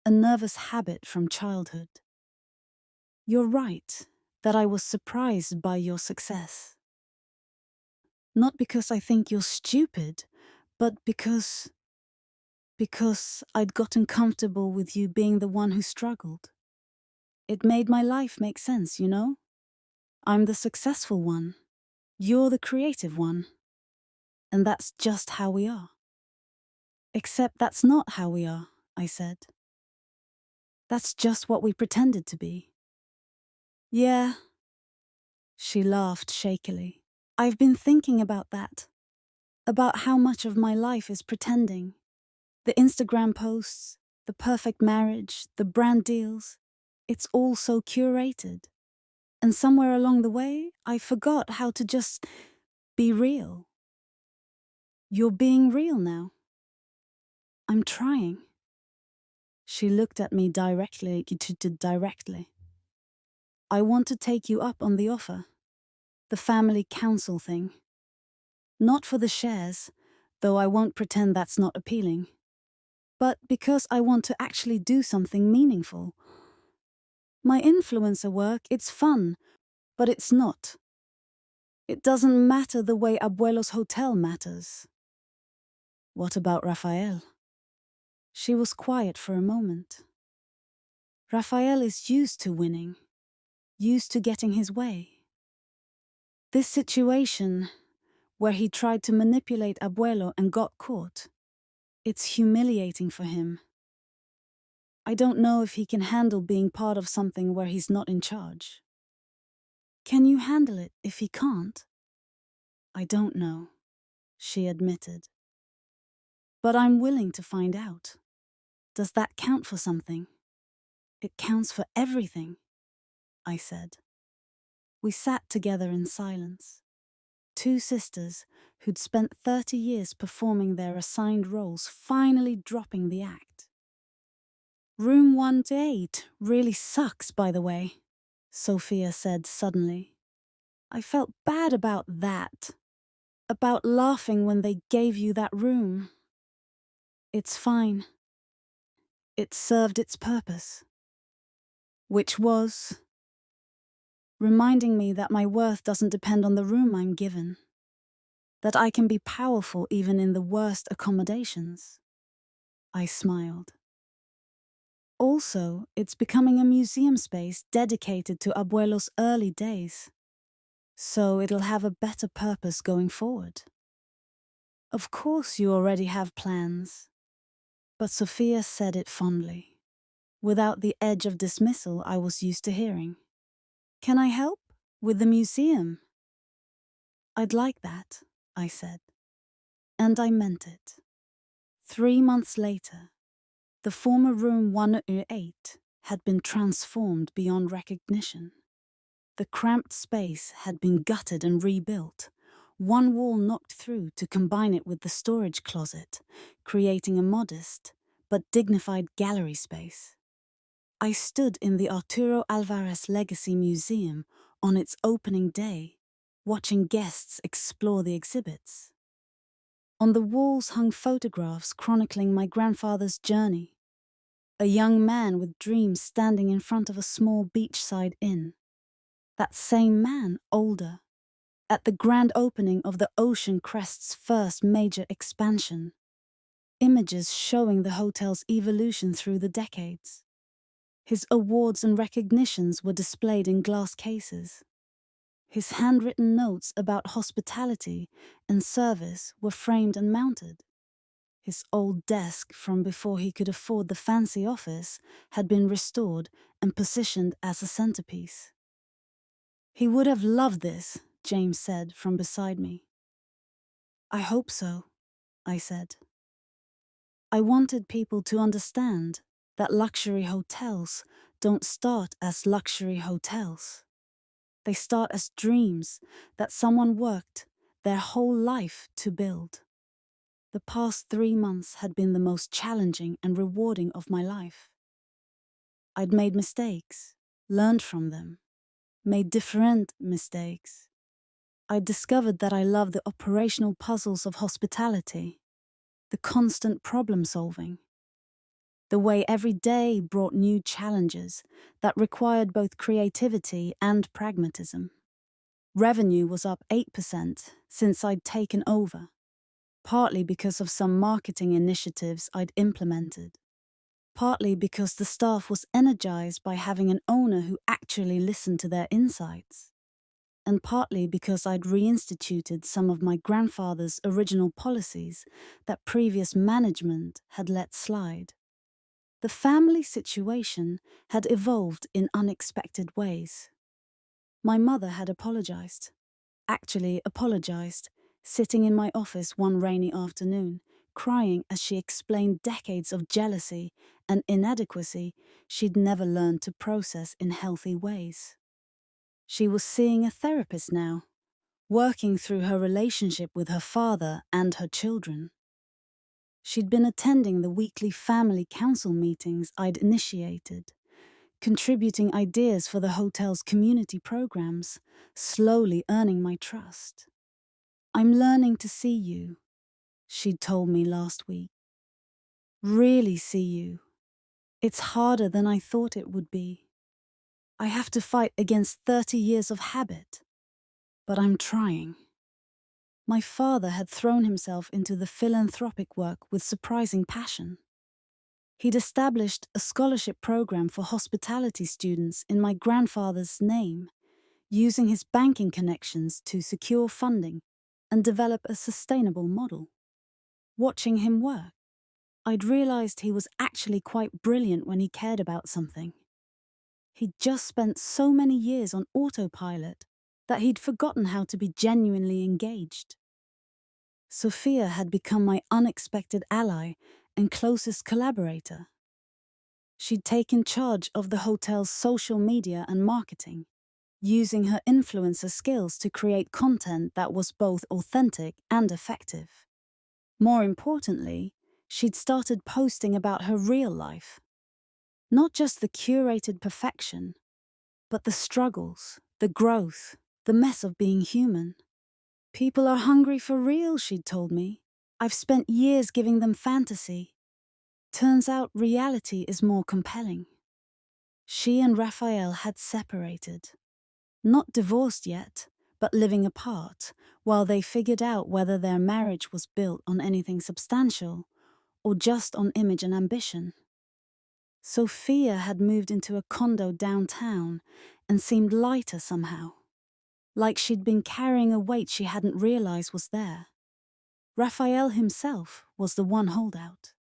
a nervous habit from childhood. You're right that I was surprised by your success. Not because I think you're stupid, but because I'd gotten comfortable with you being the one who struggled. It made my life make sense, you know? I'm the successful one. You're the creative one. And that's just how we are. Except that's not how we are, I said. That's just what we pretended to be. Yeah. She laughed shakily. I've been thinking about that. About how much of my life is pretending. The Instagram posts, the perfect marriage, the brand deals. It's all so curated. And somewhere along the way, I forgot how to just be real. You're being real now. I'm trying. She looked at me directly. I want to take you up on the offer. The family council thing. Not for the shares, though I won't pretend that's not appealing. But because I want to actually do something meaningful. My influencer work, it's fun, but it's not. It doesn't matter the way Abuelo's hotel matters. What about Rafael? She was quiet for a moment. Rafael is used to winning, used to getting his way. This situation, where he tried to manipulate Abuelo and got caught, it's humiliating for him. I don't know if he can handle being part of something where he's not in charge. Can you handle it if he can't? I don't know, she admitted. But I'm willing to find out. Does that count for something? It counts for everything, I said. We sat together in silence. Two sisters who'd spent 30 years performing their assigned roles finally dropping the act. Room 1-8 really sucks, by the way, Sofia said suddenly. I felt bad about that. About laughing when they gave you that room. It's fine. It served its purpose. Which was reminding me that my worth doesn't depend on the room I'm given. That I can be powerful even in the worst accommodations. I smiled. Also, it's becoming a museum space dedicated to Abuelo's early days. So it'll have a better purpose going forward. Of course you already have plans. But Sofia said it fondly. without the edge of dismissal I was used to hearing. "Can I help? With the museum?" "I'd like that," I said. And I meant it. 3 months later, the former room 108 had been transformed beyond recognition. The cramped space had been gutted and rebuilt, one wall knocked through to combine it with the storage closet, creating a modest but dignified gallery space. I stood in the Arturo Alvarez Legacy Museum on its opening day, watching guests explore the exhibits. On the walls hung photographs chronicling my grandfather's journey. A young man with dreams standing in front of a small beachside inn. That same man, older, at the grand opening of the Ocean Crest's first major expansion. Images showing the hotel's evolution through the decades. His awards and recognitions were displayed in glass cases. His handwritten notes about hospitality and service were framed and mounted. His old desk from before he could afford the fancy office had been restored and positioned as a centerpiece. "He would have loved this," James said from beside me. "I hope so," I said. I wanted people to understand that luxury hotels don't start as luxury hotels. They start as dreams that someone worked their whole life to build. The past 3 months had been the most challenging and rewarding of my life. I'd made mistakes, learned from them, made different mistakes. I discovered that I love the operational puzzles of hospitality, the constant problem solving, the way every day brought new challenges that required both creativity and pragmatism. Revenue was up 8% since I'd taken over, partly because of some marketing initiatives I'd implemented, partly because the staff was energized by having an owner who actually listened to their insights, and partly because I'd reinstituted some of my grandfather's original policies that previous management had let slide. The family situation had evolved in unexpected ways. My mother had apologized, sitting in my office one rainy afternoon, crying as she explained decades of jealousy and inadequacy she'd never learned to process in healthy ways. She was seeing a therapist now, working through her relationship with her father and her children. She'd been attending the weekly family council meetings I'd initiated, contributing ideas for the hotel's community programs, slowly earning my trust. "I'm learning to see you," she'd told me last week. "Really see you. It's harder than I thought it would be. I have to fight against 30 years of habit, but I'm trying." My father had thrown himself into the philanthropic work with surprising passion. He'd established a scholarship program for hospitality students in my grandfather's name, using his banking connections to secure funding and develop a sustainable model. Watching him work, I'd realized he was actually quite brilliant when he cared about something. He'd just spent so many years on autopilot that he'd forgotten how to be genuinely engaged. Sofia had become my unexpected ally and closest collaborator. She'd taken charge of the hotel's social media and marketing, using her influencer skills to create content that was both authentic and effective. More importantly, she'd started posting about her real life. Not just the curated perfection, but the struggles, the growth, the mess of being human. "People are hungry for real," she'd told me. "I've spent years giving them fantasy. Turns out reality is more compelling." She and Rafael had separated. Not divorced yet, but living apart, while they figured out whether their marriage was built on anything substantial or just on image and ambition. Sofia had moved into a condo downtown and seemed lighter somehow, like she'd been carrying a weight she hadn't realized was there. Rafael himself was the one holdout.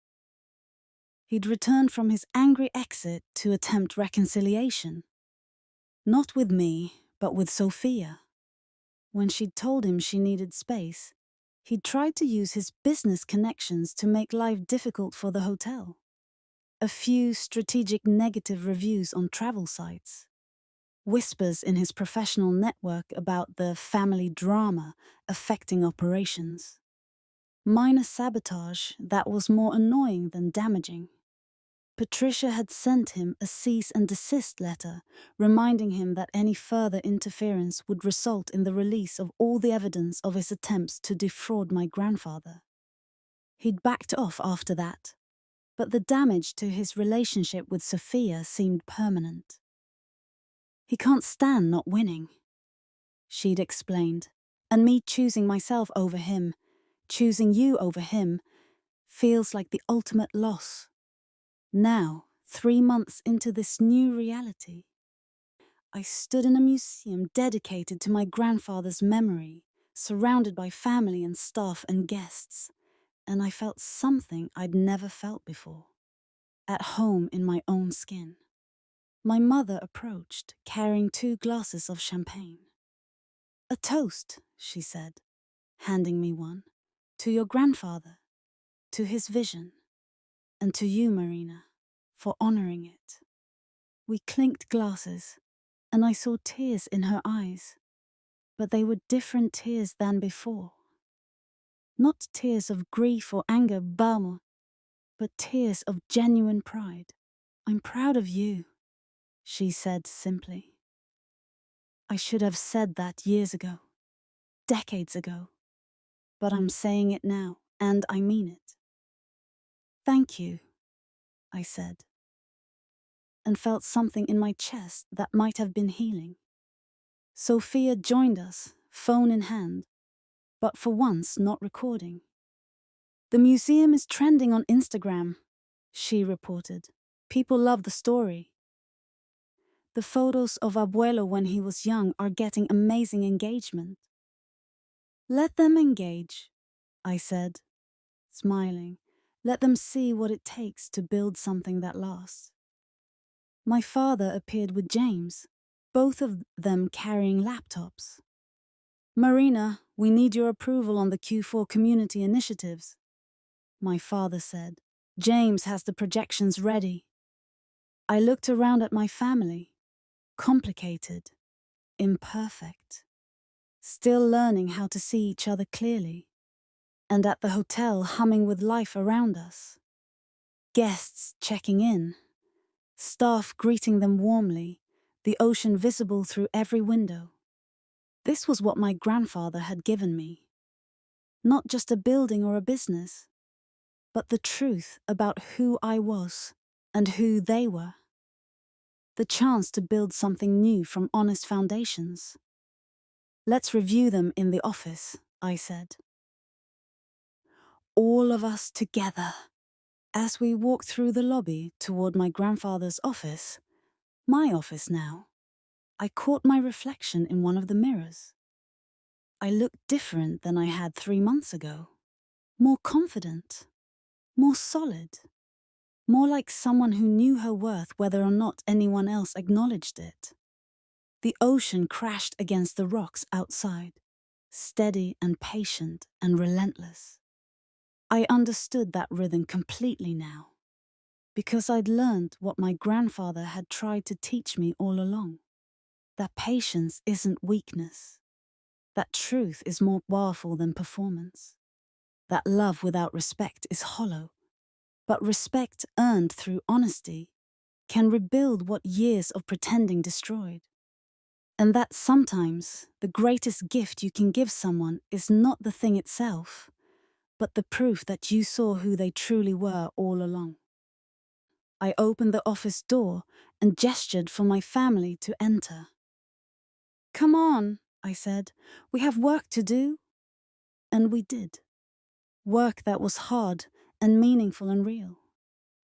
He'd returned from his angry exit to attempt reconciliation. Not with me, but with Sofia. When she'd told him she needed space, he'd tried to use his business connections to make life difficult for the hotel. A few strategic negative reviews on travel sites. Whispers in his professional network about the family drama affecting operations. Minor sabotage that was more annoying than damaging. Patricia had sent him a cease and desist letter, reminding him that any further interference would result in the release of all the evidence of his attempts to defraud my grandfather. He'd backed off after that, but the damage to his relationship with Sofia seemed permanent. He can't stand not winning, she'd explained, and me choosing myself over him, choosing you over him, feels like the ultimate loss. Now, 3 months into this new reality, I stood in a museum dedicated to my grandfather's memory, surrounded by family and staff and guests, and I felt something I'd never felt before. At home in my own skin. My mother approached, carrying 2 glasses of champagne. "A toast," she said, handing me one, "to your grandfather, to his vision, and to you, Marina, for honoring it." We clinked glasses, and I saw tears in her eyes, but they were different tears than before. Not tears of grief or anger, but tears of genuine pride. "I'm proud of you," she said simply. I should have said that years ago, decades ago, but I'm saying it now, and I mean it. "Thank you," I said, and felt something in my chest that might have been healing. Sofia joined us, phone in hand, but for once not recording. "The museum is trending on Instagram," she reported. "People love the story. The photos of Abuelo when he was young are getting amazing engagement." "Let them engage," I said, smiling. "Let them see what it takes to build something that lasts." My father appeared with James, both of them carrying laptops. "Marina, we need your approval on the Q4 community initiatives," my father said. "James has the projections ready." I looked around at my family. Complicated, imperfect, still learning how to see each other clearly, and at the hotel humming with life around us. Guests checking in, staff greeting them warmly, the ocean visible through every window. This was what my grandfather had given me. Not just a building or a business, but the truth about who I was and who they were. The chance to build something new from honest foundations. "Let's review them in the office," I said. All of us together. As we walked through the lobby toward my grandfather's office, my office now, I caught my reflection in one of the mirrors. I looked different than I had 3 months ago. More confident, more solid, more like someone who knew her worth whether or not anyone else acknowledged it. The ocean crashed against the rocks outside, steady and patient and relentless. I understood that rhythm completely now, because I'd learned what my grandfather had tried to teach me all along. That patience isn't weakness. That truth is more powerful than performance. That love without respect is hollow, but respect earned through honesty can rebuild what years of pretending destroyed. And that sometimes the greatest gift you can give someone is not the thing itself, but the proof that you saw who they truly were all along. I opened the office door and gestured for my family to enter. "Come on," I said. "We have work to do." And we did. Work that was hard and meaningful and real.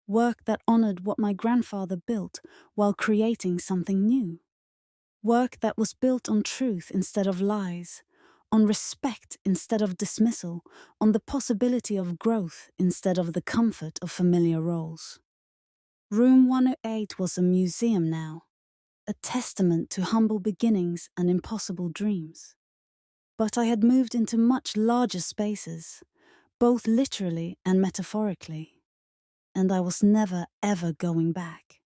Work that honored what my grandfather built while creating something new. Work that was built on truth instead of lies, on respect instead of dismissal, on the possibility of growth instead of the comfort of familiar roles. Room 108 was a museum now, a testament to humble beginnings and impossible dreams. But I had moved into much larger spaces, both literally and metaphorically, and I was never ever going back.